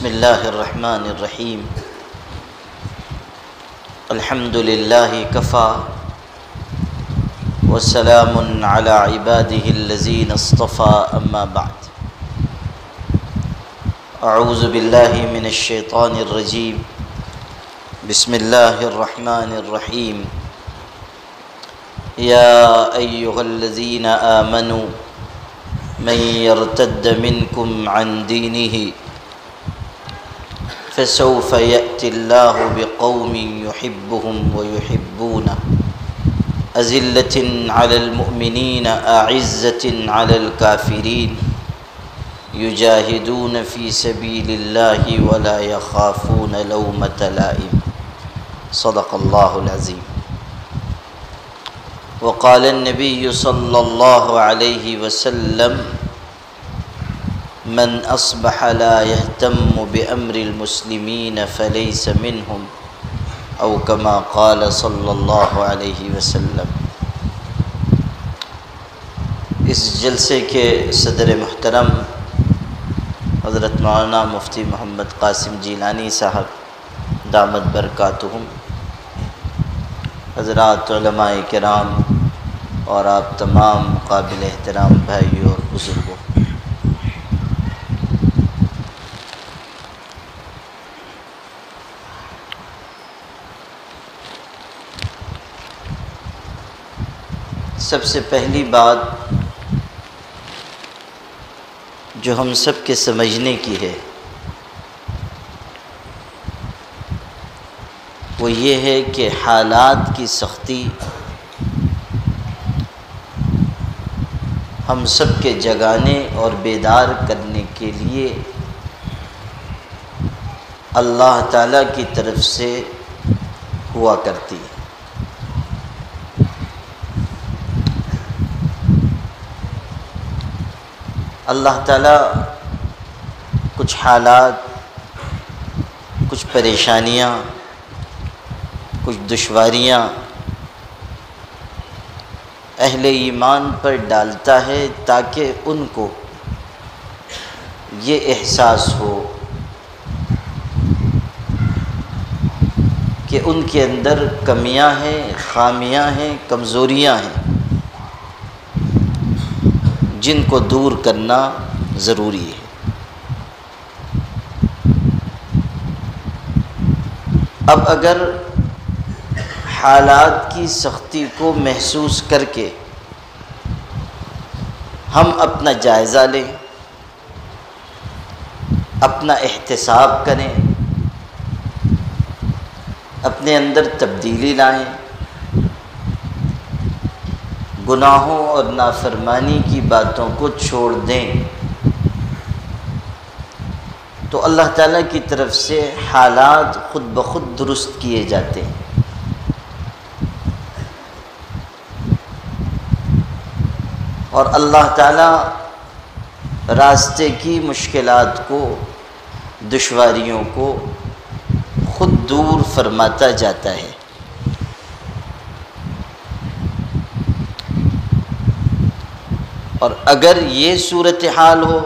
بسم الله الرحمن الرحيم. الحمد لله كفى وسلام على عباده الذين اصطفى. أما بعد، أعوذ بالله من الشيطان الرجيم. بسم الله الرحمن الرحيم. يا أيها الذين آمنوا من يرتد منكم عن دينه فسوف يأتي الله بقوم يحبهم ويحبونه أذلة على المؤمنين أعزة على الكافرين يجاهدون في سبيل الله ولا يخافون لومة لائم. صدق الله العظيم. وقال النبي صلى الله عليه وسلم: من أصبح لا يهتم بأمر المسلمين فليس منهم، أو كما قال صلی اللہ علیہ وسلم. اس جلسے کے صدر محترم حضرت مولانا مفتی محمد قاسم جیلانی صاحب دامت برکاتہم، حضرات علماء کرام اور آپ تمام قابل احترام بھائیوں اور بزرگوں، سب سے پہلی بات جو ہم سب کے سمجھنے کی ہے وہ یہ ہے کہ حالات کی سختی ہم سب کے جگانے اور بیدار کرنے کے لیے اللہ تعالیٰ کی طرف سے ہوا کرتی ہے. اللہ تعالیٰ کچھ حالات، کچھ پریشانیاں، کچھ دشواریاں اہل ایمان پر ڈالتا ہے تاکہ ان کو یہ احساس ہو کہ ان کے اندر کمیاں ہیں، خامیاں ہیں، کمزوریاں ہیں جن کو دور کرنا ضروری ہے. اب اگر حالات کی سختی کو محسوس کر کے ہم اپنا جائزہ لیں، اپنا احتساب کریں، اپنے اندر تبدیلی لائیں، گناہوں اور نافرمانی کی باتوں کو چھوڑ دیں، تو اللہ تعالیٰ کی طرف سے حالات خود بخود درست کیے جاتے ہیں. اور اللہ تعالیٰ راستے کی مشکلات کو، دشواریوں کو خود دور فرماتا جاتا ہے. اور اگر یہ صورتحال ہو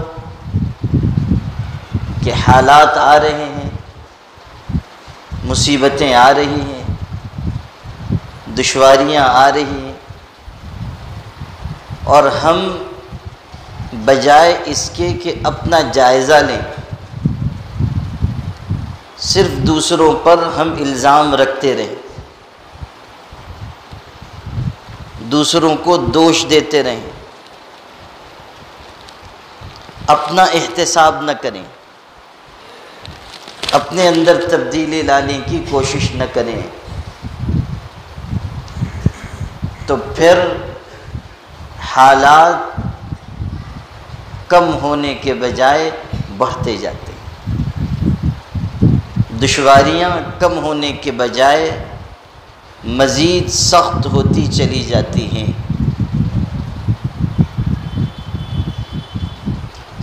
کہ حالات آ رہے ہیں، مصیبتیں آ رہی ہیں، دشواریاں آ رہی ہیں، اور ہم بجائے اس کے کہ اپنا جائزہ لیں صرف دوسروں پر ہم الزام رکھتے رہیں، دوسروں کو دوش دیتے رہیں، اپنا احتساب نہ کریں، اپنے اندر تبدیلی لانے کی کوشش نہ کریں، تو پھر حالات کم ہونے کے بجائے بڑھتے جاتے ہیں، دشواریاں کم ہونے کے بجائے مزید سخت ہوتی چلی جاتی ہیں.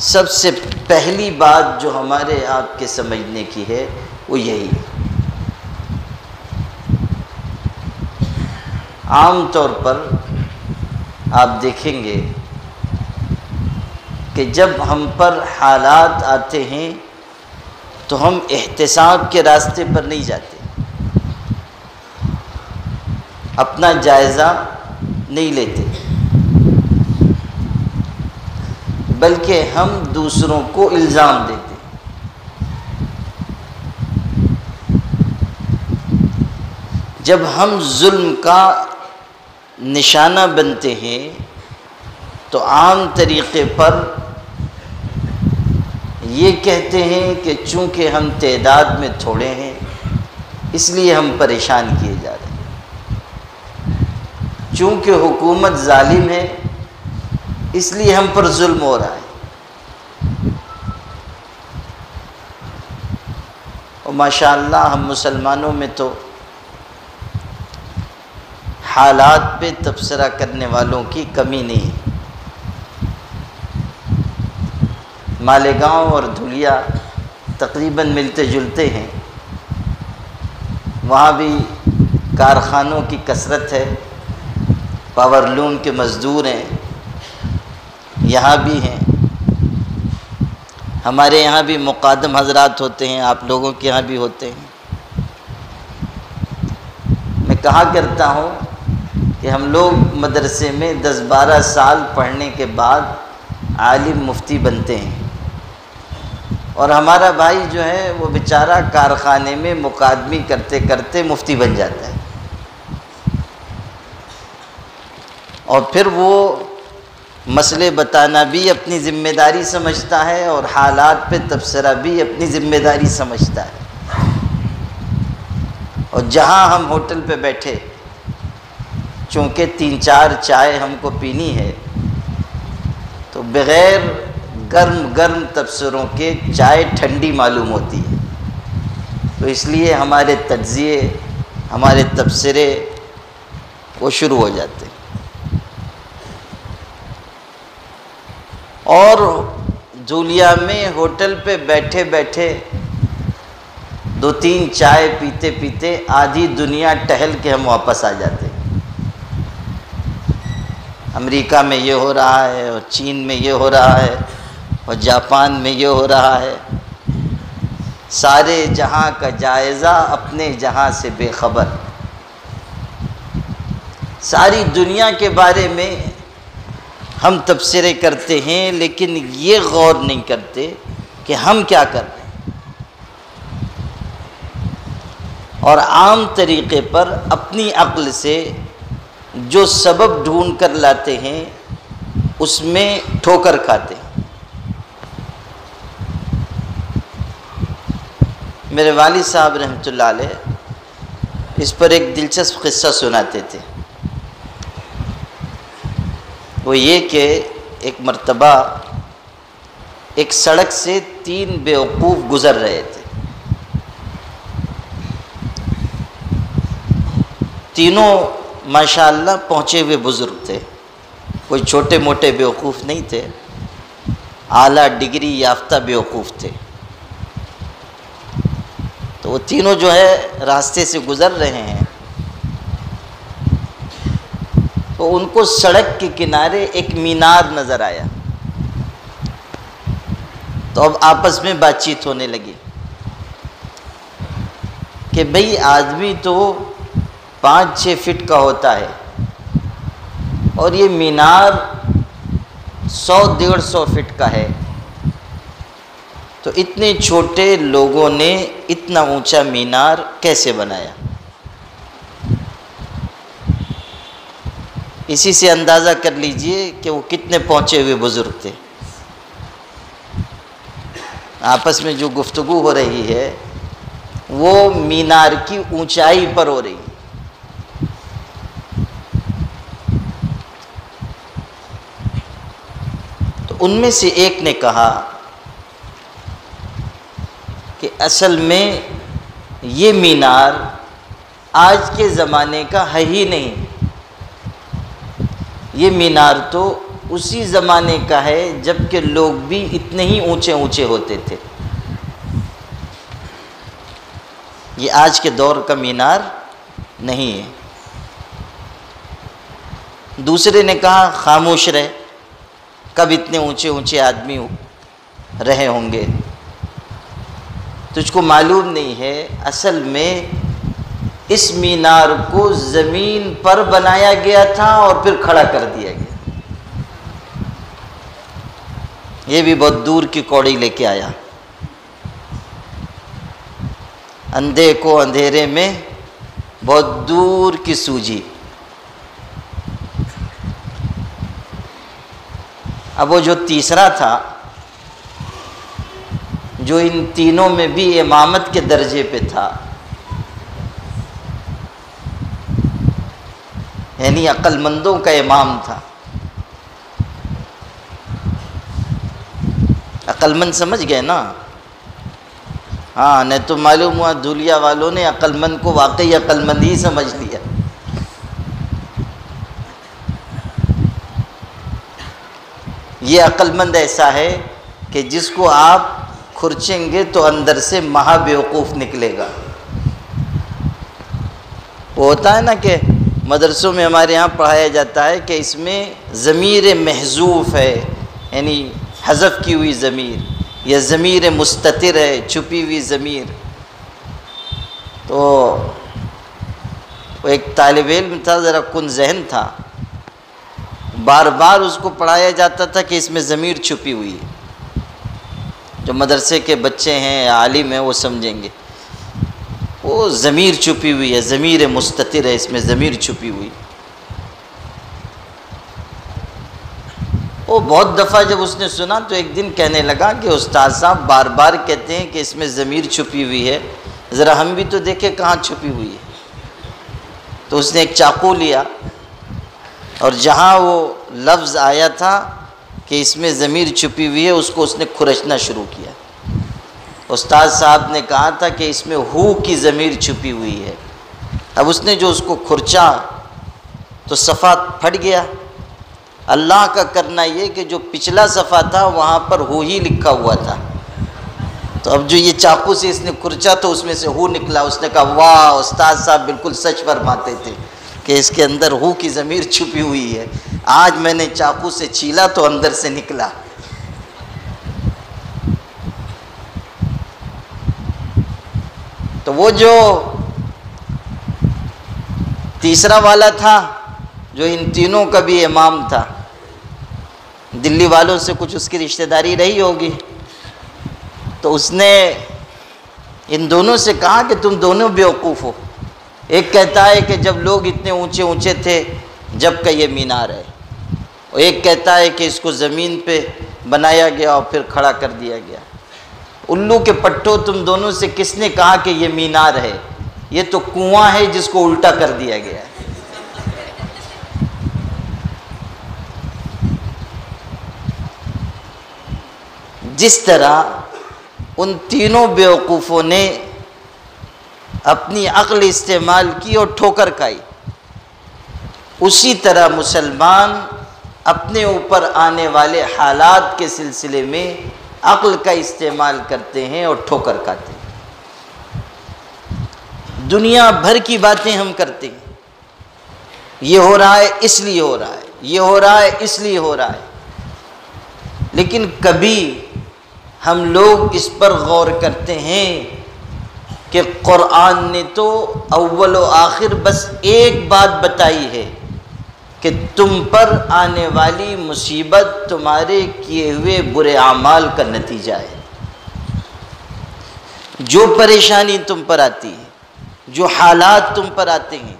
سب سے پہلی بات جو ہمارے آپ کے سمجھنے کی ہے وہ یہی ہے. عام طور پر آپ دیکھیں گے کہ جب ہم پر حالات آتے ہیں تو ہم احتساب کے راستے پر نہیں جاتے، اپنا جائزہ نہیں لیتے، بلکہ ہم دوسروں کو الزام دیتے۔ جب ہم ظلم کا نشانہ بنتے ہیں تو عام طریقے پر یہ کہتے ہیں کہ چونکہ ہم تعداد میں تھوڑے ہیں اس لیے ہم پریشان کیے جا رہے ہیں، چونکہ حکومت ظالم ہے اس لیے ہم پر ظلم ہو رہا ہے۔ اور ماشاءاللہ ہم مسلمانوں میں تو حالات پہ تبصرہ کرنے والوں کی کمی نہیں ہے۔ مالیگاؤں اور دھولیا تقریباً ملتے جلتے ہیں، وہاں بھی کارخانوں کی کثرت ہے، پاور لوم کے مزدور ہیں، یہاں بھی ہیں، ہمارے یہاں بھی مقادم حضرات ہوتے ہیں، آپ لوگوں کے یہاں بھی ہوتے ہیں۔ میں کہا کرتا ہوں کہ ہم لوگ مدرسے میں 10-12 سال پڑھنے کے بعد عالم مفتی بنتے ہیں، اور ہمارا بھائی جو ہے وہ بیچارہ کارخانے میں مقادمی کرتے کرتے مفتی بن جاتا ہے، اور پھر وہ مسئلے بتانا بھی اپنی ذمہ داری سمجھتا ہے اور حالات پہ تبصرہ بھی اپنی ذمہ داری سمجھتا ہے۔ اور جہاں ہم ہوٹل پہ بیٹھے، چونکہ 3-4 چائے ہم کو پینی ہے، تو بغیر گرم تبصروں کے چائے ٹھنڈی معلوم ہوتی ہے، تو اس لیے ہمارے تجزیے، ہمارے تبصرے وہ شروع ہو جاتے ہیں۔ اور دھولیا میں ہوٹل پہ بیٹھے بیٹھے 2-3 چائے پیتے پیتے آدھی دنیا ٹہل کے ہم واپس آ جاتے ہیں۔ امریکہ میں یہ ہو رہا ہے، اور چین میں یہ ہو رہا ہے، اور جاپان میں یہ ہو رہا ہے، سارے جہاں کا جائزہ اپنے جہاں سے بے خبر، ساری دنیا کے بارے میں ہم تبصرے کرتے ہیں، لیکن یہ غور نہیں کرتے کہ ہم کیا کر رہے ہیں، اور عام طریقے پر اپنی عقل سے جو سبب ڈھونڈ کر لاتے ہیں اس میں ٹھوکر کھاتے ہیں۔ میرے والد صاحب رحمۃ اللہ علیہ اس پر ایک دلچسپ قصہ سناتے تھے، وہ یہ کہ ایک مرتبہ ایک سڑک سے 3 بیوقوف گزر رہے تھے، تینوں ماشاءاللہ پہنچے ہوئے بزرگ تھے، کوئی چھوٹے موٹے بیوقوف نہیں تھے، اعلیٰ ڈگری یافتہ بیوقوف تھے۔ تو وہ تینوں جو ہے راستے سے گزر رہے ہیں، تو ان کو سڑک کے کنارے ایک مینار نظر آیا، تو اب آپس میں بات چیت ہونے لگی کہ بھئی آدمی تو 5-6 فٹ کا ہوتا ہے، اور یہ مینار 100-150 فٹ کا ہے، تو اتنے چھوٹے لوگوں نے اتنا اونچا مینار کیسے بنایا؟ اسی سے اندازہ کر لیجئے کہ وہ کتنے پہنچے ہوئے بزرگ تھے۔ آپس میں جو گفتگو ہو رہی ہے وہ مینار کی اونچائی پر ہو رہی ہے۔ تو ان میں سے ایک نے کہا کہ اصل میں یہ مینار آج کے زمانے کا ہے ہی نہیں، یہ مینار تو اسی زمانے کا ہے جب کہ لوگ بھی اتنے ہی اونچے اونچے ہوتے تھے، یہ آج کے دور کا مینار نہیں ہے۔ دوسرے نے کہا خاموش رہے، کب اتنے اونچے اونچے آدمی رہے ہوں گے۔ تجھ کو معلوم نہیں ہے اصل میں اس مینار کو زمین پر بنایا گیا تھا اور پھر کھڑا کر دیا گیا. یہ بھی بہت دور کی کوڑی لے کے آیا. اندھے کو اندھیرے میں بہت دور کی سوجی. اب وہ جو تیسرا تھا جو ان تینوں میں بھی امامت کے درجے پہ تھا، یعنی عقل مندوں کا امام تھا. عقل مند سمجھ گئے نا؟ ہاں، نہیں تو معلوم ہوا دھولیا والوں نے عقل مند کو واقعی عقل مند ہی سمجھ لیا. یہ عقل مند ایسا ہے کہ جس کو آپ کھرچیں گے تو اندر سے مہا بیوقوف نکلے گا. وہ ہوتا ہے نا کہ مدرسوں میں ہمارے یہاں پڑھایا جاتا ہے کہ اس میں ضمیر محذوف ہے، یعنی حذف کی ہوئی ضمیر، یا ضمیر مستتر ہے، چھپی ہوئی ضمیر. تو وہ ایک طالب علم تھا، ذرا کن ذہن تھا، بار بار اس کو پڑھایا جاتا تھا کہ اس میں ضمیر چھپی ہوئی ہے. جو مدرسے کے بچے ہیں، عالم ہیں، وہ سمجھیں گے. وہ ضمیر چھپی ہوئی ہے، ضمیر مستتر ہے، اس میں ضمیر چھپی ہوئی. وہ بہت دفعہ جب اس نے سنا تو ایک دن کہنے لگا کہ استاد صاحب بار بار کہتے ہیں کہ اس میں ضمیر چھپی ہوئی ہے، ذرا ہم بھی تو دیکھیں کہاں چھپی ہوئی ہے. تو اس نے ایک چاقو لیا اور جہاں وہ لفظ آیا تھا کہ اس میں ضمیر چھپی ہوئی ہے، اس کو اس نے کھرچنا شروع کیا. استاد صاحب نے کہا تھا کہ اس میں ہو کی ضمیر چھپی ہوئی ہے. اب اس نے جو اس کو کھرچا تو صفحہ پھٹ گیا. اللہ کا کرنا یہ کہ جو پچھلا صفحہ تھا وہاں پر ہو ہی لکھا ہوا تھا. تو اب جو یہ چاقو سے اس نے کھرچا تو اس میں سے ہو نکلا. اس نے کہا واہ، استاد صاحب بالکل سچ فرماتے تھے کہ اس کے اندر ہو کی ضمیر چھپی ہوئی ہے. آج میں نے چاقو سے چھیلا تو اندر سے نکلا. تو وہ جو تیسرا والا تھا جو ان تینوں کا بھی امام تھا، دلی والوں سے کچھ اس کی رشتہ داری رہی ہوگی، تو اس نے ان دونوں سے کہا کہ تم دونوں بیوقوف ہو. ایک کہتا ہے کہ جب لوگ اتنے اونچے اونچے تھے جب کا یہ مینار ہے، اور ایک کہتا ہے کہ اس کو زمین پہ بنایا گیا اور پھر کھڑا کر دیا گیا. الو کے پٹھوں، تم دونوں سے کس نے کہا کہ یہ مینار ہے؟ یہ تو کنواں ہے جس کو الٹا کر دیا گیا ہے. جس طرح ان تینوں بیوقوفوں نے اپنی عقل استعمال کی اور ٹھوکر کھائی، اسی طرح مسلمان اپنے اوپر آنے والے حالات کے سلسلے میں عقل کا استعمال کرتے ہیں اور ٹھوکر کھاتے ہیں. دنیا بھر کی باتیں ہم کرتے ہیں، یہ ہو رہا ہے اس لیے ہو رہا ہے، یہ ہو رہا ہے اس لیے ہو رہا ہے، لیکن کبھی ہم لوگ اس پر غور کرتے ہیں کہ قرآن نے تو اول و آخر بس ایک بات بتائی ہے کہ تم پر آنے والی مصیبت تمہارے کیے ہوئے برے اعمال کا نتیجہ ہے. جو پریشانی تم پر آتی ہے، جو حالات تم پر آتے ہیں،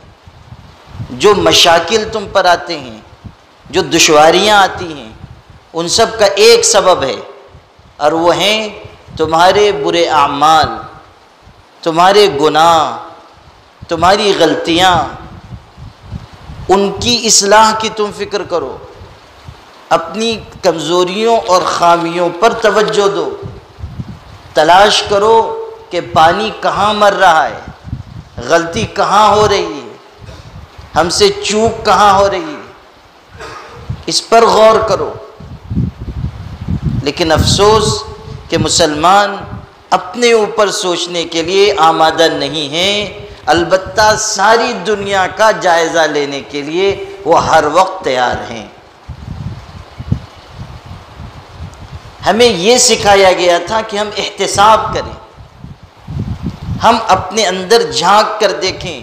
جو مشاکل تم پر آتے ہیں، جو دشواریاں آتی ہیں، ان سب کا ایک سبب ہے، اور وہ ہیں تمہارے برے اعمال، تمہارے گناہ، تمہاری غلطیاں. ان کی اصلاح کی تم فکر کرو، اپنی کمزوریوں اور خامیوں پر توجہ دو، تلاش کرو کہ پانی کہاں مر رہا ہے، غلطی کہاں ہو رہی ہے، ہم سے چوک کہاں ہو رہی ہے، اس پر غور کرو. لیکن افسوس کہ مسلمان اپنے اوپر سوچنے کے لیے آمادہ نہیں ہیں، البتہ ساری دنیا کا جائزہ لینے کے لیے وہ ہر وقت تیار ہیں. ہمیں یہ سکھایا گیا تھا کہ ہم احتساب کریں، ہم اپنے اندر جھانک کر دیکھیں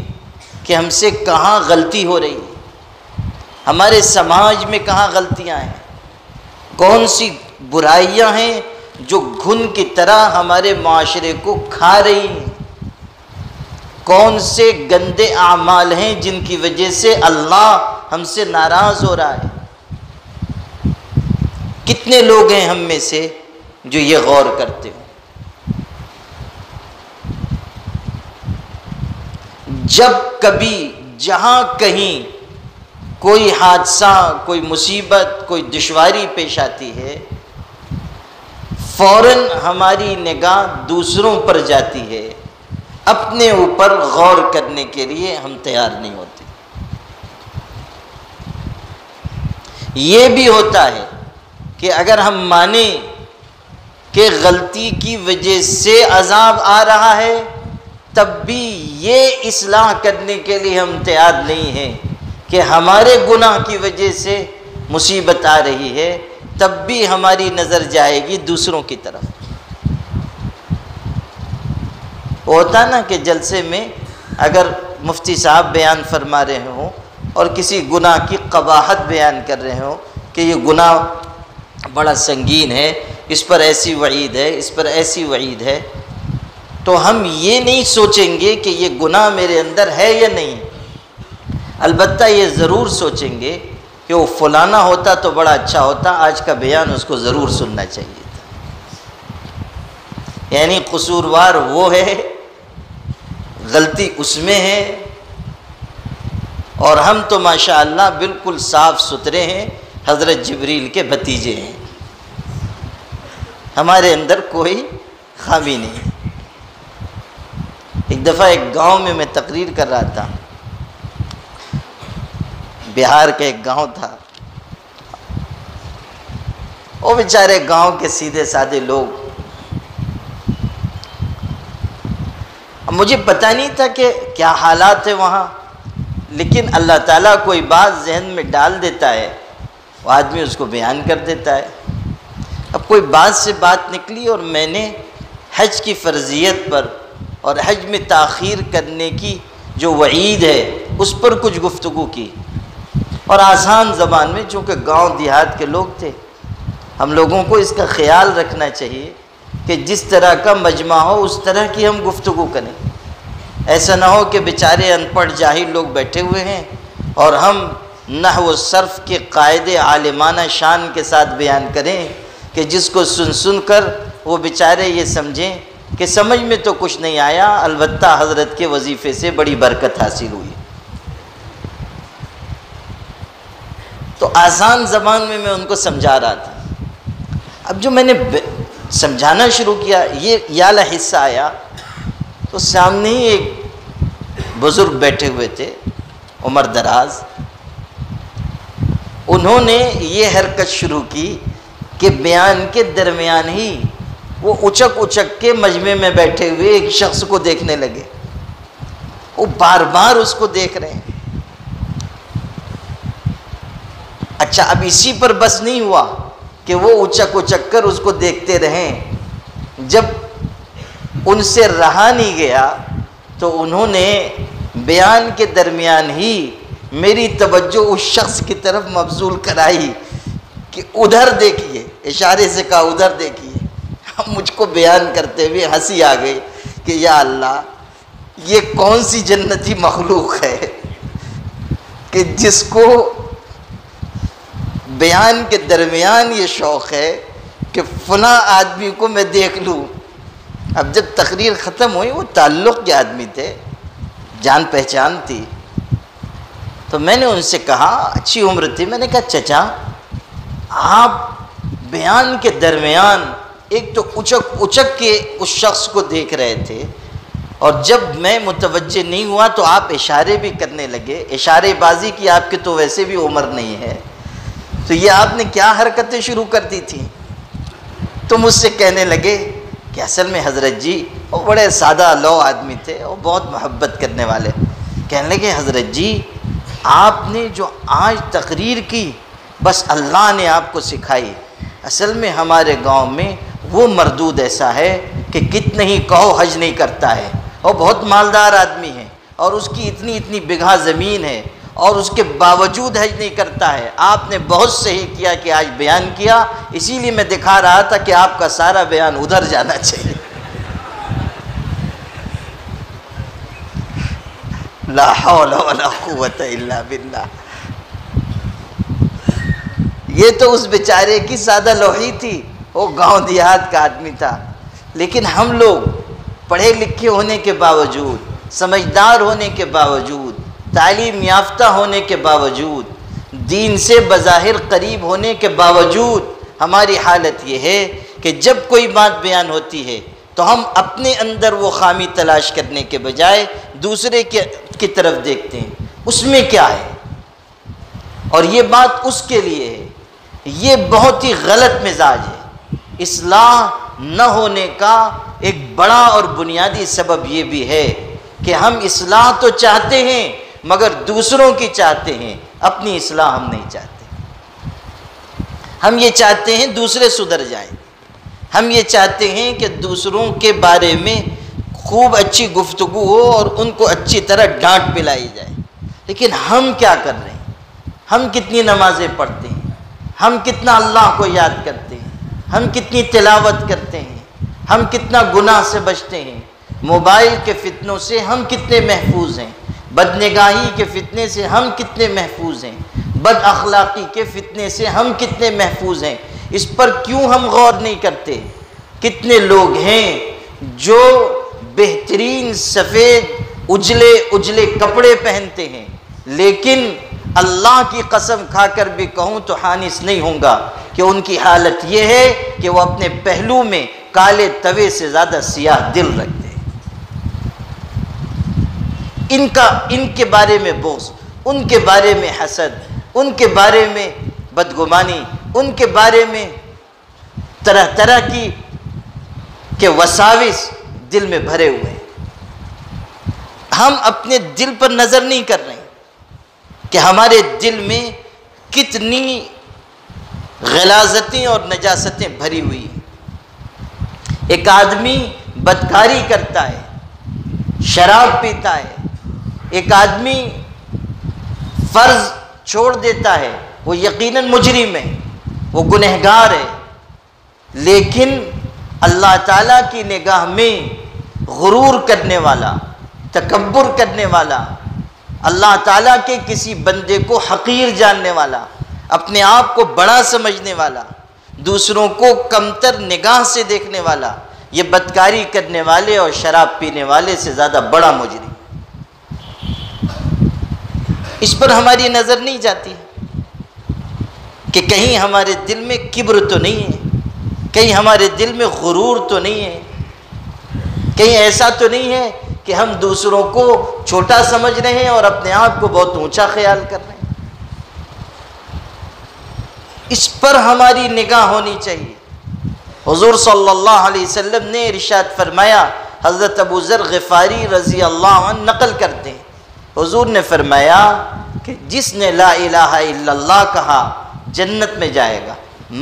کہ ہم سے کہاں غلطی ہو رہی ہے، ہمارے سماج میں کہاں غلطیاں ہیں، کون سی برائیاں ہیں جو گھن کی طرح ہمارے معاشرے کو کھا رہی ہیں، کون سے گندے اعمال ہیں جن کی وجہ سے اللہ ہم سے ناراض ہو رہا ہے۔ کتنے لوگ ہیں ہم میں سے جو یہ غور کرتے ہوں؟ جب کبھی جہاں کہیں کوئی حادثہ، کوئی مصیبت، کوئی دشواری پیش آتی ہے، فوراً ہماری نگاہ دوسروں پر جاتی ہے، اپنے اوپر غور کرنے کے لیے ہم تیار نہیں ہوتے۔ یہ بھی ہوتا ہے کہ اگر ہم مانیں کہ غلطی کی وجہ سے عذاب آ رہا ہے، تب بھی یہ اصلاح کرنے کے لیے ہم تیار نہیں ہیں کہ ہمارے گناہ کی وجہ سے مصیبت آ رہی ہے، تب بھی ہماری نظر جائے گی دوسروں کی طرف۔ ہوتا نا کہ جلسے میں اگر مفتی صاحب بیان فرما رہے ہوں اور کسی گناہ کی قباحت بیان کر رہے ہوں کہ یہ گناہ بڑا سنگین ہے، اس پر ایسی وعید ہے، اس پر ایسی وعید ہے، تو ہم یہ نہیں سوچیں گے کہ یہ گناہ میرے اندر ہے یا نہیں، البتہ یہ ضرور سوچیں گے کہ وہ فلانا ہوتا تو بڑا اچھا ہوتا، آج کا بیان اس کو ضرور سننا چاہیے تھا۔ یعنی قصوروار وہ ہے، غلطی اس میں ہے، اور ہم تو ماشاءاللہ بالکل صاف ستھرے ہیں، حضرت جبریل کے بھتیجے ہیں، ہمارے اندر کوئی خامی نہیں۔ ایک دفعہ ایک گاؤں میں تقریر کر رہا تھا، بہار کا ایک گاؤں تھا، وہ بیچارے گاؤں کے سیدھے سادے لوگ، مجھے پتہ نہیں تھا کہ کیا حالات ہے وہاں، لیکن اللہ تعالیٰ کوئی بات ذہن میں ڈال دیتا ہے، وہ آدمی اس کو بیان کر دیتا ہے۔ اب کوئی بات سے بات نکلی اور میں نے حج کی فرضیت پر اور حج میں تاخیر کرنے کی جو وعید ہے اس پر کچھ گفتگو کی، اور آسان زبان میں، چونکہ گاؤں دیہات کے لوگ تھے، ہم لوگوں کو اس کا خیال رکھنا چاہیے کہ جس طرح کا مجمع ہو اس طرح کی ہم گفتگو کریں، ایسا نہ ہو کہ بیچارے ان پڑھ جاہل لوگ بیٹھے ہوئے ہیں اور ہم نحو و صرف کے قاعدے عالمانہ شان کے ساتھ بیان کریں کہ جس کو سن کر وہ بیچارے یہ سمجھیں کہ سمجھ میں تو کچھ نہیں آیا، البتہ حضرت کے وظیفے سے بڑی برکت حاصل ہوئی۔ تو آسان زبان میں ان کو سمجھا رہا تھا۔ اب جو میں نے سمجھانا شروع کیا، یہ والا حصہ آیا، تو سامنے ہی ایک بزرگ بیٹھے ہوئے تھے، عمر دراز، انہوں نے یہ حرکت شروع کی کہ بیان کے درمیان ہی وہ اچک اچک کے مجمع میں بیٹھے ہوئے ایک شخص کو دیکھنے لگے، وہ بار بار اس کو دیکھ رہے ہیں۔ اچھا، اب اسی پر بس نہیں ہوا کہ وہ اچک اچک کر اس کو دیکھتے رہیں، جب ان سے رہا نہیں گیا تو انہوں نے بیان کے درمیان ہی میری توجہ اس شخص کی طرف مبذول کرائی کہ ادھر دیکھیے، اشارے سے کہا ادھر دیکھیے۔ مجھ کو بیان کرتے ہوئے ہنسی آ گئی کہ یا اللہ، یہ کون سی جنتی مخلوق ہے کہ جس کو بیان کے درمیان یہ شوق ہے کہ فلاں آدمی کو میں دیکھ لوں۔ اب جب تقریر ختم ہوئی، وہ تعلق کے آدمی تھے، جان پہچان تھی، تو میں نے ان سے کہا، اچھی عمر تھی، میں نے کہا چچا، آپ بیان کے درمیان ایک تو اچک اچک کے اس شخص کو دیکھ رہے تھے، اور جب میں متوجہ نہیں ہوا تو آپ اشارے بھی کرنے لگے، اشارے بازی کی آپ کی تو ویسے بھی عمر نہیں ہے، تو یہ آپ نے کیا حرکتیں شروع کر دی تھیں؟ تو مجھ سے کہنے لگے کہ اصل میں حضرت جی، وہ بڑے سادہ لو آدمی تھے، وہ بہت محبت کرنے والے، کہنے لگے حضرت جی، آپ نے جو آج تقریر کی بس اللہ نے آپ کو سکھائی۔ اصل میں ہمارے گاؤں میں وہ مردود ایسا ہے کہ کتنے ہی کہو حج نہیں کرتا ہے، اور بہت مالدار آدمی ہے اور اس کی اتنی اتنی بگھا زمین ہے اور اس کے باوجود حج نہیں کرتا ہے. آپ نے بہت صحیح کیا کہ آج بیان کیا، اسی لیے میں دکھا رہا تھا کہ آپ کا سارا بیان ادھر جانا چاہیے. لا حول ولا قوت الا باللہ. یہ تو اس بیچارے کی سادہ لوحی تھی، وہ گاؤں دیہات کا آدمی تھا. لیکن ہم لوگ پڑھے لکھے ہونے کے باوجود، سمجھدار ہونے کے باوجود، تعلیم یافتہ ہونے کے باوجود، دین سے بظاہر قریب ہونے کے باوجود ہماری حالت یہ ہے کہ جب کوئی بات بیان ہوتی ہے تو ہم اپنے اندر وہ خامی تلاش کرنے کے بجائے دوسرے کی طرف دیکھتے ہیں، اس میں کیا ہے، اور یہ بات اس کے لیے ہے. یہ بہت ہی غلط مزاج ہے. اصلاح نہ ہونے کا ایک بڑا اور بنیادی سبب یہ بھی ہے کہ ہم اصلاح تو چاہتے ہیں مگر دوسروں کی چاہتے ہیں، اپنی اصلاح ہم نہیں چاہتے. ہم یہ چاہتے ہیں دوسرے سدھر جائیں، ہم یہ چاہتے ہیں کہ دوسروں کے بارے میں خوب اچھی گفتگو ہو اور ان کو اچھی طرح ڈانٹ پلائی جائے. لیکن ہم کیا کر رہے ہیں؟ ہم کتنی نمازیں پڑھتے ہیں، ہم کتنا اللہ کو یاد کرتے ہیں، ہم کتنی تلاوت کرتے ہیں، ہم کتنا گناہ سے بچتے ہیں، موبائل کے فتنوں سے ہم کتنے محفوظ ہیں، بدنگاہی کے فتنے سے ہم کتنے محفوظ ہیں، بد اخلاقی کے فتنے سے ہم کتنے محفوظ ہیں. اس پر کیوں ہم غور نہیں کرتے؟ کتنے لوگ ہیں جو بہترین سفید اجلے اجلے کپڑے پہنتے ہیں، لیکن اللہ کی قسم کھا کر بھی کہوں تو حانس نہیں ہوں گا کہ ان کی حالت یہ ہے کہ وہ اپنے پہلو میں کالے توے سے زیادہ سیاہ دل رکھتے ہیں. ان کے بارے میں بغض، ان کے بارے میں حسد، ان کے بارے میں بدگمانی، ان کے بارے میں طرح طرح کے وساوس دل میں بھرے ہوئے ہیں. ہم اپنے دل پر نظر نہیں کر رہے کہ ہمارے دل میں کتنی غلاظتیں اور نجاستیں بھری ہوئی ہیں. ایک آدمی بدکاری کرتا ہے، شراب پیتا ہے، ایک آدمی فرض چھوڑ دیتا ہے، وہ یقیناً مجرم ہے، وہ گنہگار ہے. لیکن اللہ تعالیٰ کی نگاہ میں غرور کرنے والا، تکبر کرنے والا، اللہ تعالیٰ کے کسی بندے کو حقیر جاننے والا، اپنے آپ کو بڑا سمجھنے والا، دوسروں کو کمتر نگاہ سے دیکھنے والا، یہ بدکاری کرنے والے اور شراب پینے والے سے زیادہ بڑا مجرم. اس پر ہماری نظر نہیں جاتی کہ کہیں ہمارے دل میں کبر تو نہیں ہے، کہیں ہمارے دل میں غرور تو نہیں ہے، کہیں ایسا تو نہیں ہے کہ ہم دوسروں کو چھوٹا سمجھ رہے ہیں اور اپنے آپ کو بہت اونچا خیال کر رہے ہیں. اس پر ہماری نگاہ ہونی چاہیے. حضور صلی اللہ علیہ وسلم نے ارشاد فرمایا، حضرت ابو ذر غفاری رضی اللہ عنہ نقل کرتے ہیں، حضور نے فرمایا کہ جس نے لا الہ الا اللہ کہا جنت میں جائے گا.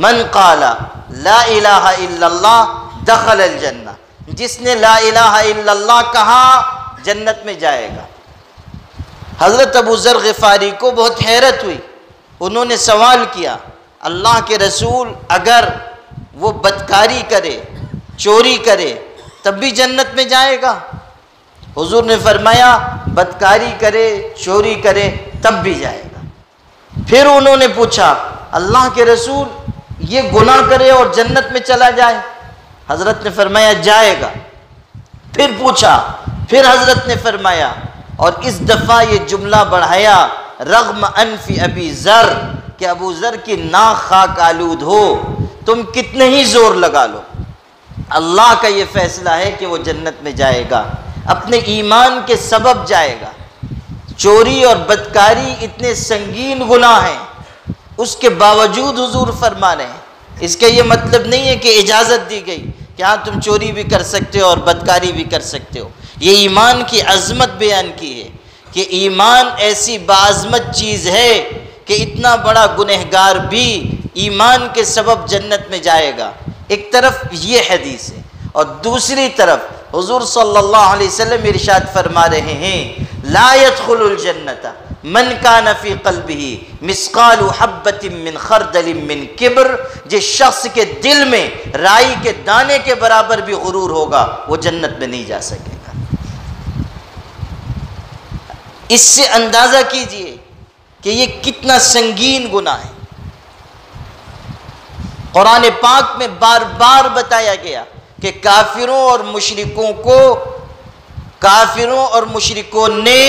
من قال لا الہ الا اللہ دخل الجنہ، جس نے لا الہ الا اللہ کہا جنت میں جائے گا. حضرت ابو ذر غفاری کو بہت حیرت ہوئی. انہوں نے سوال کیا، اللہ کے رسول اگر وہ بدکاری کرے، چوری کرے تب بھی جنت میں جائے گا؟ حضور نے فرمایا بدکاری کرے، چوری کرے تب بھی جائے گا. پھر انہوں نے پوچھا اللہ کے رسول یہ گناہ کرے اور جنت میں چلا جائے؟ حضرت نے فرمایا جائے گا. پھر پوچھا، پھر حضرت نے فرمایا، اور اس دفعہ یہ جملہ بڑھایا، رغم انف ابی ذر، کہ ابو ذر کی ناک خاک آلود ہو، تم کتنے ہی زور لگا لو، اللہ کا یہ فیصلہ ہے کہ وہ جنت میں جائے گا، اپنے ایمان کے سبب جائے گا. چوری اور بدکاری اتنے سنگین گناہ ہیں، اس کے باوجود حضور فرما رہے ہیں. اس کا یہ مطلب نہیں ہے کہ اجازت دی گئی کہ ہاں تم چوری بھی کر سکتے ہو اور بدکاری بھی کر سکتے ہو. یہ ایمان کی عظمت بیان کی ہے کہ ایمان ایسی باعظمت چیز ہے کہ اتنا بڑا گنہگار بھی ایمان کے سبب جنت میں جائے گا. ایک طرف یہ حدیث ہے اور دوسری طرف حضور صلی اللہ علیہ وسلم ارشاد فرما رہے ہیں لا يدخل الجنت من کان فی قلبہ مثقال حبۃ من خردل من کبر، جس شخص کے دل میں رائی کے دانے کے برابر بھی غرور ہوگا وہ جنت میں نہیں جا سکے گا۔ اس سے اندازہ کیجئے کہ یہ کتنا سنگین گناہ ہے۔ قرآن پاک میں بار بار بتایا گیا کہ کافروں اور مشرکوں نے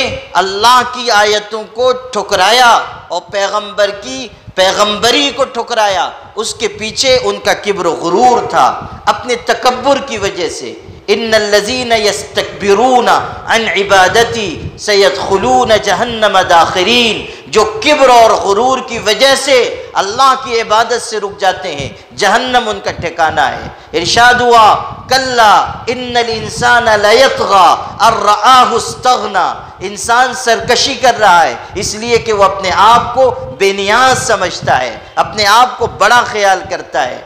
اللہ کی آیتوں کو ٹھکرایا اور پیغمبر کی پیغمبری کو ٹھکرایا، اس کے پیچھے ان کا کبر و غرور تھا، اپنے تکبر کی وجہ سے۔ ان الذین یستکبرون عن عبادتی سیدخلون جہنم داخرین، جو کبر اور غرور کی وجہ سے اللہ کی عبادت سے رک جاتے ہیں جہنم ان کا ٹھکانہ ہے۔ ارشاد ہوا کلا ان الانسان لیطغی ان رآہ استغنی، انسان سرکشی کر رہا ہے اس لیے کہ وہ اپنے آپ کو بے نیاز سمجھتا ہے، اپنے آپ کو بڑا خیال کرتا ہے۔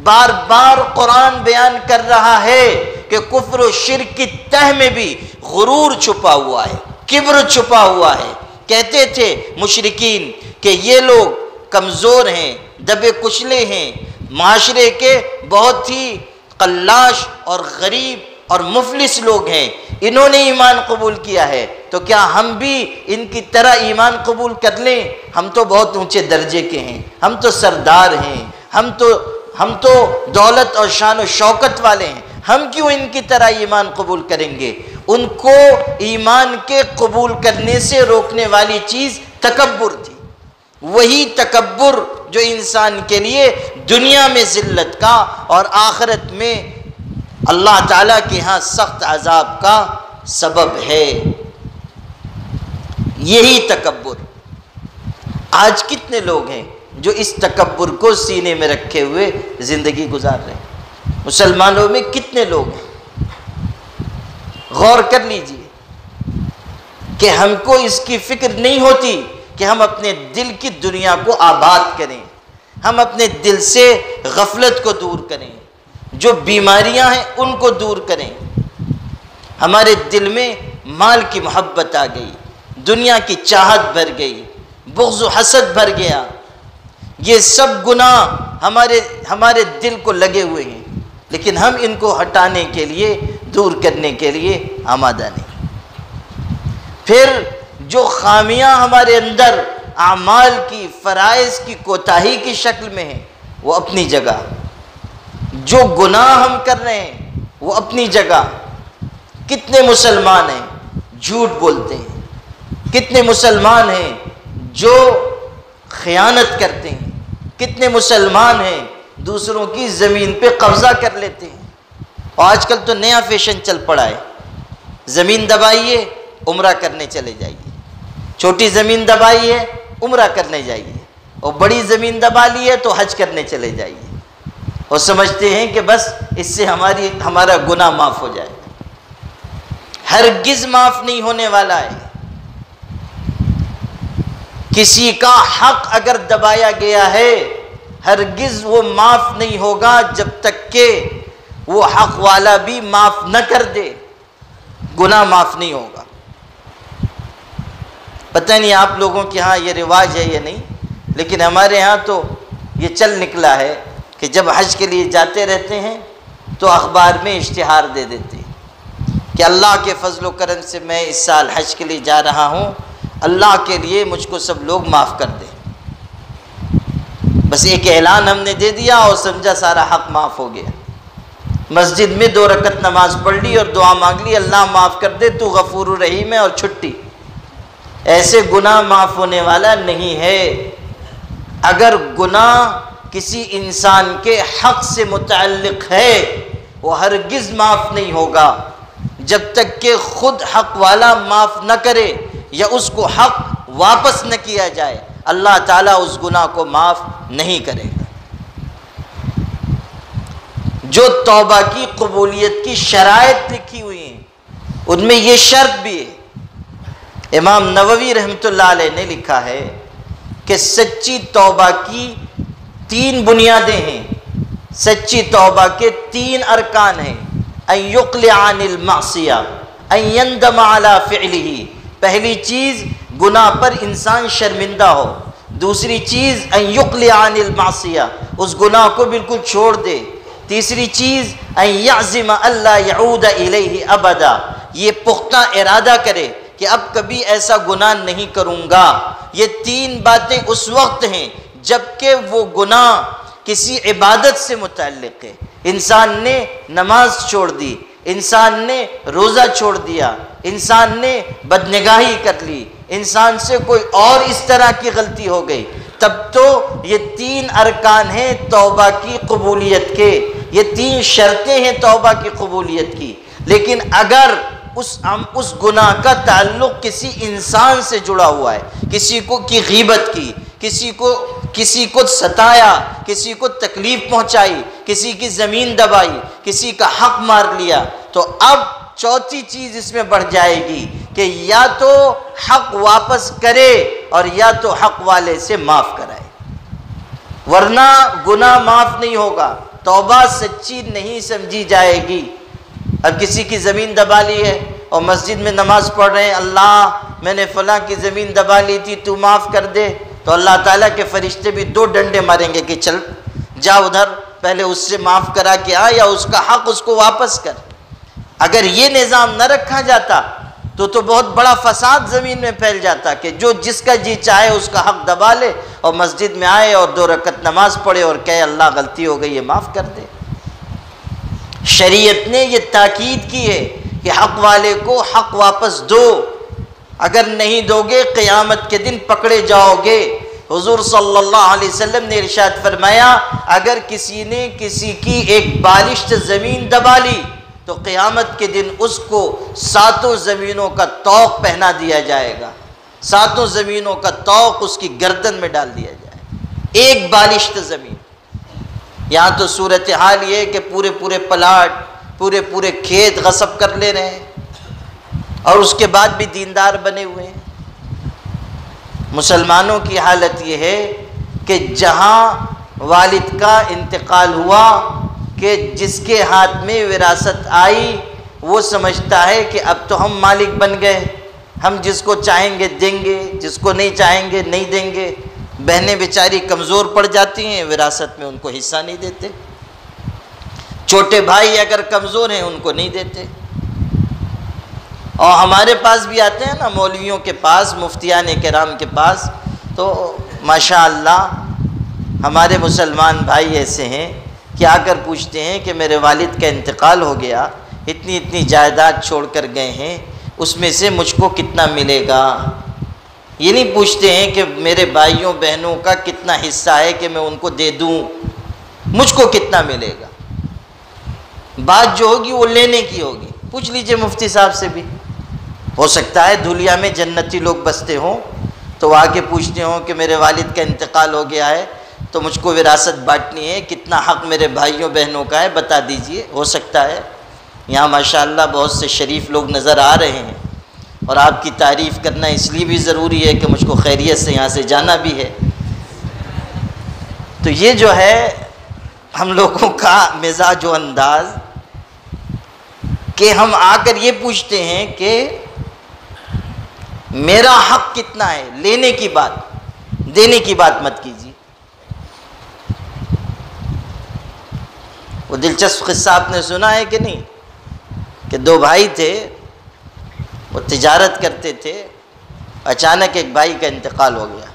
بار بار قرآن بیان کر رہا ہے کہ کفر و شرک کی تہ میں بھی غرور چھپا ہوا ہے، کبر چھپا ہوا ہے۔ کہتے تھے مشرکین کہ یہ لوگ کمزور ہیں، دبے کچلے ہیں، معاشرے کے بہت ہی قلاش اور غریب اور مفلس لوگ ہیں، انہوں نے ایمان قبول کیا ہے تو کیا ہم بھی ان کی طرح ایمان قبول کر لیں؟ ہم تو بہت اونچے درجے کے ہیں، ہم تو سردار ہیں، ہم تو دولت اور شان و شوکت والے ہیں، ہم کیوں ان کی طرح ایمان قبول کریں گے؟ ان کو ایمان کے قبول کرنے سے روکنے والی چیز تکبر تھی، وہی تکبر جو انسان کے لیے دنیا میں ذلت کا اور آخرت میں اللہ تعالیٰ کے ہاں سخت عذاب کا سبب ہے۔ یہی تکبر، آج کتنے لوگ ہیں جو اس تکبر کو سینے میں رکھے ہوئے زندگی گزار رہے ہیں؟ مسلمانوں میں کتنے لوگ ہیں؟ غور کر لیجئے کہ ہم کو اس کی فکر نہیں ہوتی کہ ہم اپنے دل کی دنیا کو آباد کریں، ہم اپنے دل سے غفلت کو دور کریں، جو بیماریاں ہیں ان کو دور کریں۔ ہمارے دل میں مال کی محبت آ گئی، دنیا کی چاہت بھر گئی، بغض و حسد بھر گیا، یہ سب گناہ ہمارے دل کو لگے ہوئے ہیں، لیکن ہم ان کو ہٹانے کے لیے، دور کرنے کے لیے آمادہ نہیں۔ پھر جو خامیاں ہمارے اندر اعمال کی، فرائض کی کوتاہی کی شکل میں ہیں وہ اپنی جگہ، جو گناہ ہم کر رہے ہیں وہ اپنی جگہ۔ کتنے مسلمان ہیں جھوٹ بولتے ہیں، کتنے مسلمان ہیں جو خیانت کرتے ہیں، کتنے مسلمان ہیں دوسروں کی زمین پہ قبضہ کر لیتے ہیں۔ اور آج کل تو نیا فیشن چل پڑا ہے، زمین دبائیے عمرہ کرنے چلے جائیے، چھوٹی زمین دبائی ہے عمرہ کرنے جائیے، اور بڑی زمین دبا لی ہے تو حج کرنے چلے جائیے، اور سمجھتے ہیں کہ بس اس سے ہمارا گناہ معاف ہو جائے گا۔ ہرگز معاف نہیں ہونے والا ہے۔ کسی کا حق اگر دبایا گیا ہے ہرگز وہ معاف نہیں ہوگا جب تک کہ وہ حق والا بھی معاف نہ کر دے، گناہ معاف نہیں ہوگا۔ پتہ نہیں آپ لوگوں کے ہاں یہ رواج ہے یا نہیں، لیکن ہمارے ہاں تو یہ چل نکلا ہے کہ جب حج کے لیے جاتے رہتے ہیں تو اخبار میں اشتہار دے دیتے ہیں کہ اللہ کے فضل و کرم سے میں اس سال حج کے لیے جا رہا ہوں، اللہ کے لیے مجھ کو سب لوگ معاف کر دیں۔ بس ایک اعلان ہم نے دے دیا اور سمجھا سارا حق معاف ہو گیا۔ مسجد میں 2 رکعت نماز پڑھ لی اور دعا مانگ لی، اللہ معاف کر دے تو غفور الرحیم ہے، اور چھٹی۔ ایسے گناہ معاف ہونے والا نہیں ہے۔ اگر گناہ کسی انسان کے حق سے متعلق ہے وہ ہرگز معاف نہیں ہوگا جب تک کہ خود حق والا معاف نہ کرے یا اس کو حق واپس نہ کیا جائے، اللہ تعالیٰ اس گناہ کو معاف نہیں کرے گا۔ جو توبہ کی قبولیت کی شرائط لکھی ہوئی ہیں ان میں یہ شرط بھی ہے۔ امام نووی رحمۃ اللہ علیہ نے لکھا ہے کہ سچی توبہ کی 3 بنیادیں ہیں، سچی توبہ کے 3 ارکان ہیں۔ ان یقلع عن المعصیہ ان یندم علی فعلہ، پہلی چیز گناہ پر انسان شرمندہ ہو، دوسری چیز ان یقلع عن المعصیہ، اس گناہ کو بالکل چھوڑ دے، تیسری چیز ان یعزم الا یعود الیہ ابدا، یہ پختہ ارادہ کرے کہ اب کبھی ایسا گناہ نہیں کروں گا۔ یہ تین باتیں اس وقت ہیں جبکہ وہ گناہ کسی عبادت سے متعلق ہے۔ انسان نے نماز چھوڑ دی، انسان نے روزہ چھوڑ دیا، انسان نے بدنگاہی کر لی، انسان سے کوئی اور اس طرح کی غلطی ہو گئی، تب تو یہ تین ارکان ہیں توبہ کی قبولیت کے، یہ تین شرطیں ہیں توبہ کی قبولیت کی۔ لیکن اگر اس گناہ کا تعلق کسی انسان سے جڑا ہوا ہے، کسی کو کی غیبت کی، کسی کو ستایا، کسی کو تکلیف پہنچائی، کسی کی زمین دبائی، کسی کا حق مار لیا، تو اب چوتھی چیز اس میں بڑھ جائے گی کہ یا تو حق واپس کرے اور یا تو حق والے سے معاف کرائے، ورنہ گناہ معاف نہیں ہوگا، توبہ سچی نہیں سمجھی جائے گی۔ اب کسی کی زمین دبا لی ہے اور مسجد میں نماز پڑھ رہے ہیں، اللہ میں نے فلاں کی زمین دبا لی تھی تو معاف کر دے، تو اللہ تعالیٰ کے فرشتے بھی دو ڈنڈے ماریں گے کہ چل جا ادھر، پہلے اس سے معاف کرا کے آ یا اس کا حق اس کو واپس کر۔ اگر یہ نظام نہ رکھا جاتا تو بہت بڑا فساد زمین میں پھیل جاتا کہ جو جس کا جی چاہے اس کا حق دبا لے اور مسجد میں آئے اور 2 رکعت نماز پڑھے اور کہے اللہ غلطی ہو گئی ہے معاف کر دے۔ شریعت نے یہ تاکید کی ہے کہ حق والے کو حق واپس دو، اگر نہیں دو گے قیامت کے دن پکڑے جاؤ گے۔ حضور صلی اللہ علیہ وسلم نے ارشاد فرمایا اگر کسی نے کسی کی ایک بالشت زمین دبا لی تو قیامت کے دن اس کو 7 زمینوں کا طوق پہنا دیا جائے گا، 7 زمینوں کا طوق اس کی گردن میں ڈال دیا جائے گا، ایک بالشت زمین۔ یہاں تو صورتحال یہ ہے کہ پورے پلاٹ، پورے کھیت غصب کر لے رہے ہیں اور اس کے بعد بھی دیندار بنے ہوئے ہیں۔ مسلمانوں کی حالت یہ ہے کہ جہاں والد کا انتقال ہوا کہ جس کے ہاتھ میں وراثت آئی وہ سمجھتا ہے کہ اب تو ہم مالک بن گئے، ہم جس کو چاہیں گے دیں گے، جس کو نہیں چاہیں گے نہیں دیں گے۔ بہنیں بیچاری کمزور پڑ جاتی ہیں، وراثت میں ان کو حصہ نہیں دیتے، چھوٹے بھائی اگر کمزور ہیں ان کو نہیں دیتے۔ اور ہمارے پاس بھی آتے ہیں نا مولویوں کے پاس، مفتیان کرام کے پاس، تو ماشاءاللہ ہمارے مسلمان بھائی ایسے ہیں کہ آ کر پوچھتے ہیں کہ میرے والد کا انتقال ہو گیا، اتنی جائیداد چھوڑ کر گئے ہیں، اس میں سے مجھ کو کتنا ملے گا؟ یہ نہیں پوچھتے ہیں کہ میرے بھائیوں بہنوں کا کتنا حصہ ہے کہ میں ان کو دے دوں، مجھ کو کتنا ملے گا؟ بات جو ہوگی وہ لینے کی ہوگی۔ پوچھ لیجئے مفتی صاحب سے بھی، ہو سکتا ہے دھولیا میں جنتی لوگ بستے ہوں تو وہ آ کے پوچھتے ہوں کہ میرے والد کا انتقال ہو گیا ہے تو مجھ کو وراثت بانٹنی ہے، کتنا حق میرے بھائیوں بہنوں کا ہے بتا دیجئے۔ ہو سکتا ہے یہاں ماشاءاللہ بہت سے شریف لوگ نظر آ رہے ہیں اور آپ کی تعریف کرنا اس لیے بھی ضروری ہے کہ مجھ کو خیریت سے یہاں سے جانا بھی ہے۔ تو یہ جو ہے ہم لوگوں کا مزاج و انداز کہ ہم آ کر یہ پوچھتے ہیں کہ میرا حق کتنا ہے، لینے کی بات، دینے کی بات مت کیجیے۔ وہ دلچسپ قصہ آپ نے سنا ہے کہ نہیں کہ 2 بھائی تھے، وہ تجارت کرتے تھے، اچانک ایک بھائی کا انتقال ہو گیا،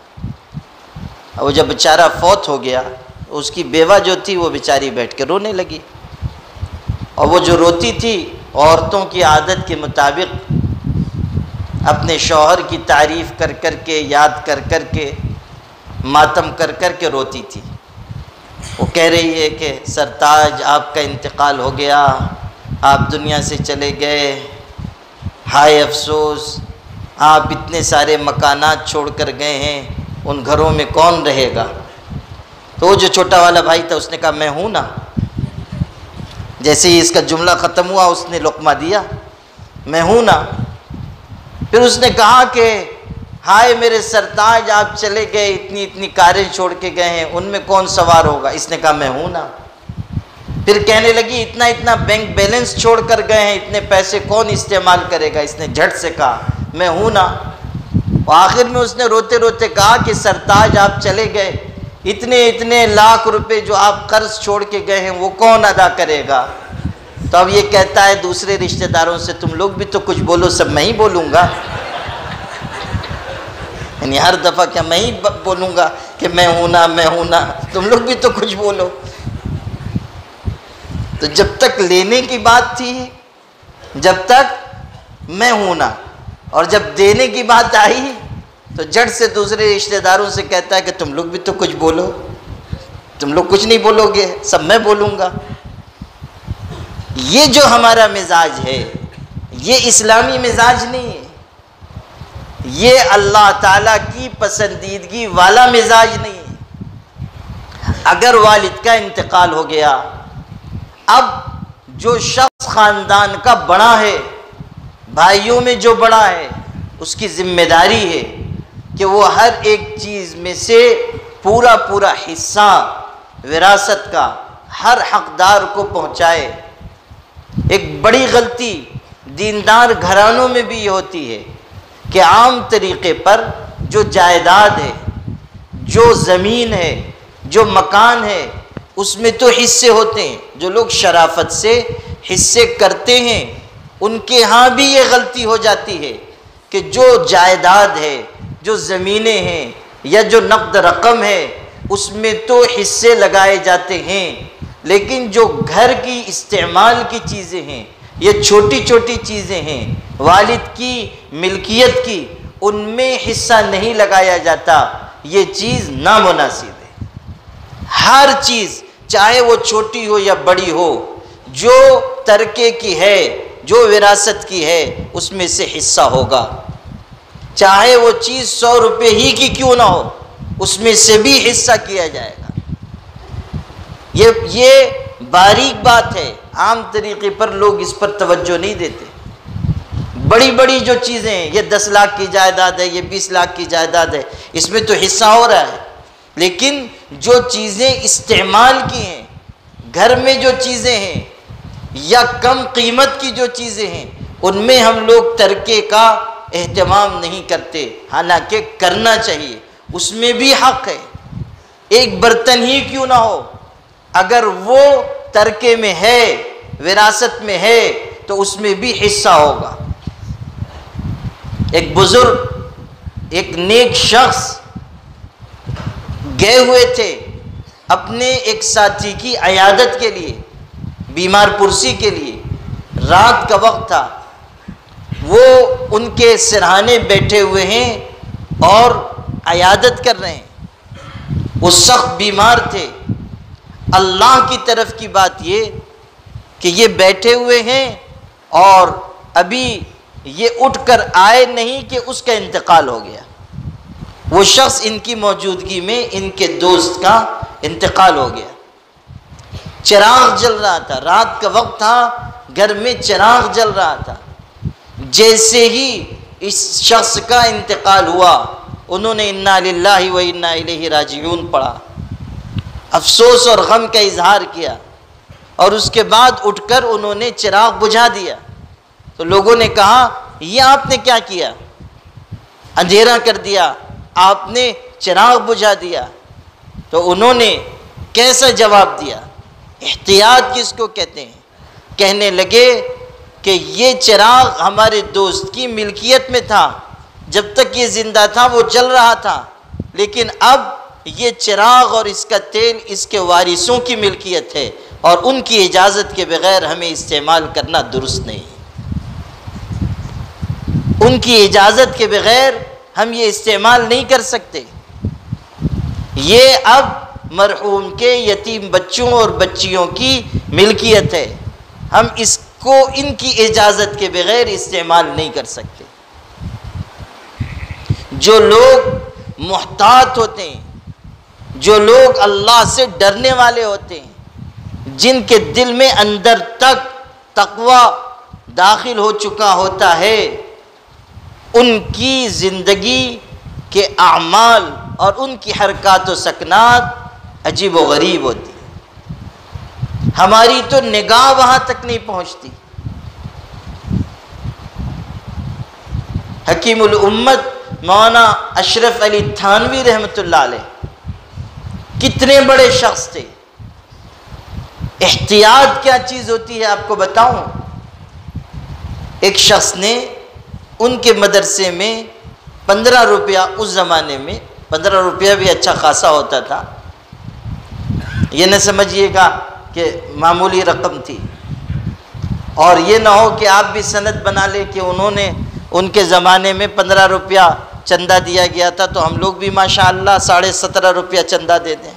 اور وہ جب بیچارہ فوت ہو گیا اس کی بیوہ جو تھی وہ بیچاری بیٹھ کے رونے لگی، اور وہ جو روتی تھی عورتوں کی عادت کے مطابق اپنے شوہر کی تعریف کر کر کے، یاد کر کر کے، ماتم کر کر کے روتی تھی۔ وہ کہہ رہی ہے کہ سرتاج آپ کا انتقال ہو گیا، آپ دنیا سے چلے گئے، ہائے افسوس، آپ اتنے سارے مکانات چھوڑ کر گئے ہیں، ان گھروں میں کون رہے گا؟ تو وہ جو چھوٹا والا بھائی تھا اس نے کہا میں ہوں نا۔ جیسے ہی اس کا جملہ ختم ہوا اس نے لقمہ دیا، میں ہوں نا۔ پھر اس نے کہا کہ ہائے میرے سرتاج آپ چلے گئے، اتنی کاریں چھوڑ کے گئے ہیں، ان میں کون سوار ہوگا؟ اس نے کہا میں ہوں نا۔ پھر کہنے لگی اتنا اتنا بینک بیلنس چھوڑ کر گئے ہیں، اتنے پیسے کون استعمال کرے گا؟ اس نے جھٹ سے کہا میں ہوں نا۔ آخر میں اس نے روتے روتے کہا کہ سرتاج آپ چلے گئے، اتنے اتنے لاکھ روپے جو آپ قرض چھوڑ کے گئے ہیں وہ کون ادا کرے گا؟ تو اب یہ کہتا ہے دوسرے رشتہ داروں سے تم لوگ بھی تو کچھ بولو، سب میں ہی بولوں گا، یعنی ہر دفعہ کیا میں ہی بولوں گا کہ میں ہوں نا میں ہوں نا، تم لوگ بھی تو کچھ بولو۔ تو جب تک لینے کی بات تھی جب تک میں ہوں نا، اور جب دینے کی بات آئی تو جٹ سے دوسرے رشتہ داروں سے کہتا ہے کہ تم لوگ بھی تو کچھ بولو، تم لوگ کچھ نہیں بولو گے، سب میں بولوں گا۔ یہ جو ہمارا مزاج ہے یہ اسلامی مزاج نہیں ہے، یہ اللہ تعالیٰ کی پسندیدگی والا مزاج نہیں ہے۔ اگر والد کا انتقال ہو گیا، اب جو شخص خاندان کا بڑا ہے، بھائیوں میں جو بڑا ہے، اس کی ذمہ داری ہے کہ وہ ہر ایک چیز میں سے پورا پورا حصہ وراثت کا ہر حقدار کو پہنچائے۔ ایک بڑی غلطی دیندار گھرانوں میں بھی یہ ہوتی ہے کہ عام طریقے پر جو جائیداد ہے، جو زمین ہے، جو مکان ہے، اس میں تو حصے ہوتے ہیں، جو لوگ شرافت سے حصے کرتے ہیں ان کے ہاں بھی یہ غلطی ہو جاتی ہے کہ جو جائیداد ہے، جو زمینیں ہیں یا جو نقد رقم ہے اس میں تو حصے لگائے جاتے ہیں، لیکن جو گھر کی استعمال کی چیزیں ہیں، یہ چھوٹی چھوٹی چیزیں ہیں والد کی ملکیت کی، ان میں حصہ نہیں لگایا جاتا۔ یہ چیز نامناسب ہے۔ ہر چیز چاہے وہ چھوٹی ہو یا بڑی ہو، جو ترکے کی ہے، جو وراثت کی ہے، اس میں سے حصہ ہوگا، چاہے وہ چیز 100 روپے ہی کی کیوں نہ ہو، اس میں سے بھی حصہ کیا جائے گا۔ یہ باریک بات ہے، عام طریقے پر لوگ اس پر توجہ نہیں دیتے۔ بڑی بڑی جو چیزیں ہیں، یہ 10 لاکھ کی جائیداد ہے، یہ 20 لاکھ کی جائیداد ہے، اس میں تو حصہ ہو رہا ہے، لیکن جو چیزیں استعمال کی ہیں، گھر میں جو چیزیں ہیں یا کم قیمت کی جو چیزیں ہیں، ان میں ہم لوگ ترکے کا اہتمام نہیں کرتے، حالانکہ کرنا چاہیے، اس میں بھی حق ہے۔ ایک برتن ہی کیوں نہ ہو، اگر وہ ترکے میں ہے، وراثت میں ہے، تو اس میں بھی حصہ ہوگا۔ ایک بزرگ، ایک نیک شخص گئے ہوئے تھے اپنے ایک ساتھی کی عیادت کے لیے، بیمار پرسی کے لیے، رات کا وقت تھا، وہ ان کے سرہانے بیٹھے ہوئے ہیں اور عیادت کر رہے ہیں، وہ سخت بیمار تھے۔ اللہ کی طرف کی بات یہ کہ یہ بیٹھے ہوئے ہیں اور ابھی یہ اٹھ کر آئے نہیں کہ اس کا انتقال ہو گیا۔ وہ شخص ان کی موجودگی میں ان کے دوست کا انتقال ہو گیا۔ چراغ جل رہا تھا، رات کا وقت تھا، گھر میں چراغ جل رہا تھا۔ جیسے ہی اس شخص کا انتقال ہوا، انہوں نے انا للہ و انا الیہ راجعون پڑھا، افسوس اور غم کا اظہار کیا، اور اس کے بعد اٹھ کر انہوں نے چراغ بجھا دیا۔ تو لوگوں نے کہا یہ آپ نے کیا کیا؟ اندھیرا کر دیا، آپ نے چراغ بجھا دیا۔ تو انہوں نے کیسا جواب دیا؟ احتیاط کس کو کہتے ہیں؟ کہنے لگے کہ یہ چراغ ہمارے دوست کی ملکیت میں تھا، جب تک یہ زندہ تھا وہ جل رہا تھا، لیکن اب یہ چراغ اور اس کا تیل اس کے وارثوں کی ملکیت ہے، اور ان کی اجازت کے بغیر ہمیں استعمال کرنا درست نہیں۔ ان کی اجازت کے بغیر ہم یہ استعمال نہیں کر سکتے۔ یہ اب مرحوم کے یتیم بچوں اور بچیوں کی ملکیت ہے، ہم اس کو ان کی اجازت کے بغیر استعمال نہیں کر سکتے۔ جو لوگ محتاط ہوتے ہیں، جو لوگ اللہ سے ڈرنے والے ہوتے ہیں، جن کے دل میں اندر تک تقوی داخل ہو چکا ہوتا ہے، ان کی زندگی کے اعمال اور ان کی حرکات و سکنات عجیب و غریب ہوتی ہیں۔ ہماری تو نگاہ وہاں تک نہیں پہنچتی۔ حکیم الامت مولانا اشرف علی تھانوی رحمۃ اللہ علیہ کتنے بڑے شخص تھے۔ احتیاط کیا چیز ہوتی ہے آپ کو بتاؤں۔ ایک شخص نے ان کے مدرسے میں 15 روپیہ، اس زمانے میں 15 روپیہ بھی اچھا خاصا ہوتا تھا، یہ نہ سمجھیے گا کہ معمولی رقم تھی، اور یہ نہ ہو کہ آپ بھی سند بنا لے کہ انہوں نے ان کے زمانے میں 15 روپیہ چندہ دیا گیا تھا تو ہم لوگ بھی ماشاءاللہ 17.5 روپیہ چندہ دے دیں۔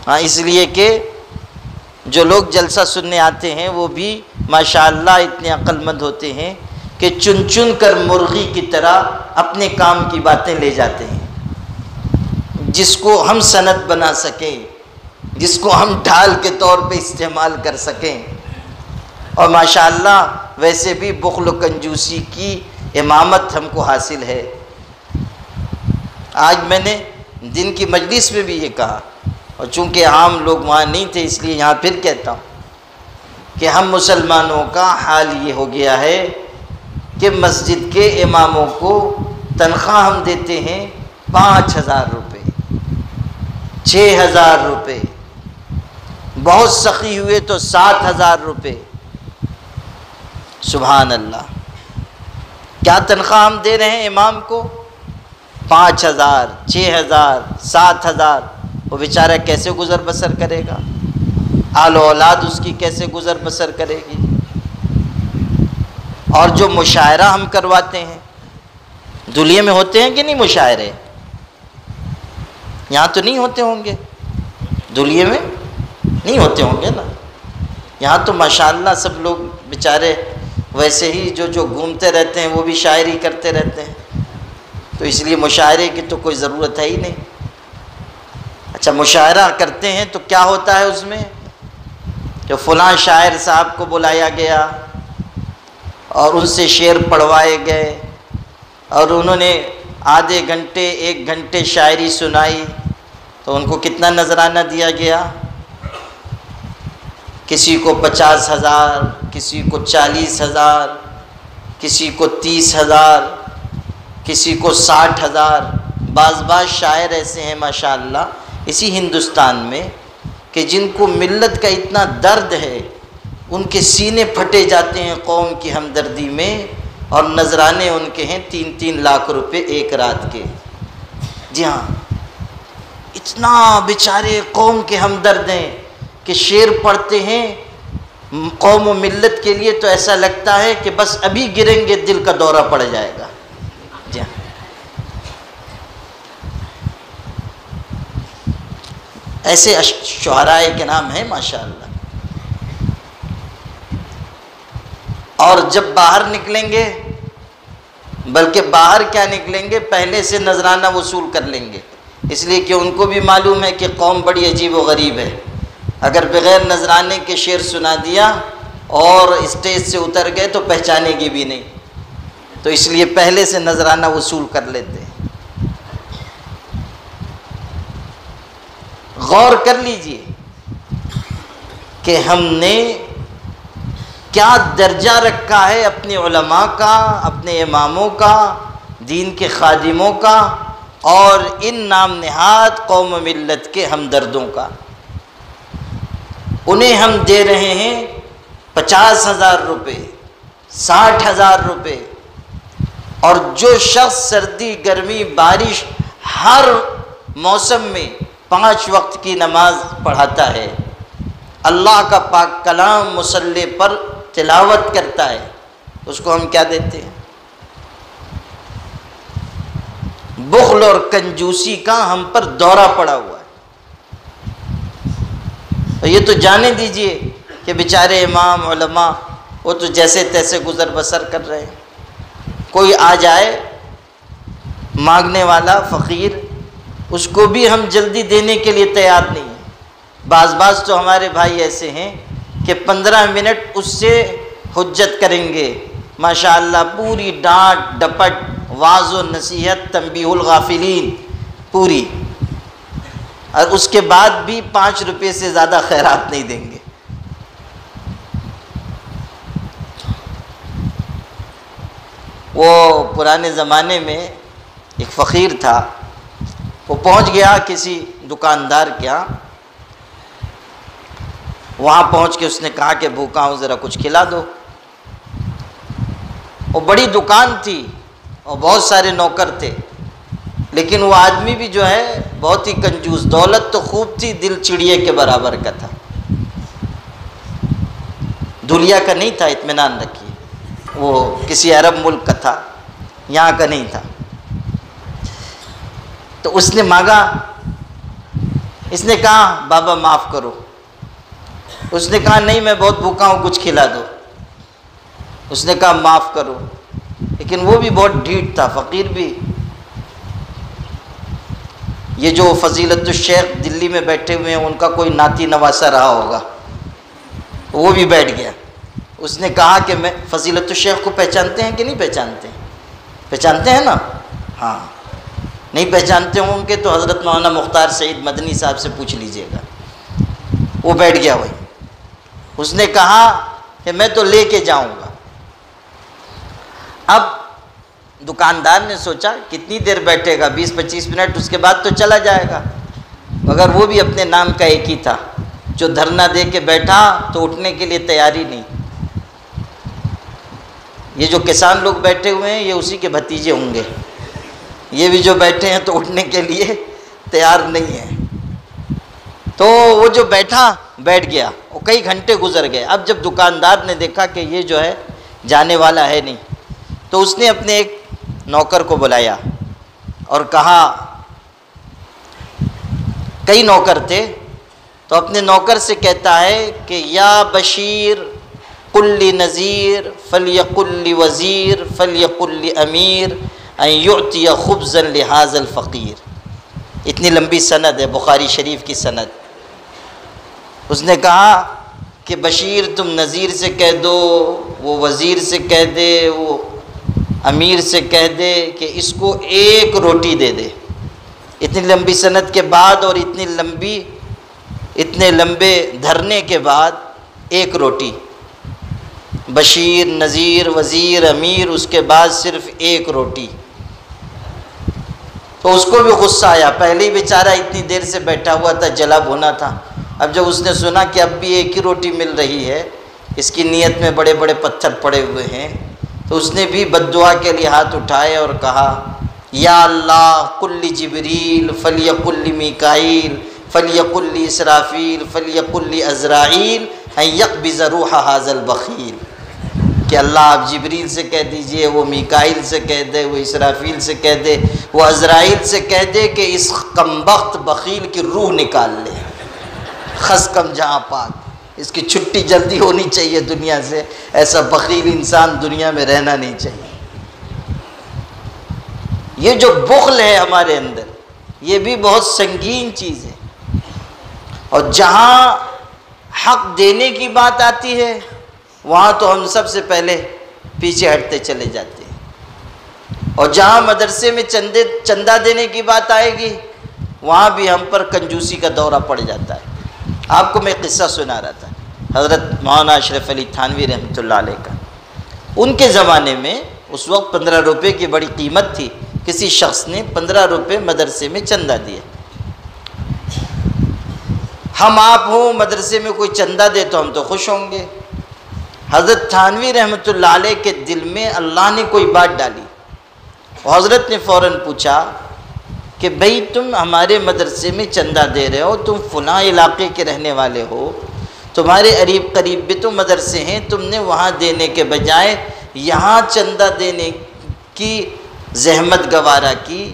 ہاں، اس لیے کہ جو لوگ جلسہ سننے آتے ہیں وہ بھی ماشاءاللہ اتنے عقل مند ہوتے ہیں کہ چن چن کر مرغی کی طرح اپنے کام کی باتیں لے جاتے ہیں، جس کو ہم سند بنا سکیں، جس کو ہم ڈھال کے طور پہ استعمال کر سکیں۔ اور ماشاءاللہ ویسے بھی بخل و کنجوسی کی امامت ہم کو حاصل ہے۔ آج میں نے دن کی مجلس میں بھی یہ کہا، اور چونکہ عام لوگ وہاں نہیں تھے اس لیے یہاں پھر کہتا ہوں کہ ہم مسلمانوں کا حال یہ ہو گیا ہے کہ مسجد کے اماموں کو تنخواہ ہم دیتے ہیں 5,000 روپے، 6,000 روپے، بہت سخی ہوئے تو 7,000 روپے۔ سبحان اللہ، کیا تنخواہ ہم دے رہے ہیں امام کو؟ 5,000، 6,000، 7,000۔ وہ بیچارہ کیسے گزر بسر کرے گا؟ آل و اولاد اس کی کیسے گزر بسر کرے گی؟ اور جو مشاعرہ ہم کرواتے ہیں، دلیے میں ہوتے ہیں کہ نہیں مشاعرے؟ یہاں تو نہیں ہوتے ہوں گے، دلیے میں نہیں ہوتے ہوں گے نا۔ یہاں تو ماشاءاللہ سب لوگ بیچارے ویسے ہی جو گھومتے رہتے ہیں وہ بھی شاعری کرتے رہتے ہیں، تو اس لیے مشاعرے کی تو کوئی ضرورت ہے ہی نہیں۔ اچھا، مشاعرہ کرتے ہیں تو کیا ہوتا ہے اس میں کہ فلاں شاعر صاحب کو بلایا گیا اور ان سے شعر پڑھوائے گئے، اور انہوں نے آدھے گھنٹے 1 گھنٹے شاعری سنائی، تو ان کو کتنا نذرانہ دیا گیا؟ کسی کو 50,000، کسی کو 40,000، کسی کو 30,000، کسی کو 60,000۔ بعض شاعر ایسے ہیں ماشاءاللہ اسی ہندوستان میں کہ جن کو ملت کا اتنا درد ہے، ان کے سینے پھٹے جاتے ہیں قوم کی ہمدردی میں، اور نذرانے ان کے ہیں 3-3 لاکھ روپے ایک رات کے۔ جی ہاں، اتنا بیچارے قوم کے ہمدرد ہیں کہ شعر پڑھتے ہیں قوم و ملت کے لیے تو ایسا لگتا ہے کہ بس ابھی گریں گے دل کا دورہ پڑ جائے گا۔ جی ہاں، ایسے شعراء کے نام ہیں ماشاءاللہ۔ اور جب باہر نکلیں گے، بلکہ باہر کیا نکلیں گے، پہلے سے نذرانہ وصول کر لیں گے، اس لیے کہ ان کو بھی معلوم ہے کہ قوم بڑی عجیب و غریب ہے۔ اگر بغیر نذرانے کے شعر سنا دیا اور اسٹیج سے اتر گئے تو پہچانے گی بھی نہیں، تو اس لیے پہلے سے نذرانہ وصول کر لیتے ہیں۔ غور کر لیجئے کہ ہم نے کیا درجہ رکھا ہے اپنے علماء کا، اپنے اماموں کا، دین کے خادموں کا، اور ان نام نہاد قوم و ملت کے ہمدردوں کا۔ انہیں ہم دے رہے ہیں 50,000 روپے، 60,000 روپے، اور جو شخص سردی گرمی بارش ہر موسم میں 5 وقت کی نماز پڑھاتا ہے، اللہ کا پاک کلام مصلی پر تلاوت کرتا ہے، اس کو ہم کیا دیتے ہیں؟ بخل اور کنجوسی کا ہم پر دورہ پڑا ہوا ہے۔ تو یہ تو جانے دیجئے کہ بیچارے امام علماء وہ تو جیسے تیسے گزر بسر کر رہے ہیں۔ کوئی آ جائے مانگنے والا فقیر، اس کو بھی ہم جلدی دینے کے لیے تیار نہیں ہیں۔ بعض تو ہمارے بھائی ایسے ہیں کہ 15 منٹ اس سے حجت کریں گے، ماشاءاللہ پوری ڈانٹ ڈپٹ، واعظ و نصیحت، تنبیہ الغافلین پوری۔ اور اس کے بعد بھی 5 روپے سے زیادہ خیرات نہیں دیں گے۔ وہ پرانے زمانے میں ایک فقیر تھا، وہ پہنچ گیا کسی دکاندار کے یہاں، وہاں پہنچ کے اس نے کہا کہ بھوکا ہوں، ذرا کچھ کھلا دو۔ وہ بڑی دکان تھی اور بہت سارے نوکر تھے، لیکن وہ آدمی بھی جو ہے بہت ہی کنجوس، دولت تو خوب تھی، دل چڑیے کے برابر کا تھا، دھولیا کا نہیں تھا، اطمینان رکھیے، وہ کسی عرب ملک کا تھا، یہاں کا نہیں تھا۔ تو اس نے مانگا، اس نے کہا بابا معاف کرو، اس نے کہا نہیں میں بہت بھوکا ہوں، کچھ کھلا دو۔ اس نے کہا معاف کرو، لیکن وہ بھی بہت ڈھیٹ تھا، فقیر بھی۔ یہ جو فضیلت الشیخ دلی میں بیٹھے ہوئے ہیں ان کا کوئی ناتی نواسا رہا ہوگا، وہ بھی بیٹھ گیا۔ اس نے کہا کہ میں فضیلت الشیخ کو پہچانتے ہیں کہ نہیں پہچانتے ہیں؟ پہچانتے ہیں نا؟ ہاں، نہیں پہچانتے ہوں گے تو حضرت مولانا مختار سعید مدنی صاحب سے پوچھ لیجئے گا۔ وہ بیٹھ گیا وہی۔ اس نے کہا کہ میں تو لے کے جاؤں گا۔ اب دکاندار نے سوچا کتنی دیر بیٹھے گا، 20-25 منٹ، اس کے بعد تو چلا جائے گا، مگر وہ بھی اپنے نام کا ایک ہی تھا، جو دھرنا دے کے بیٹھا تو اٹھنے کے لیے تیاری نہیں۔ یہ جو کسان لوگ بیٹھے ہوئے ہیں یہ اسی کے بھتیجے ہوں گے، یہ بھی جو بیٹھے ہیں تو اٹھنے کے لیے تیار نہیں ہے۔ تو وہ جو بیٹھ گیا، وہ کئی گھنٹے گزر گئے۔ اب جب دکاندار نے دیکھا کہ یہ جو ہے جانے والا ہے نہیں، تو اس نے اپنے ایک نوکر کو بلایا اور کہا، کئی نوکر تھے، تو اپنے نوکر سے کہتا ہے کہ یا بشیر قل لنذیر فلیقل لوزیر فلیقل لامیر ان یعطی خبزا لہذا الفقیر۔ اتنی لمبی سند ہے، بخاری شریف کی سند۔ اس نے کہا کہ بشیر تم نذیر سے کہہ دو، وہ وزیر سے کہہ دے، وہ امیر سے کہہ دے کہ اس کو ایک روٹی دے دے۔ اتنی لمبی سند کے بعد اور اتنے لمبے دھرنے کے بعد ایک روٹی، بشیر، نذیر، وزیر، امیر، اس کے بعد صرف ایک روٹی۔ تو اس کو بھی غصہ آیا، پہلے ہی بیچارہ اتنی دیر سے بیٹھا ہوا تھا، جلا بھونا تھا۔ اب جب اس نے سنا کہ اب بھی ایک ہی روٹی مل رہی ہے، اس کی نیت میں بڑے بڑے پتھر پڑے ہوئے ہیں، تو اس نے بھی بد دعا کے لیے ہاتھ اٹھائے اور کہا یا اللہ قل لجبریل فلیقل لمیکائیل فلیقل لاسرافیل فلیقل لعزرائیل ان یقبض روح ھذا البخیل، کہ اللہ آپ جبریل سے کہہ دیجئے، وہ میکائیل سے کہہ دے، وہ اسرافیل سے کہہ دے، وہ عزرائیل سے کہہ دے کہ اس کمبخت بخیل کی روح نکال لے، خس کم جہاں پاک، اس کی چھٹی جلدی ہونی چاہیے دنیا سے، ایسا بخیل انسان دنیا میں رہنا نہیں چاہیے۔ یہ جو بخل ہے ہمارے اندر، یہ بھی بہت سنگین چیز ہے، اور جہاں حق دینے کی بات آتی ہے وہاں تو ہم سب سے پہلے پیچھے ہٹتے چلے جاتے ہیں، اور جہاں مدرسے میں چندہ دینے کی بات آئے گی وہاں بھی ہم پر کنجوسی کا دورہ پڑ جاتا ہے۔ آپ کو میں قصہ سنا رہا تھا حضرت مولانا اشرف علی تھانوی رحمۃ اللہ علیہ کا۔ ان کے زمانے میں اس وقت 15 روپے کی بڑی قیمت تھی، کسی شخص نے 15 روپے مدرسے میں چندہ دیا۔ ہم آپ ہوں مدرسے میں کوئی چندہ دے تو ہم تو خوش ہوں گے۔ حضرت تھانوی رحمۃ اللہ علیہ کے دل میں اللہ نے کوئی بات ڈالی، اور حضرت نے فوراً پوچھا کہ بھئی تم ہمارے مدرسے میں چندہ دے رہے ہو، تم فلاں علاقے کے رہنے والے ہو، تمہارے قریب بھی تو مدرسے ہیں، تم نے وہاں دینے کے بجائے یہاں چندہ دینے کی زحمت گوارا کی،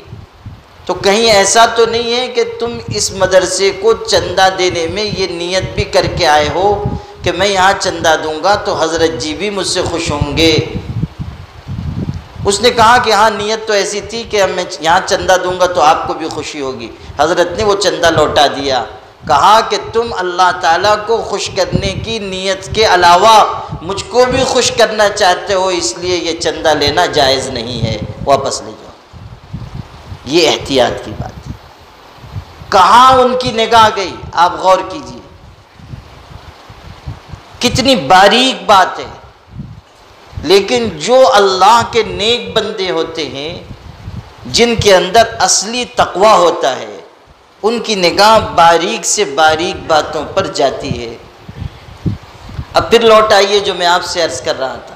تو کہیں ایسا تو نہیں ہے کہ تم اس مدرسے کو چندہ دینے میں یہ نیت بھی کر کے آئے ہو کہ میں یہاں چندہ دوں گا تو حضرت جی بھی مجھ سے خوش ہوں گے؟ اس نے کہا کہ ہاں نیت تو ایسی تھی کہ میں یہاں چندہ دوں گا تو آپ کو بھی خوشی ہوگی۔ حضرت نے وہ چندہ لوٹا دیا، کہا کہ تم اللہ تعالیٰ کو خوش کرنے کی نیت کے علاوہ مجھ کو بھی خوش کرنا چاہتے ہو، اس لیے یہ چندہ لینا جائز نہیں ہے، واپس لے جاؤ۔ یہ احتیاط کی بات ہے۔ کہاں ان کی نگاہ گئی، آپ غور کیجئے، کتنی باریک بات ہے۔ لیکن جو اللہ کے نیک بندے ہوتے ہیں، جن کے اندر اصلی تقوی ہوتا ہے، ان کی نگاہ باریک سے باریک باتوں پر جاتی ہے۔ اب پھر لوٹ آئیے جو میں آپ سے عرض کر رہا تھا،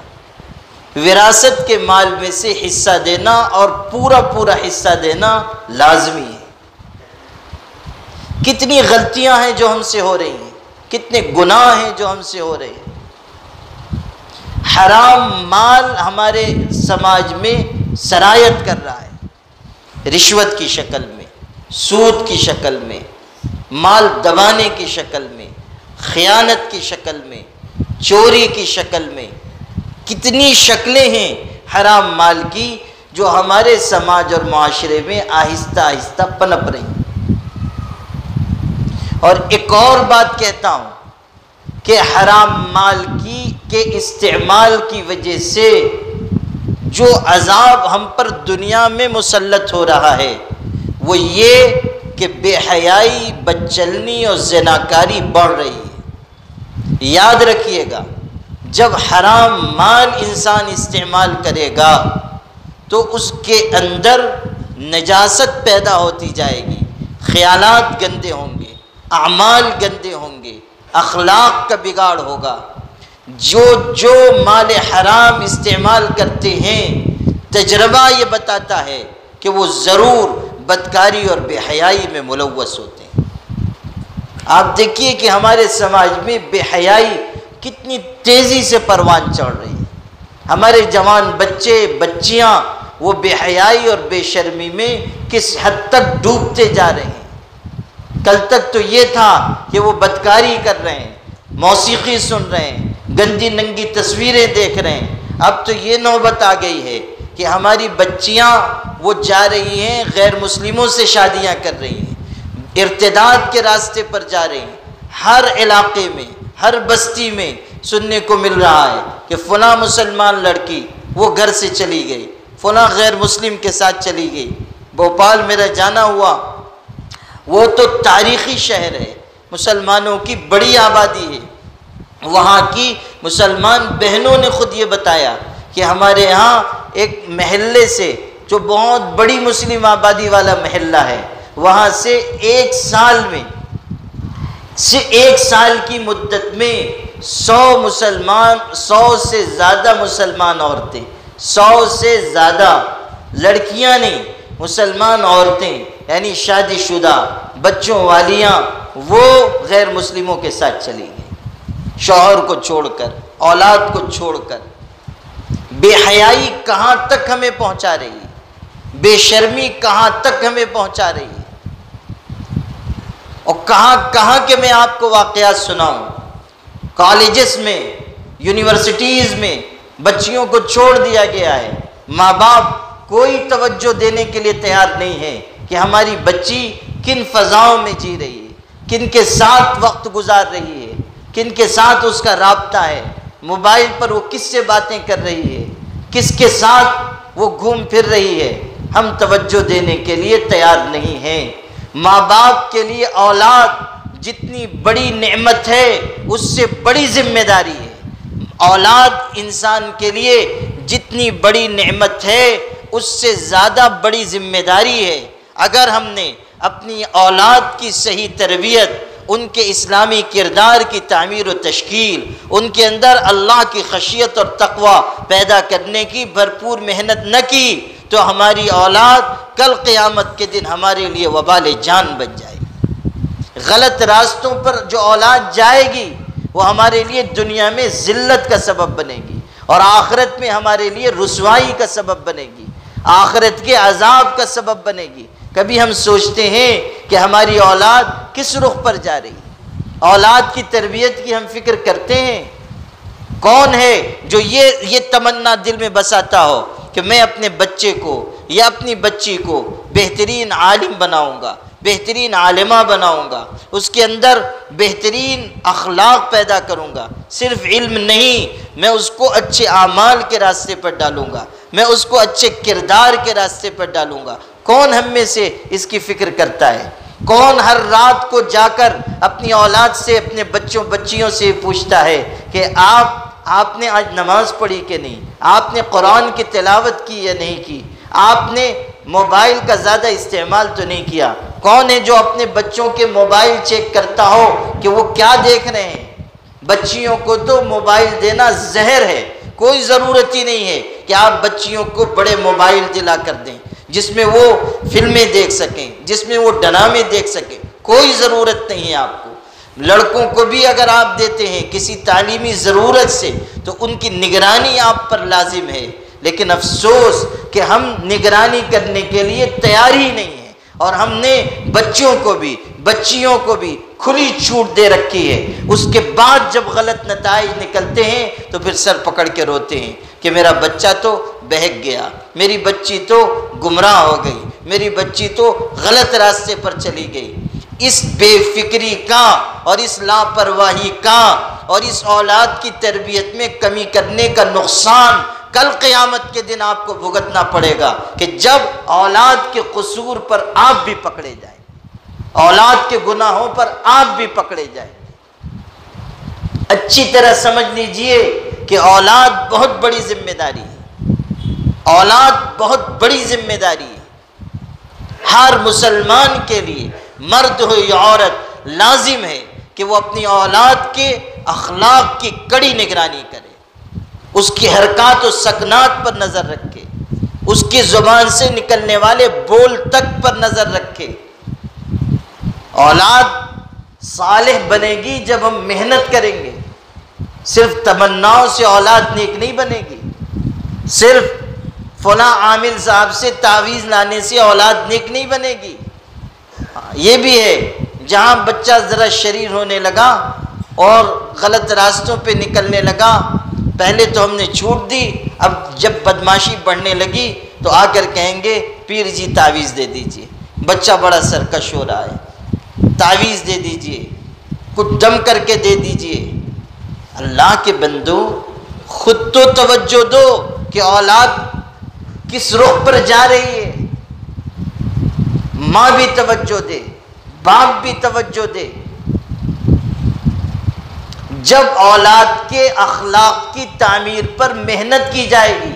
وراثت کے مال میں سے حصہ دینا اور پورا پورا حصہ دینا لازمی ہے۔ کتنی غلطیاں ہیں جو ہم سے ہو رہی ہیں، کتنے گناہ ہیں جو ہم سے ہو رہے ہیں۔ حرام مال ہمارے سماج میں سرایت کر رہا ہے، رشوت کی شکل میں، سود کی شکل میں، مال دبانے کی شکل میں، خیانت کی شکل میں، چوری کی شکل میں، کتنی شکلیں ہیں حرام مال کی جو ہمارے سماج اور معاشرے میں آہستہ آہستہ پنپ رہی ہیں۔ اور ایک اور بات کہتا ہوں کہ حرام مال کے استعمال کی وجہ سے جو عذاب ہم پر دنیا میں مسلط ہو رہا ہے وہ یہ کہ بے حیائی، بدچلنی اور زناکاری بڑھ رہی ہے۔ یاد رکھیے گا، جب حرام مال انسان استعمال کرے گا تو اس کے اندر نجاست پیدا ہوتی جائے گی، خیالات گندے ہوں گے، اعمال گندے ہوں گے، اخلاق کا بگاڑ ہوگا۔ جو مال حرام استعمال کرتے ہیں، تجربہ یہ بتاتا ہے کہ وہ ضرور بدکاری اور بے حیائی میں ملوث ہوتے ہیں۔ آپ دیکھیے کہ ہمارے سماج میں بے حیائی کتنی تیزی سے پروان چڑھ رہی ہے۔ ہمارے جوان بچے بچیاں وہ بے حیائی اور بے شرمی میں کس حد تک ڈوبتے جا رہے ہیں۔ کل تک تو یہ تھا کہ وہ بدکاری کر رہے ہیں، موسیقی سن رہے ہیں، گندی ننگی تصویریں دیکھ رہے ہیں۔ اب تو یہ نوبت آ گئی ہے کہ ہماری بچیاں وہ جا رہی ہیں، غیر مسلموں سے شادیاں کر رہی ہیں، ارتداد کے راستے پر جا رہی ہیں۔ ہر علاقے میں، ہر بستی میں سننے کو مل رہا ہے کہ فلاں مسلمان لڑکی وہ گھر سے چلی گئی، فلاں غیر مسلم کے ساتھ چلی گئی۔ بھوپال میرا جانا ہوا، وہ تو تاریخی شہر ہے، مسلمانوں کی بڑی آبادی ہے۔ وہاں کی مسلمان بہنوں نے خود یہ بتایا کہ ہمارے ہاں ایک محلے سے، جو بہت بڑی مسلم آبادی والا محلہ ہے، وہاں سے ایک سال کی مدت میں 100 سے زیادہ مسلمان عورتیں، 100 سے زیادہ لڑکیاں نہیں، مسلمان عورتیں یعنی شادی شدہ بچوں والیاں، وہ غیر مسلموں کے ساتھ چلی گئی، شوہر کو چھوڑ کر، اولاد کو چھوڑ کر۔ بے حیائی کہاں تک ہمیں پہنچا رہی ہے، بے شرمی کہاں تک ہمیں پہنچا رہی ہے، اور کہاں کہ میں آپ کو واقعات سناؤں۔ کالجز میں، یونیورسٹیز میں بچیوں کو چھوڑ دیا گیا ہے، ماں باپ کوئی توجہ دینے کے لیے تیار نہیں ہے کہ ہماری بچی کن فضاؤں میں جی رہی ہے، کن کے ساتھ وقت گزار رہی ہے، کن کے ساتھ اس کا رابطہ ہے، موبائل پر وہ کس سے باتیں کر رہی ہے، کس کے ساتھ وہ گھوم پھر رہی ہے۔ ہم توجہ دینے کے لیے تیار نہیں ہیں۔ ماں باپ کے لیے اولاد جتنی بڑی نعمت ہے اس سے بڑی ذمہ داری ہے۔ اولاد انسان کے لیے جتنی بڑی نعمت ہے اس سے زیادہ بڑی ذمہ داری ہے۔ اگر ہم نے اپنی اولاد کی صحیح تربیت، ان کے اسلامی کردار کی تعمیر و تشکیل، ان کے اندر اللہ کی خشیت اور تقوی پیدا کرنے کی بھرپور محنت نہ کی تو ہماری اولاد کل قیامت کے دن ہمارے لیے وبال جان بن جائے گی۔ غلط راستوں پر جو اولاد جائے گی وہ ہمارے لیے دنیا میں ذلت کا سبب بنے گی اور آخرت میں ہمارے لیے رسوائی کا سبب بنے گی، آخرت کے عذاب کا سبب بنے گی۔ کبھی ہم سوچتے ہیں کہ ہماری اولاد کس رخ پر جا رہی ہے؟ اولاد کی تربیت کی ہم فکر کرتے ہیں؟ کون ہے جو یہ تمنا دل میں بساتا ہو کہ میں اپنے بچے کو یا اپنی بچی کو بہترین عالم بناؤں گا، بہترین عالمہ بناؤں گا، اس کے اندر بہترین اخلاق پیدا کروں گا، صرف علم نہیں، میں اس کو اچھے اعمال کے راستے پر ڈالوں گا، میں اس کو اچھے کردار کے راستے پر ڈالوں گا۔ کون ہم میں سے اس کی فکر کرتا ہے؟ کون ہر رات کو جا کر اپنی اولاد سے، اپنے بچوں بچیوں سے پوچھتا ہے کہ آپ نے آج نماز پڑھی کہ نہیں، آپ نے قرآن کی تلاوت کی یا نہیں کی، آپ نے موبائل کا زیادہ استعمال تو نہیں کیا؟ کون ہے جو اپنے بچوں کے موبائل چیک کرتا ہو کہ وہ کیا دیکھ رہے ہیں؟ بچیوں کو تو موبائل دینا زہر ہے، کوئی ضرورت ہی نہیں ہے کہ آپ بچیوں کو بڑے موبائل دلا کر دیں جس میں وہ فلمیں دیکھ سکیں، جس میں وہ ڈرامے دیکھ سکیں، کوئی ضرورت نہیں ہے آپ کو۔ لڑکوں کو بھی اگر آپ دیتے ہیں کسی تعلیمی ضرورت سے تو ان کی نگرانی آپ پر لازم ہے، لیکن افسوس کہ ہم نگرانی کرنے کے لیے تیار ہی نہیں ہیں، اور ہم نے بچوں کو بھی بچیوں کو بھی کھلی چھوٹ دے رکھی ہے۔ اس کے بعد جب غلط نتائج نکلتے ہیں تو پھر سر پکڑ کے روتے ہیں کہ میرا بچہ تو بہک گیا، میری بچی تو گمراہ ہو گئی، میری بچی تو غلط راستے پر چلی گئی۔ اس بے فکری کا اور اس لاپرواہی کا اور اس اولاد کی تربیت میں کمی کرنے کا نقصان کل قیامت کے دن آپ کو بھگتنا پڑے گا، کہ جب اولاد کے قصور پر آپ بھی پکڑے جائیں، اولاد کے گناہوں پر آپ بھی پکڑے جائیں۔ اچھی طرح سمجھ لیجئے کہ اولاد بہت بڑی ذمہ داری ہے، اولاد بہت بڑی ذمہ داری ہے۔ ہر مسلمان کے لیے، مرد ہو یا عورت، لازم ہے کہ وہ اپنی اولاد کے اخلاق کی کڑی نگرانی کرے، اس کی حرکات و سکنات پر نظر رکھے، اس کی زبان سے نکلنے والے بول تک پر نظر رکھے۔ اولاد صالح بنے گی جب ہم محنت کریں گے، صرف تمناؤں سے اولاد نیک نہیں بنے گی، صرف فلاں عامل صاحب سے تعویذ لانے سے اولاد نیک نہیں بنے گی۔ یہ بھی ہے جہاں بچہ ذرا شریر ہونے لگا اور غلط راستوں پہ نکلنے لگا، پہلے تو ہم نے چھوٹ دی، اب جب بدماشی بڑھنے لگی تو آ کر کہیں گے پیر جی تعویذ دے دیجئے، بچہ بڑا سرکش ہو رہا ہے، تعویذ دے دیجئے، کچھ دم کر کے دے دیجئے۔ اللہ کے بندو، خود تو توجہ دو کہ اولاد کس رخ پر جا رہی ہے۔ ماں بھی توجہ دے، باپ بھی توجہ دے۔ جب اولاد کے اخلاق کی تعمیر پر محنت کی جائے گی،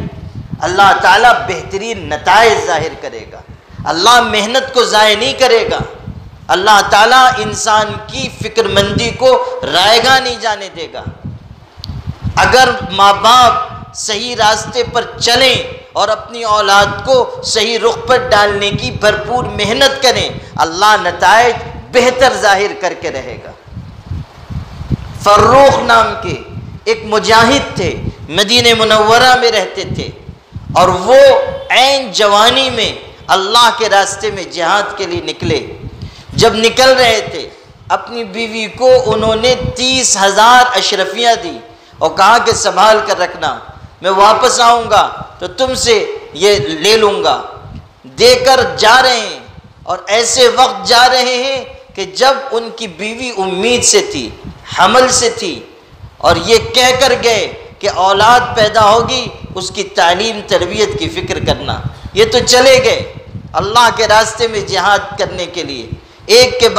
اللہ تعالیٰ بہترین نتائج ظاہر کرے گا۔ اللہ محنت کو ضائع نہیں کرے گا، اللہ تعالیٰ انسان کی فکر مندی کو رائیگاں نہیں جانے دے گا۔ اگر ماں باپ صحیح راستے پر چلیں اور اپنی اولاد کو صحیح رخ پر ڈالنے کی بھرپور محنت کریں، اللہ نتائج بہتر ظاہر کر کے رہے گا۔ فروخ نام کے ایک مجاہد تھے، مدینہ منورہ میں رہتے تھے، اور وہ عین جوانی میں اللہ کے راستے میں جہاد کے لیے نکلے۔ جب نکل رہے تھے اپنی بیوی کو انہوں نے 30,000 اشرفیاں دی اور کہا کہ سنبھال کر رکھنا، میں واپس آؤں گا تو تم سے یہ لے لوں گا۔ دے کر جا رہے ہیں اور ایسے وقت جا رہے ہیں کہ جب ان کی بیوی امید سے تھی، حمل سے تھی، اور یہ کہہ کر گئے کہ اولاد پیدا ہوگی اس کی تعلیم تربیت کی فکر کرنا۔ یہ تو چلے گئے اللہ کے راستے میں جہاد کرنے کے لیے، ایک کے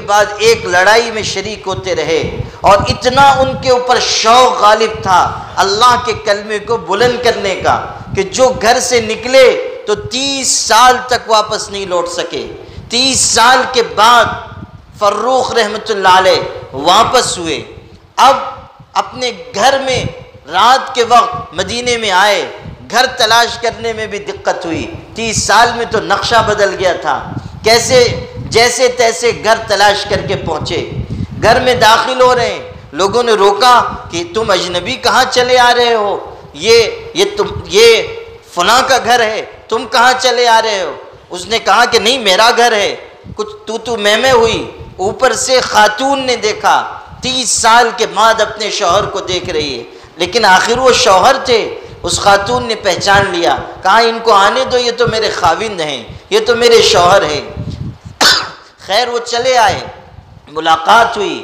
بعد ایک لڑائی میں شریک ہوتے رہے، اور اتنا ان کے اوپر شوق غالب تھا اللہ کے کلمے کو بلند کرنے کا کہ جو گھر سے نکلے تو 30 سال تک واپس نہیں لوٹ سکے۔ 30 سال کے بعد فروخ رحمت اللہ علیہ واپس ہوئے۔ اب اپنے گھر میں رات کے وقت مدینے میں آئے، گھر تلاش کرنے میں بھی دقت ہوئی، 30 سال میں تو نقشہ بدل گیا تھا، کیسے جیسے تیسے گھر تلاش کر کے پہنچے۔ گھر میں داخل ہو رہے ہیں، لوگوں نے روکا کہ تم اجنبی کہاں چلے آ رہے ہو، یہ فلاں کا گھر ہے، تم کہاں چلے آ رہے ہو؟ اس نے کہا کہ نہیں میرا گھر ہے۔ کچھ تو میں ہوئی، اوپر سے خاتون نے دیکھا، 30 سال کے بعد اپنے شوہر کو دیکھ رہی ہے، لیکن آخر وہ شوہر تھے۔ اس خاتون نے پہچان لیا، کہا ان کو آنے دو، یہ تو میرے خاوند ہیں، یہ تو میرے شوہر ہیں۔ خیر وہ چلے آئے، ملاقات ہوئی،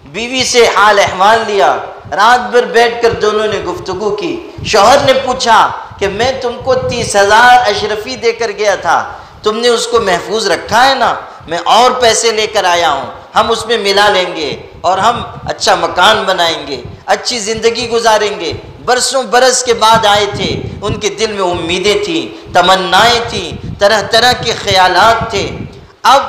بیوی سے حال احوال لیا، رات بھر بیٹھ کر دونوں نے گفتگو کی۔ شوہر نے پوچھا کہ میں تم کو 30,000 اشرفی دے کر گیا تھا، تم نے اس کو محفوظ رکھا ہے نا؟ میں اور پیسے لے کر آیا ہوں، ہم اس میں ملا لیں گے اور ہم اچھا مکان بنائیں گے، اچھی زندگی گزاریں گے۔ برسوں برس کے بعد آئے تھے، ان کے دل میں امیدیں تھیں، تمنائیں تھیں، طرح طرح کے خیالات تھے۔ اب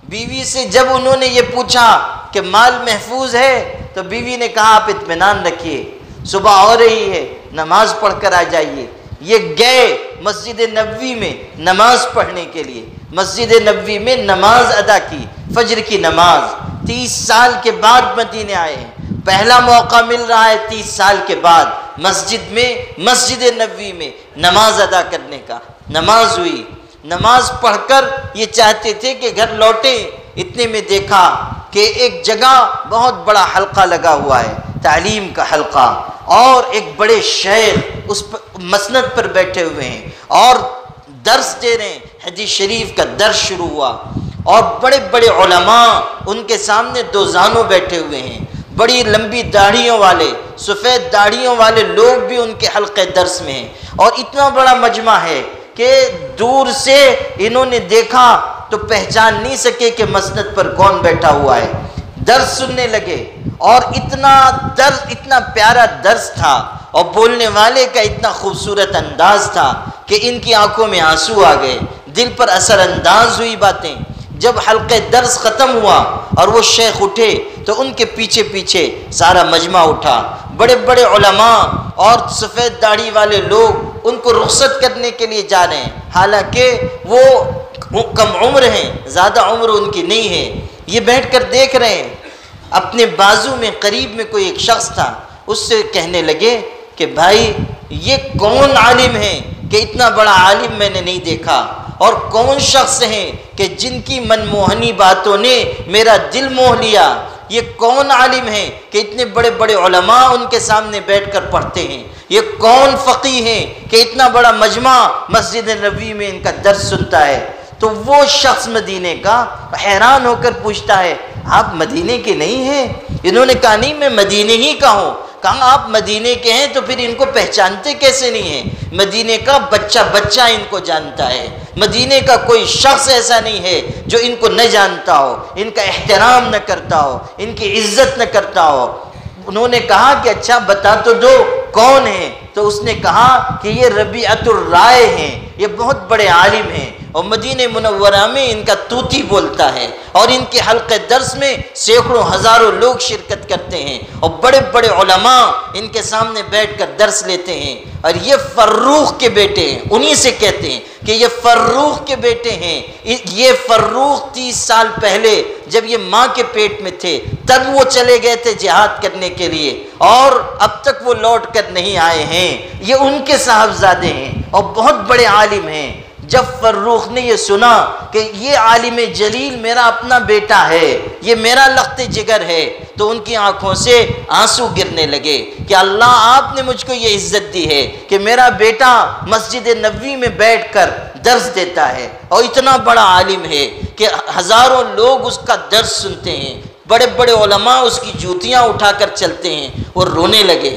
بیوی سے جب انہوں نے یہ پوچھا کہ مال محفوظ ہے، تو بیوی نے کہا آپ اطمینان رکھیے، صبح ہو رہی ہے، نماز پڑھ کر آ جائیے۔ یہ گئے مسجد نبوی میں نماز پڑھنے کے لیے، مسجد نبوی میں نماز ادا کی، فجر کی نماز۔ 30 سال کے بعد مدینے آئے ہیں، پہلا موقع مل رہا ہے 30 سال کے بعد مسجد میں، مسجد نبوی میں نماز ادا کرنے کا۔ نماز ہوئی، نماز پڑھ کر یہ چاہتے تھے کہ گھر لوٹیں، اتنے میں دیکھا کہ ایک جگہ بہت بڑا حلقہ لگا ہوا ہے، تعلیم کا حلقہ، اور ایک بڑے شیخ اس مسند پر بیٹھے ہوئے ہیں اور درس دے رہے ہیں۔ حدیث شریف کا درس شروع ہوا اور بڑے بڑے علماء ان کے سامنے دو زانوں بیٹھے ہوئے ہیں، بڑی لمبی داڑھیوں والے، سفید داڑھیوں والے لوگ بھی ان کے حلقے درس میں ہیں، اور اتنا بڑا مجمع ہے کہ دور سے انہوں نے دیکھا تو پہچان نہیں سکے کہ مسند پر کون بیٹھا ہوا ہے۔ درس سننے لگے، اور اتنا پیارا درس تھا، اور بولنے والے کا اتنا خوبصورت انداز تھا کہ ان کی آنکھوں میں آنسو آ گئے، دل پر اثر انداز ہوئی باتیں۔ جب حلقہ درس ختم ہوا اور وہ شیخ اٹھے تو ان کے پیچھے پیچھے سارا مجمع اٹھا، بڑے بڑے علماء اور سفید داڑھی والے لوگ ان کو رخصت کرنے کے لیے جا رہے ہیں، حالانکہ وہ کم عمر ہیں، زیادہ عمر ان کی نہیں ہے۔ یہ بیٹھ کر دیکھ رہے ہیں، اپنے بازو میں قریب میں کوئی ایک شخص تھا، اس سے کہنے لگے کہ بھائی یہ کون عالم ہے کہ اتنا بڑا عالم میں نے نہیں دیکھا، اور کون شخص ہیں کہ جن کی منموہنی باتوں نے میرا دل موہ لیا، یہ کون عالم ہیں کہ اتنے بڑے بڑے علماء ان کے سامنے بیٹھ کر پڑھتے ہیں، یہ کون فقیہ ہیں کہ اتنا بڑا مجمع مسجد نبوی میں ان کا درس سنتا ہے۔ تو وہ شخص مدینے کا حیران ہو کر پوچھتا ہے آپ مدینے کے نہیں ہیں؟ انہوں نے کہا نہیں، میں مدینے ہی کا ہوں۔ کہا آپ مدینے کے ہیں تو پھر ان کو پہچانتے کیسے نہیں ہیں؟ مدینے کا بچہ بچہ ان کو جانتا ہے، مدینے کا کوئی شخص ایسا نہیں ہے جو ان کو نہ جانتا ہو، ان کا احترام نہ کرتا ہو، ان کی عزت نہ کرتا ہو۔ انہوں نے کہا کہ اچھا بتا تو دو کون ہیں؟ تو اس نے کہا کہ یہ ربیعۃ الرائے ہیں، یہ بہت بڑے عالم ہیں، اور مدینہ منورہ میں ان کا طوطی بولتا ہے، اور ان کے حلقے درس میں سینکڑوں ہزاروں لوگ شرکت کرتے ہیں، اور بڑے بڑے علماء ان کے سامنے بیٹھ کر درس لیتے ہیں۔ اور یہ فروخ کے بیٹے ہیں، انہی سے کہتے ہیں کہ یہ فروخ کے بیٹے ہیں۔ یہ فروخ 30 سال پہلے جب یہ ماں کے پیٹ میں تھے تب وہ چلے گئے تھے جہاد کرنے کے لیے، اور اب تک وہ لوٹ کر نہیں آئے ہیں۔ یہ ان کے صاحبزادے ہیں اور بہت بڑے عالم ہیں۔ جب فروخ نے یہ سنا کہ یہ عالم جلیل میرا اپنا بیٹا ہے، یہ میرا لخت جگر ہے، تو ان کی آنکھوں سے آنسو گرنے لگے کہ اللہ آپ نے مجھ کو یہ عزت دی ہے کہ میرا بیٹا مسجد نبوی میں بیٹھ کر درس دیتا ہے، اور اتنا بڑا عالم ہے کہ ہزاروں لوگ اس کا درس سنتے ہیں، بڑے بڑے علماء اس کی جوتیاں اٹھا کر چلتے ہیں۔ وہ رونے لگے،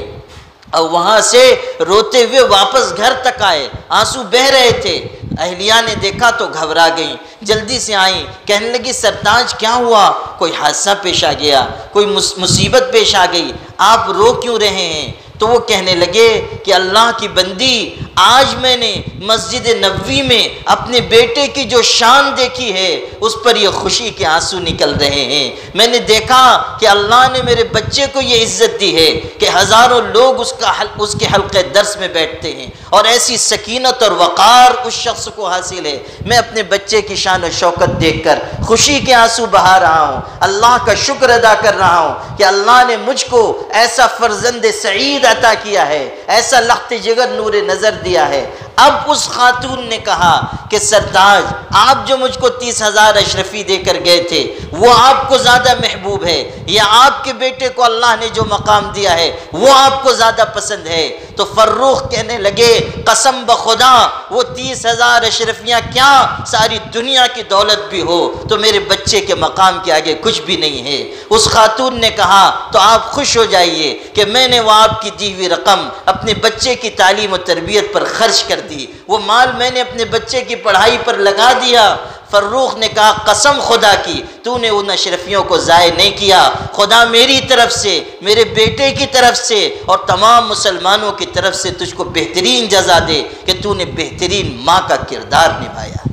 اور وہاں سے روتے ہوئے واپس گھر تک آئے، آنسو بہہ رہے تھے۔ اہلیہ نے دیکھا تو گھبرا گئیں، جلدی سے آئیں، کہنے لگی سرتاج کیا ہوا؟ کوئی حادثہ پیش آ گیا، کوئی مصیبت پیش آ گئی، آپ رو کیوں رہے ہیں؟ تو وہ کہنے لگے کہ اللہ کی بندی، آج میں نے مسجد نبوی میں اپنے بیٹے کی جو شان دیکھی ہے اس پر یہ خوشی کے آنسو نکل رہے ہیں۔ میں نے دیکھا کہ اللہ نے میرے بچے کو یہ عزت دی ہے کہ ہزاروں لوگ اس کے حلقے درس میں بیٹھتے ہیں، اور ایسی سکینت اور وقار اس شخص کو حاصل ہے۔ میں اپنے بچے کی شان و شوکت دیکھ کر خوشی کے آنسو بہا رہا ہوں، اللہ کا شکر ادا کر رہا ہوں کہ اللہ نے مجھ کو ایسا فرزند سعید عطا کیا ہے، ایسا لخت جگر نور نظر دیا ہے۔ اب اس خاتون نے کہا کہ سرتاج آپ جو مجھ کو 30,000 اشرفی دے کر گئے تھے وہ آپ کو زیادہ محبوب ہے، یا آپ کے بیٹے کو اللہ نے جو مقام دیا ہے وہ آپ کو زیادہ پسند ہے؟ تو فروخ کہنے لگے قسم بخدا وہ 30,000 اشرفیاں کیا، ساری دنیا کی دولت بھی ہو تو میرے بچے کے مقام کے آگے کچھ بھی نہیں ہے۔ اس خاتون نے کہا تو آپ خوش ہو جائیے کہ میں نے وہ آپ کی دی ہوئی رقم اپنے بچے کی تعلیم و تربیت پر خرچ کر دی، وہ مال میں نے اپنے بچے کی پڑھائی پر لگا دیا۔ فروخ نے کہا قسم خدا کی تو نے ان اشرفیوں کو ضائع نہیں کیا، خدا میری طرف سے، میرے بیٹے کی طرف سے اور تمام مسلمانوں کی طرف سے تجھ کو بہترین جزا دے کہ تو نے بہترین ماں کا کردار نبھایا۔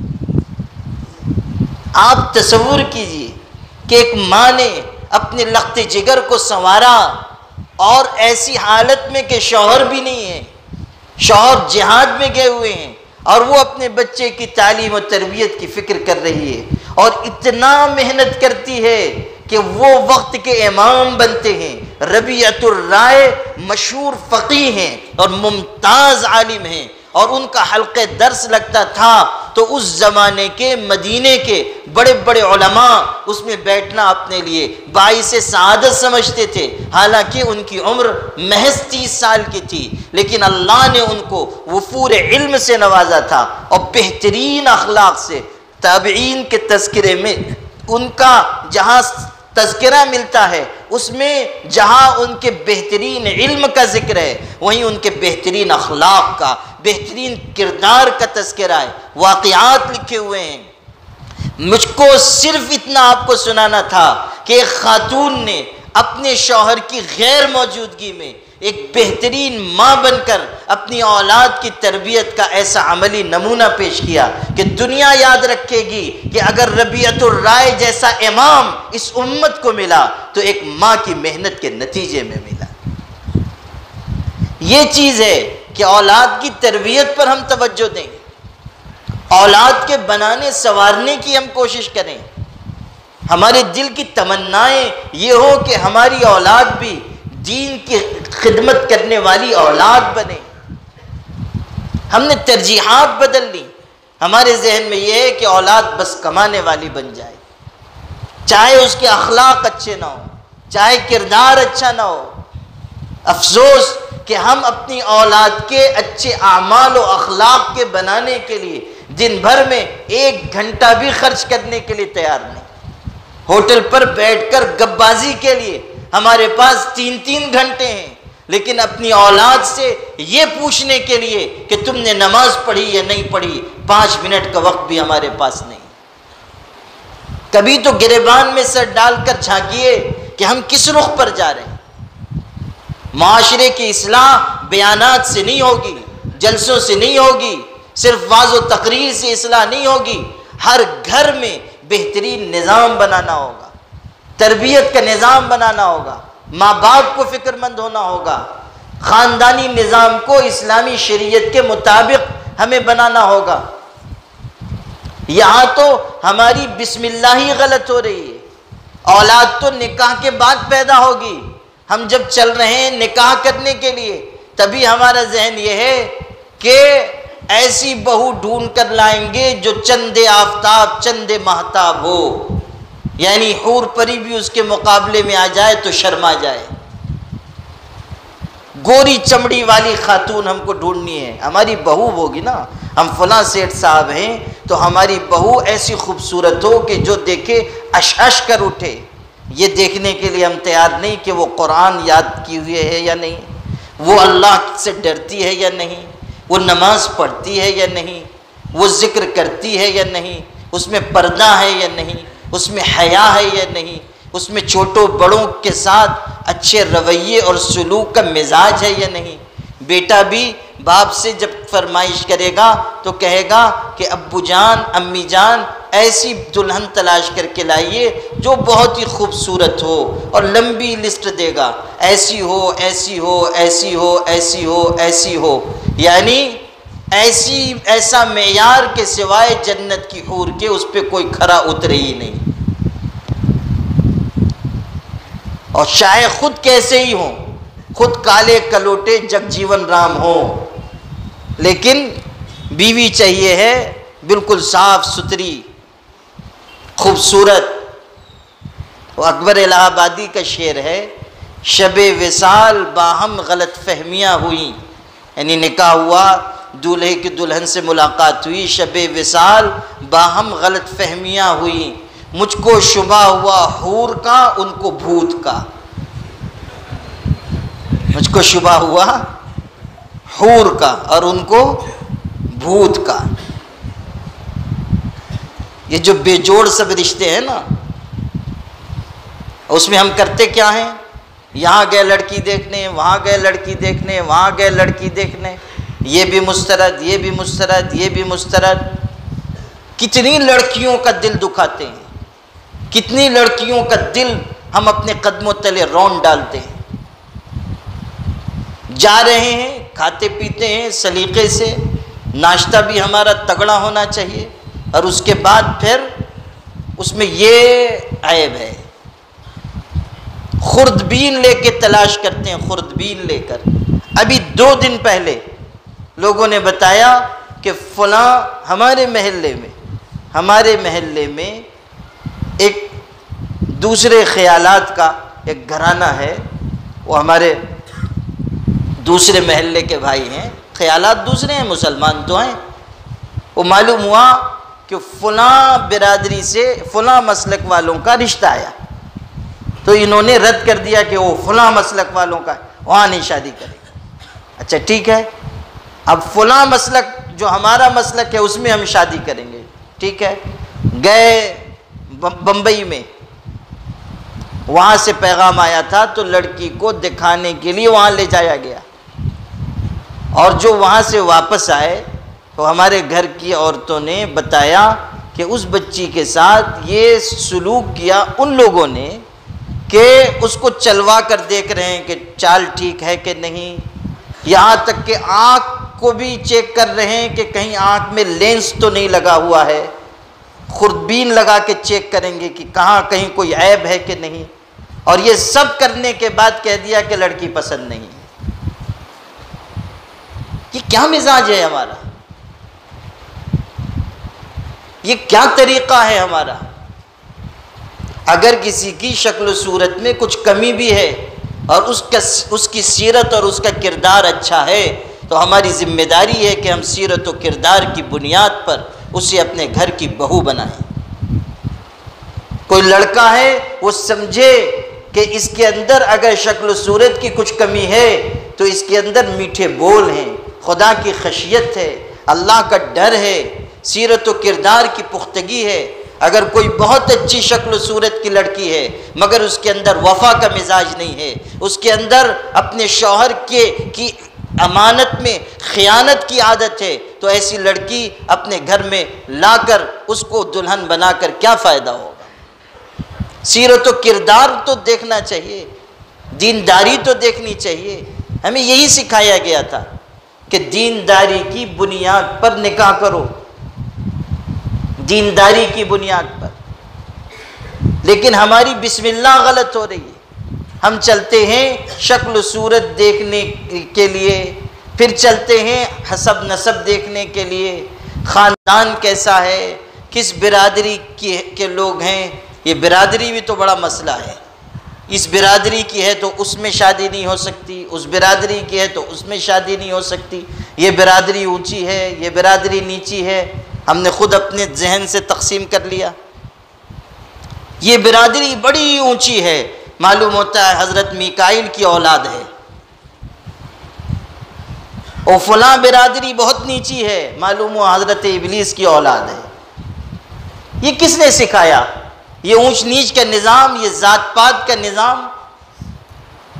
آپ تصور کیجئے کہ ایک ماں نے اپنے لخت جگر کو سنوارا اور ایسی حالت میں کہ شوہر بھی نہیں ہے، شوہر جہاد میں گئے ہوئے ہیں اور وہ اپنے بچے کی تعلیم و تربیت کی فکر کر رہی ہے اور اتنا محنت کرتی ہے کہ وہ وقت کے امام بنتے ہیں۔ ربیعۃ الرائے مشہور فقیہ ہیں اور ممتاز عالم ہیں اور ان کا حلقہ درس لگتا تھا تو اس زمانے کے مدینے کے بڑے بڑے علماء اس میں بیٹھنا اپنے لیے باعث سعادت سمجھتے تھے، حالانکہ ان کی عمر محض 30 سال کی تھی، لیکن اللہ نے ان کو وفور علم سے نوازا تھا اور بہترین اخلاق سے۔ تابعین کے تذکرے میں ان کا جہاں تذکرہ ملتا ہے اس میں جہاں ان کے بہترین علم کا ذکر ہے وہیں ان کے بہترین اخلاق کا، بہترین کردار کا تذکرہ ہے، واقعات لکھے ہوئے ہیں۔ مجھ کو صرف اتنا آپ کو سنانا تھا کہ ایک خاتون نے اپنے شوہر کی غیر موجودگی میں ایک بہترین ماں بن کر اپنی اولاد کی تربیت کا ایسا عملی نمونہ پیش کیا کہ دنیا یاد رکھے گی کہ اگر ربیعۃ الرائے جیسا امام اس امت کو ملا تو ایک ماں کی محنت کے نتیجے میں ملا۔ یہ چیز ہے کہ اولاد کی تربیت پر ہم توجہ دیں، اولاد کے بنانے سنوارنے کی ہم کوشش کریں، ہمارے دل کی تمنائیں یہ ہو کہ ہماری اولاد بھی دین کی خدمت کرنے والی اولاد بنے۔ ہم نے ترجیحات بدل لی، ہمارے ذہن میں یہ ہے کہ اولاد بس کمانے والی بن جائے، چاہے اس کے اخلاق اچھے نہ ہو، چاہے کردار اچھا نہ ہو۔ افسوس کہ ہم اپنی اولاد کے اچھے اعمال و اخلاق کے بنانے کے لیے دن بھر میں 1 گھنٹہ بھی خرچ کرنے کے لیے تیار نہیں۔ ہوٹل پر بیٹھ کر گپ بازی کے لیے ہمارے پاس 3 گھنٹے ہیں، لیکن اپنی اولاد سے یہ پوچھنے کے لیے کہ تم نے نماز پڑھی یا نہیں پڑھی 5 منٹ کا وقت بھی ہمارے پاس نہیں۔ کبھی تو گریبان میں سر ڈال کر جھانکیے کہ ہم کس رخ پر جا رہے ہیں۔ معاشرے کی اصلاح بیانات سے نہیں ہوگی، جلسوں سے نہیں ہوگی، صرف واعظ و تقریر سے اصلاح نہیں ہوگی، ہر گھر میں بہترین نظام بنانا ہوگا، تربیت کا نظام بنانا ہوگا، ماں باپ کو فکر مند ہونا ہوگا، خاندانی نظام کو اسلامی شریعت کے مطابق ہمیں بنانا ہوگا۔ یہاں تو ہماری بسم اللہ ہی غلط ہو رہی ہے۔ اولاد تو نکاح کے بعد پیدا ہوگی، ہم جب چل رہے ہیں نکاح کرنے کے لیے تبھی ہمارا ذہن یہ ہے کہ ایسی بہو ڈھونڈ کر لائیں گے جو چند آفتاب چند مہتاب ہو، یعنی حور پری بھی اس کے مقابلے میں آ جائے تو شرما جائے۔ گوری چمڑی والی خاتون ہم کو ڈھونڈنی ہے، ہماری بہو ہوگی نا، ہم فلاں سیٹھ صاحب ہیں تو ہماری بہو ایسی خوبصورت ہو کہ جو دیکھے اش اش کر اٹھے۔ یہ دیکھنے کے لیے ہم تیار نہیں کہ وہ قرآن یاد کیے ہوئے ہے یا نہیں، وہ اللہ سے ڈرتی ہے یا نہیں، وہ نماز پڑھتی ہے یا نہیں، وہ ذکر کرتی ہے یا نہیں، اس میں پردہ ہے یا نہیں، اس میں حیا ہے یا نہیں، اس میں چھوٹوں بڑوں کے ساتھ اچھے رویے اور سلوک کا مزاج ہے یا نہیں۔ بیٹا بھی باپ سے جب فرمائش کرے گا تو کہے گا کہ ابو جان امی جان ایسی دلہن تلاش کر کے لائیے جو بہت ہی خوبصورت ہو، اور لمبی لسٹ دے گا، ایسی ہو ایسی ہو ایسی ہو ایسی ہو ایسی ہو، یعنی ایسا معیار کے سوائے جنت کی حور کے اس پہ کوئی کھرا اترے ہی نہیں۔ اور چاہے خود کیسے ہی ہوں، خود کالے کلوٹے جگ جیون رام ہوں، لیکن بیوی چاہیے ہے بالکل صاف ستھری خوبصورت۔ وہ اکبر الہ آبادی کا شعر ہے، شب وصال باہم غلط فہمیاں ہوئیں، یعنی نکاح ہوا، دولہے کی دلہن سے ملاقات ہوئی، شب وصال باہم غلط فہمیاں ہوئیں، مجھ کو شبہ ہوا حور کا ان کو بھوت کا۔ مجھ کو شبہ ہوا حور کا اور ان کو بھوت کا. یہ جو بے جوڑ سب رشتے ہیں نا، اس میں ہم کرتے کیا ہیں؟ یہاں گئے لڑکی دیکھنے، وہاں گئے لڑکی دیکھنے، وہاں گئے لڑکی دیکھنے، یہ بھی مسترد، یہ بھی مسترد، یہ بھی مسترد. کتنی لڑکیوں کا دل دکھاتے ہیں، کتنی لڑکیوں کا دل ہم اپنے قدموں تلے رون ڈالتے ہیں. جا رہے ہیں، کھاتے پیتے ہیں سلیقے سے، ناشتہ بھی ہمارا تگڑا ہونا چاہیے، اور اس کے بعد پھر اس میں یہ عیب ہے، خوردبین لے کے تلاش کرتے ہیں، خوردبین لے کر. ابھی 2 دن پہلے لوگوں نے بتایا کہ فلاں ہمارے محلے میں ایک دوسرے خیالات کا ایک گھرانہ ہے. وہ ہمارے دوسرے محلے کے بھائی ہیں، خیالات دوسرے ہیں، مسلمان تو ہیں. وہ معلوم ہوا کہ فلاں برادری سے فلاں مسلک والوں کا رشتہ آیا، تو انہوں نے رد کر دیا کہ وہ فلاں مسلک والوں کا ہے، وہاں نہیں شادی کرے گا. اچھا ٹھیک ہے، اب فلاں مسلک جو ہمارا مسلک ہے اس میں ہم شادی کریں گے. ٹھیک ہے، گئے بمبئی میں، وہاں سے پیغام آیا تھا تو لڑکی کو دکھانے کے لیے وہاں لے جایا گیا، اور جو وہاں سے واپس آئے تو ہمارے گھر کی عورتوں نے بتایا کہ اس بچی کے ساتھ یہ سلوک کیا ان لوگوں نے کہ اس کو چلوا کر دیکھ رہے ہیں کہ چال ٹھیک ہے کہ نہیں، یہاں تک کہ آنکھ کو بھی چیک کر رہے ہیں کہ کہیں آنکھ میں لینس تو نہیں لگا ہوا ہے، خوردبین لگا کے چیک کریں گے کہ کہاں کہیں کوئی عیب ہے کہ نہیں. اور یہ سب کرنے کے بعد کہہ دیا کہ لڑکی پسند نہیں. یہ کیا مزاج ہے ہمارا؟ یہ کیا طریقہ ہے ہمارا؟ اگر کسی کی شکل و صورت میں کچھ کمی بھی ہے اور اس کی سیرت اور اس کا کردار اچھا ہے تو ہماری ذمہ داری ہے کہ ہم سیرت و کردار کی بنیاد پر اسے اپنے گھر کی بہو بنائیں. کوئی لڑکا ہے وہ سمجھے کہ اس کے اندر اگر شکل و صورت کی کچھ کمی ہے تو اس کے اندر میٹھے بول ہیں، خدا کی خشیت ہے، اللہ کا ڈر ہے، سیرت و کردار کی پختگی ہے. اگر کوئی بہت اچھی شکل و صورت کی لڑکی ہے مگر اس کے اندر وفا کا مزاج نہیں ہے، اس کے اندر اپنے شوہر کی امانت میں خیانت کی عادت ہے، تو ایسی لڑکی اپنے گھر میں لا کر اس کو دلہن بنا کر کیا فائدہ ہوگا؟ سیرت و کردار تو دیکھنا چاہیے، دینداری تو دیکھنی چاہیے. ہمیں یہی سکھایا گیا تھا کہ دینداری کی بنیاد پر نکاح کرو، دینداری کی بنیاد پر. لیکن ہماری بسم اللہ غلط ہو رہی ہے. ہم چلتے ہیں شکل و صورت دیکھنے کے لیے، پھر چلتے ہیں حسب نسب دیکھنے کے لیے، خاندان کیسا ہے، کس برادری کے لوگ ہیں. یہ برادری بھی تو بڑا مسئلہ ہے. اس برادری کی ہے تو اس میں شادی نہیں ہو سکتی، اس برادری کی ہے تو اس میں شادی نہیں ہو سکتی، یہ برادری اونچی ہے، یہ برادری نیچی ہے. ہم نے خود اپنے ذہن سے تقسیم کر لیا. یہ برادری بڑی اونچی ہے، معلوم ہوتا ہے حضرت میکائیل کی اولاد ہے. اور فلاں برادری بہت نیچی ہے، معلوم ہوا حضرت ابلیس کی اولاد ہے. یہ کس نے سکھایا؟ یہ اونچ نیچ کا نظام، یہ ذات پات کا نظام،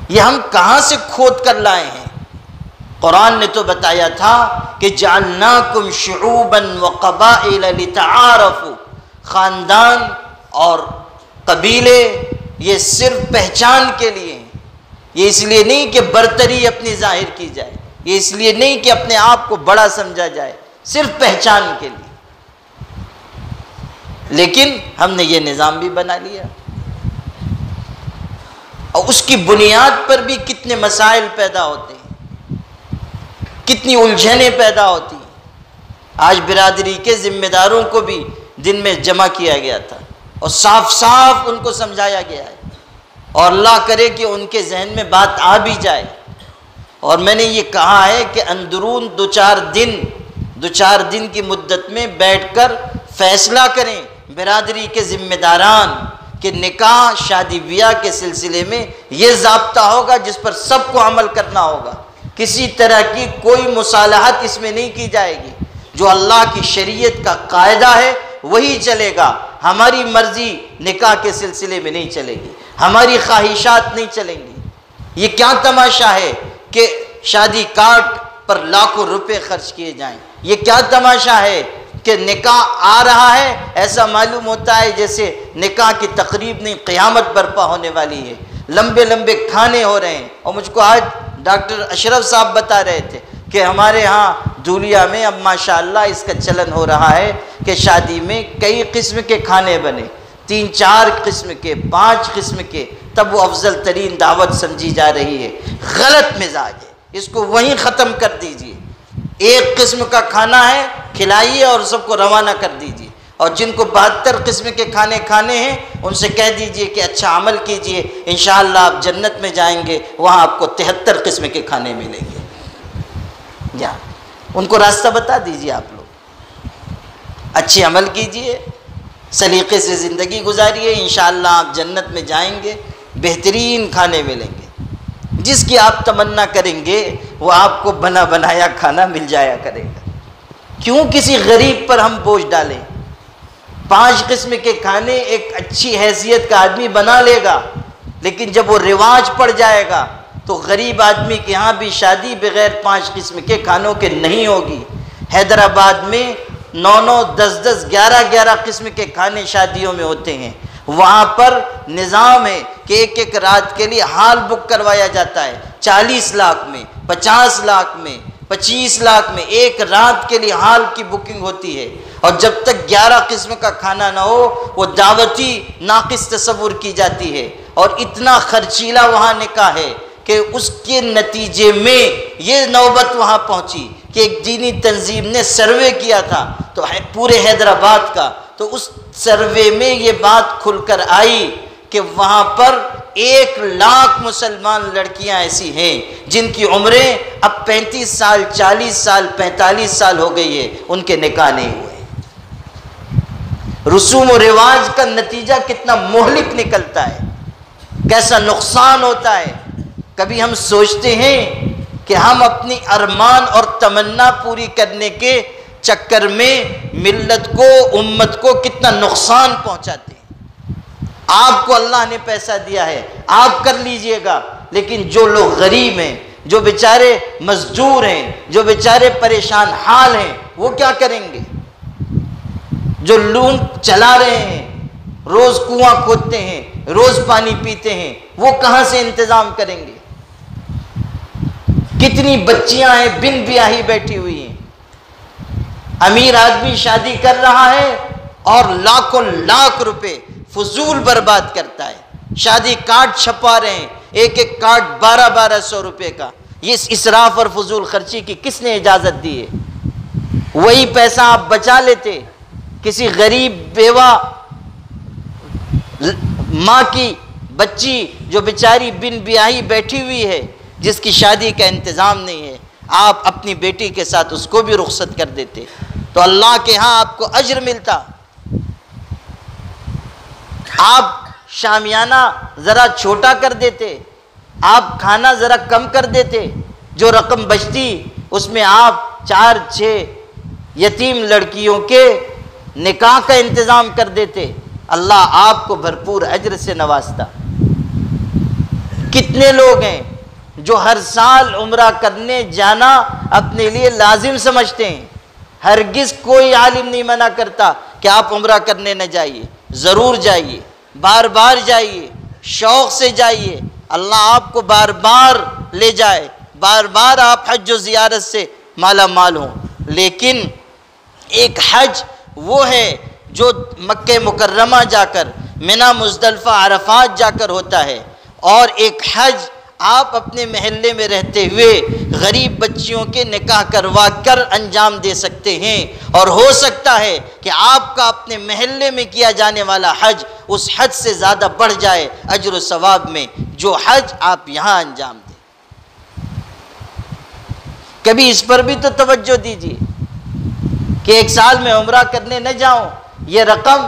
یہ ہم کہاں سے کھود کر لائے ہیں؟ قرآن نے تو بتایا تھا کہ جعلناکم شعوبا وقبائل لتعارفوا. خاندان اور قبیلے یہ صرف پہچان کے لیے ہیں. یہ اس لیے نہیں کہ برتری اپنی ظاہر کی جائے، یہ اس لیے نہیں کہ اپنے آپ کو بڑا سمجھا جائے، صرف پہچان کے لیے. لیکن ہم نے یہ نظام بھی بنا لیا، اور اس کی بنیاد پر بھی کتنے مسائل پیدا ہوتے ہیں، کتنی الجھنیں پیدا ہوتی ہیں. آج برادری کے ذمہ داروں کو بھی دن میں جمع کیا گیا تھا اور صاف صاف ان کو سمجھایا گیا ہے، اور اللہ کرے کہ ان کے ذہن میں بات آ بھی جائے. اور میں نے یہ کہا ہے کہ اندرون دو چار دن کی مدت میں بیٹھ کر فیصلہ کریں برادری کے ذمہ داران کہ نکاح شادی بیاہ کے سلسلے میں یہ ضابطہ ہوگا جس پر سب کو عمل کرنا ہوگا. کسی طرح کی کوئی مصالحت اس میں نہیں کی جائے گی. جو اللہ کی شریعت کا قاعدہ ہے وہی چلے گا. ہماری مرضی نکاح کے سلسلے میں نہیں چلے گی، ہماری خواہشات نہیں چلیں گی. یہ کیا تماشا ہے کہ شادی کارڈ پر لاکھوں روپے خرچ کیے جائیں؟ یہ کیا تماشا ہے کہ نکاح آ رہا ہے، ایسا معلوم ہوتا ہے جیسے نکاح کی تقریب نہیں، قیامت برپا ہونے والی ہے. لمبے لمبے کھانے ہو رہے ہیں. اور مجھ کو آج ڈاکٹر اشرف صاحب بتا رہے تھے کہ ہمارے ہاں دھولیا میں اب ماشاءاللہ اس کا چلن ہو رہا ہے کہ شادی میں کئی قسم کے کھانے بنے، 3-4 قسم کے، 5 قسم کے، تب وہ افضل ترین دعوت سمجھی جا رہی ہے. غلط مزاج ہے، اس کو وہیں ختم کر دیجئے. ایک قسم کا کھانا ہے، کھلائیے اور سب کو روانہ کر دیجئے. اور جن کو 72 قسم کے کھانے کھانے ہیں ان سے کہہ دیجئے کہ اچھا عمل کیجئے، انشاءاللہ آپ جنت میں جائیں گے، وہاں آپ کو 73 قسم کے کھانے ملیں گے. یا ان کو راستہ بتا دیجئے. آپ لوگ اچھے عمل کیجئے، سلیقے سے زندگی گزاریے، انشاءاللہ آپ جنت میں جائیں گے، بہترین کھانے ملیں گے. جس کی آپ تمنا کریں گے وہ آپ کو بنا بنایا کھانا مل جایا کرے گا. کیوں کسی غریب پر ہم بوجھ ڈالیں؟ 5 قسم کے کھانے ایک اچھی حیثیت کا آدمی بنا لے گا، لیکن جب وہ رواج پڑ جائے گا تو غریب آدمی کے ہاں بھی شادی بغیر 5 قسم کے کھانوں کے نہیں ہوگی. حیدرآباد میں 9-9, 10-10, 11-11 قسم کے کھانے شادیوں میں ہوتے ہیں. وہاں پر نظام ہے کہ ایک رات کے لیے ہال بک کروایا جاتا ہے. 40 لاکھ میں، 50 لاکھ میں، 25 لاکھ میں ایک رات کے لیے ہال کی بکنگ ہوتی ہے. اور جب تک 11 قسم کا کھانا نہ ہو وہ دعوتی ناقص تصور کی جاتی ہے. اور اتنا خرچیلا وہاں نکاح ہے کہ اس کے نتیجے میں یہ نوبت وہاں پہنچی کہ ایک دینی تنظیم نے سروے کیا تھا تو پورے حیدرآباد کا، تو اس سروے میں یہ بات کھل کر آئی کہ وہاں پر 1 لاکھ مسلمان لڑکیاں ایسی ہیں جن کی عمریں اب 35 سال، 40 سال، 45 سال ہو گئی ہے، ان کے نکاح نہیں ہوئے. رسوم و رواج کا نتیجہ کتنا مہلک نکلتا ہے، کیسا نقصان ہوتا ہے. کبھی ہم سوچتے ہیں کہ ہم اپنی ارمان اور تمنا پوری کرنے کے چکر میں ملت کو، امت کو کتنا نقصان پہنچاتے ہیں. آپ کو اللہ نے پیسہ دیا ہے، آپ کر لیجئے گا، لیکن جو لوگ غریب ہیں، جو بیچارے مزدور ہیں، جو بیچارے پریشان حال ہیں، وہ کیا کریں گے؟ جو لون چلا رہے ہیں، روز کنواں کھودتے ہیں، روز پانی پیتے ہیں، وہ کہاں سے انتظام کریں گے؟ کتنی بچیاں ہیں بن بیاہی بیٹھی ہوئی ہیں. امیر آدمی شادی کر رہا ہے اور لاکھوں لاکھ روپے فضول برباد کرتا ہے. شادی کارڈ چھپا رہے ہیں، ایک کارڈ 1200 روپے کا. یہ اسراف اور فضول خرچی کی کس نے اجازت دی ہے؟ وہی پیسہ آپ بچا لیتے، کسی غریب بیوہ ماں کی بچی جو بیچاری بن بیاہی بیٹھی ہوئی ہے، جس کی شادی کا انتظام نہیں ہے، آپ اپنی بیٹی کے ساتھ اس کو بھی رخصت کر دیتے تو اللہ کے ہاں آپ کو اجر ملتا. آپ شامیانہ ذرا چھوٹا کر دیتے، آپ کھانا ذرا کم کر دیتے، جو رقم بچتی اس میں آپ 4-6 یتیم لڑکیوں کے نکاح کا انتظام کر دیتے، اللہ آپ کو بھرپور اجر سے نوازتا. کتنے لوگ ہیں جو ہر سال عمرہ کرنے جانا اپنے لیے لازم سمجھتے ہیں. ہرگز کوئی عالم نہیں منع کرتا کہ آپ عمرہ کرنے نہ جائیے، ضرور جائیے، بار بار جائیے، شوق سے جائیے. اللہ آپ کو بار بار لے جائے، بار بار آپ حج و زیارت سے مالا مال ہوں. لیکن ایک حج وہ ہے جو مکہ مکرمہ جا کر، منی، مزدلفہ، عرفات جا کر ہوتا ہے، اور ایک حج آپ اپنے محلے میں رہتے ہوئے غریب بچیوں کے نکاح کروا کر انجام دے سکتے ہیں. اور ہو سکتا ہے کہ آپ کا اپنے محلے میں کیا جانے والا حج اس حج سے زیادہ بڑھ جائے اجر و ثواب میں جو حج آپ یہاں انجام دیں. کبھی اس پر بھی تو توجہ دیجیے کہ ایک سال میں عمرہ کرنے نہ جاؤں، یہ رقم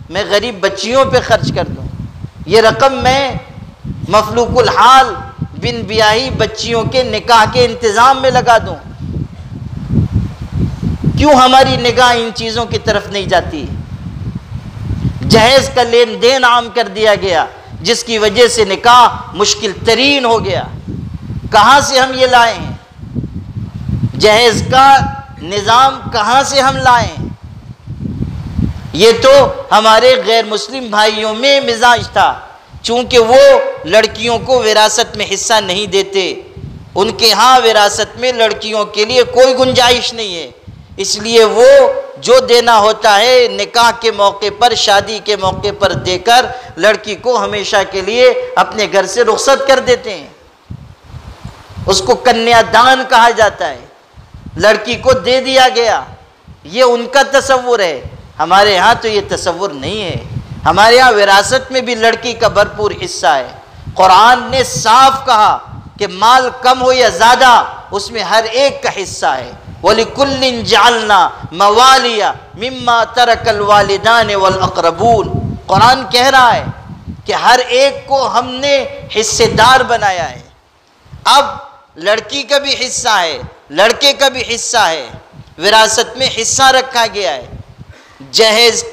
میں غریب بچیوں پہ خرچ کر دوں، یہ رقم میں مفلوق الحال بن بیاہی بچیوں کے نکاح کے انتظام میں لگا دوں. کیوں ہماری نگاہ ان چیزوں کی طرف نہیں جاتی؟ جہیز کا لین دین عام کر دیا گیا، جس کی وجہ سے نکاح مشکل ترین ہو گیا۔ کہاں سے ہم یہ لائے ہیں؟ جہیز کا نظام کہاں سے ہم لائے ہیں؟ یہ تو ہمارے غیر مسلم بھائیوں میں مزاج تھا، چونکہ وہ لڑکیوں کو وراثت میں حصہ نہیں دیتے، ان کے ہاں وراثت میں لڑکیوں کے لیے کوئی گنجائش نہیں ہے، اس لیے وہ جو دینا ہوتا ہے نکاح کے موقع پر، شادی کے موقع پر دے کر لڑکی کو ہمیشہ کے لیے اپنے گھر سے رخصت کر دیتے ہیں۔ اس کو کنیا دان کہا جاتا ہے، لڑکی کو دے دیا گیا، یہ ان کا تصور ہے۔ ہمارے ہاں تو یہ تصور نہیں ہے، ہمارے ہاں وراثت میں بھی لڑکی کا بھرپور حصہ ہے۔ قرآن نے صاف کہا کہ مال کم ہو یا زیادہ اس میں ہر ایک کا حصہ ہے۔ وَلِكُلٍّ جَعَلْنَا مَوَالِيَ مِمَّا تَرَكَ الْوَالِدَانِ وَالْأَقْرَبُونَ، قرآن کہہ رہا ہے کہ ہر ایک کو ہم نے حصے دار بنایا ہے۔ اب لڑکی کا بھی حصہ ہے، لڑکے کا بھی حصہ ہے، وراثت میں حصہ رکھا گیا ہے۔ جہیز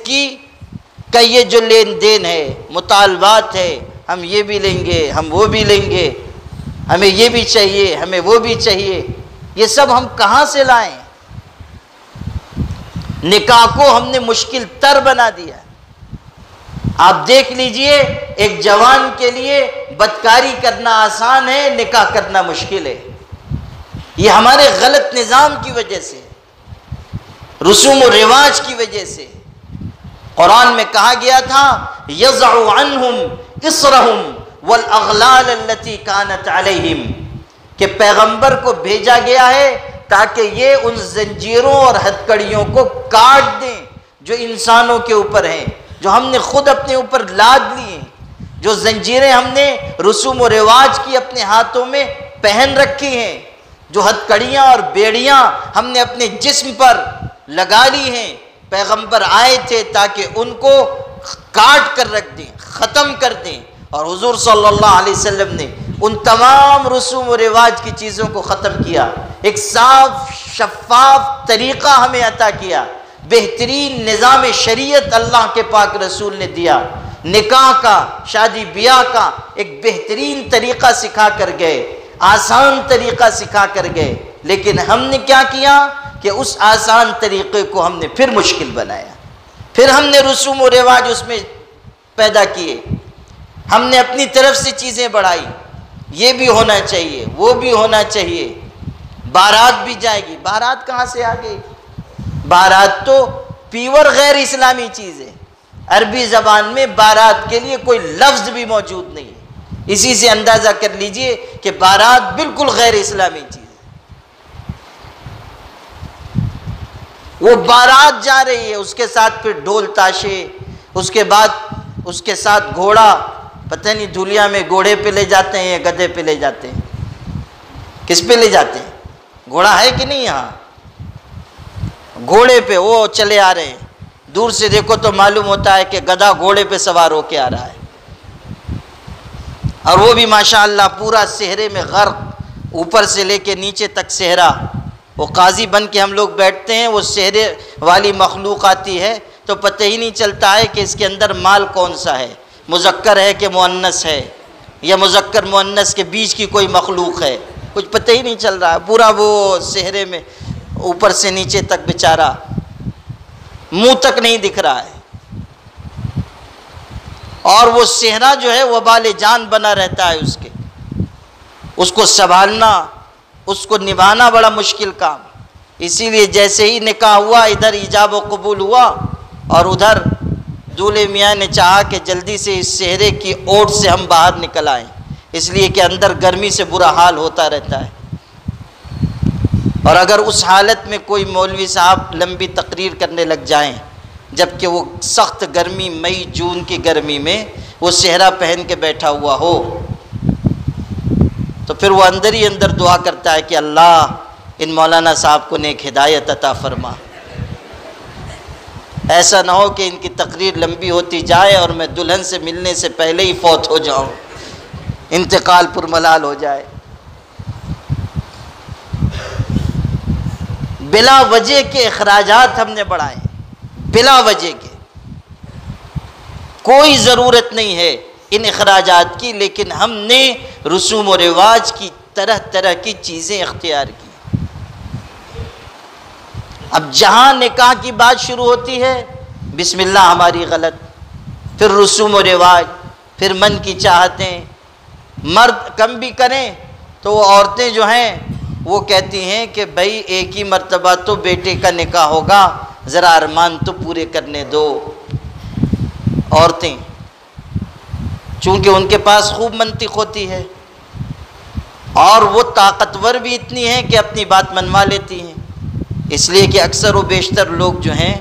کا یہ جو لین دین ہے، مطالبات ہے، ہم یہ بھی لیں گے، ہم وہ بھی لیں گے، ہمیں یہ بھی چاہیے، ہمیں وہ بھی چاہیے، یہ سب ہم کہاں سے لائیں؟ نکاح کو ہم نے مشکل تر بنا دیا۔ آپ دیکھ لیجئے، ایک جوان کے لیے بدکاری کرنا آسان ہے، نکاح کرنا مشکل ہے۔ یہ ہمارے غلط نظام کی وجہ سے، رسوم و رواج کی وجہ سے۔ قرآن میں کہا گیا تھا یضع عنہم اصرہم والاغلال التي كانت علیہم، کہ پیغمبر کو بھیجا گیا ہے تاکہ یہ ان زنجیروں اور ہتکڑیوں کو کاٹ دیں جو انسانوں کے اوپر ہیں، جو ہم نے خود اپنے اوپر لاد لیے، جو زنجیریں ہم نے رسوم و رواج کی اپنے ہاتھوں میں پہن رکھی ہیں، جو ہتکڑیاں اور بیڑیاں ہم نے اپنے جسم پر لگا لی ہیں۔ پیغمبر آئے تھے تاکہ ان کو کاٹ کر رکھ دیں، ختم کر دیں، اور حضور صلی اللہ علیہ وسلم نے ان تمام رسوم و رواج کی چیزوں کو ختم کیا، ایک صاف شفاف طریقہ ہمیں عطا کیا، بہترین نظام شریعت اللہ کے پاک رسول نے دیا، نکاح کا، شادی بیاہ کا ایک بہترین طریقہ سکھا کر گئے، آسان طریقہ سکھا کر گئے، لیکن ہم نے کیا کیا کہ اس آسان طریقے کو ہم نے پھر مشکل بنایا، پھر ہم نے رسوم و رواج اس میں پیدا کیے، ہم نے اپنی طرف سے چیزیں بڑھائی، یہ بھی ہونا چاہیے، وہ بھی ہونا چاہیے، بارات بھی جائے گی۔ بارات کہاں سے آ گئی؟ بارات تو پیور غیر اسلامی چیز ہے، عربی زبان میں بارات کے لیے کوئی لفظ بھی موجود نہیں ہے، اسی سے اندازہ کر لیجئے کہ بارات بالکل غیر اسلامی چیز ہے۔ وہ بارات جا رہی ہے، اس کے ساتھ پھر ڈھول تاشے، اس کے بعد اس کے ساتھ گھوڑا، پتہ نہیں دھولیا میں گھوڑے پہ لے جاتے ہیں یا گدھے پہ لے جاتے ہیں، کس پہ لے جاتے ہیں؟ گھوڑا ہے کہ نہیں یہاں؟ گھوڑے پہ وہ چلے آ رہے ہیں، دور سے دیکھو تو معلوم ہوتا ہے کہ گدھا گھوڑے پہ سوار ہو کے آ رہا ہے، اور وہ بھی ماشاءاللہ پورا صحرے میں غرق، اوپر سے لے کے نیچے تک صحرا۔ وہ قاضی بن کے ہم لوگ بیٹھتے ہیں، وہ صحرے والی مخلوق آتی ہے تو پتہ ہی نہیں چلتا ہے کہ اس کے اندر مال کون سا ہے، مذکر ہے کہ مؤنث ہے، یا مذکر مؤنث کے بیچ کی کوئی مخلوق ہے، کچھ پتہ ہی نہیں چل رہا ہے، پورا وہ صحرے میں اوپر سے نیچے تک بیچارہ منہ تک نہیں دکھ رہا ہے، اور وہ صحرا جو ہے وبال جان بنا رہتا ہے اس کے، اس کو سنبھالنا، اس کو نبھانا بڑا مشکل کام۔ اسی لیے جیسے ہی نکاح ہوا، ادھر ایجاب و قبول ہوا، اور ادھر دولہے میاں نے چاہا کہ جلدی سے اس صحرے کی اوٹ سے ہم باہر نکل آئیں، اس لیے کہ اندر گرمی سے برا حال ہوتا رہتا ہے، اور اگر اس حالت میں کوئی مولوی صاحب لمبی تقریر کرنے لگ جائیں، جبکہ وہ سخت گرمی، مئی جون کی گرمی میں وہ صحرا پہن کے بیٹھا ہوا ہو، تو پھر وہ اندر ہی اندر دعا کرتا ہے کہ اللہ ان مولانا صاحب کو نیک ہدایت عطا فرما، ایسا نہ ہو کہ ان کی تقریر لمبی ہوتی جائے اور میں دلہن سے ملنے سے پہلے ہی فوت ہو جاؤں، انتقال پر ملال ہو جائے۔ بلا وجہ کے اخراجات ہم نے بڑھائے، بلا وجہ کے، کوئی ضرورت نہیں ہے ان اخراجات کی، لیکن ہم نے رسوم و رواج کی طرح طرح کی چیزیں اختیار کی۔ اب جہاں نکاح کی بات شروع ہوتی ہے، بسم اللہ ہماری غلط، پھر رسوم و رواج، پھر من کی چاہتیں، مرد کم بھی کریں تو وہ عورتیں جو ہیں وہ کہتی ہیں کہ بھائی ایک ہی مرتبہ تو بیٹے کا نکاح ہوگا، ذرا ارمان تو پورے کرنے دو۔ عورتیں چونکہ ان کے پاس خوب منطق ہوتی ہے اور وہ طاقتور بھی اتنی ہیں کہ اپنی بات منوا لیتی ہیں، اس لیے کہ اکثر و بیشتر لوگ جو ہیں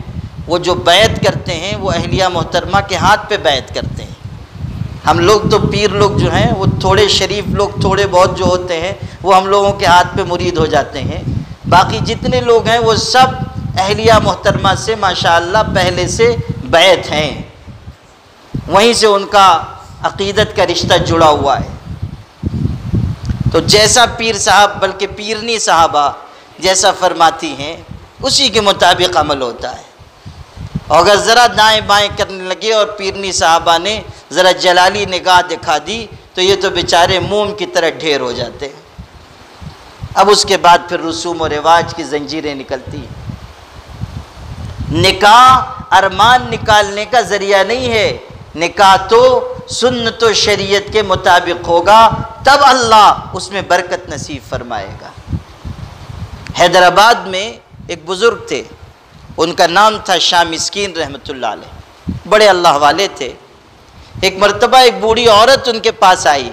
وہ جو بیعت کرتے ہیں وہ اہلیہ محترمہ کے ہاتھ پہ بیعت کرتے ہیں۔ ہم لوگ تو پیر لوگ جو ہیں وہ تھوڑے شریف لوگ تھوڑے بہت جو ہوتے ہیں وہ ہم لوگوں کے ہاتھ پہ مرید ہو جاتے ہیں، باقی جتنے لوگ ہیں وہ سب اہلیہ محترمہ سے ماشاءاللہ پہلے سے بیعت ہیں، وہیں سے ان کا عقیدت کا رشتہ جڑا ہوا ہے۔ تو جیسا پیر صاحب بلکہ پیرنی صاحبہ جیسا فرماتی ہیں اسی کے مطابق عمل ہوتا ہے، اور اگر ذرا دائیں بائیں کرنے لگے اور پیرنی صاحبہ نے ذرا جلالی نگاہ دکھا دی تو یہ تو بیچارے موم کی طرح ڈھیر ہو جاتے ہیں۔ اب اس کے بعد پھر رسوم و رواج کی زنجیریں نکلتی ہیں۔ نکاح ارمان نکالنے کا ذریعہ نہیں ہے، نکاح تو سنت و شریعت کے مطابق ہوگا، تب اللہ اس میں برکت نصیب فرمائے گا۔ حیدرآباد میں ایک بزرگ تھے، ان کا نام تھا شاہ مسکین رحمۃ اللہ علیہ، بڑے اللہ والے تھے۔ ایک مرتبہ ایک بوڑھی عورت ان کے پاس آئی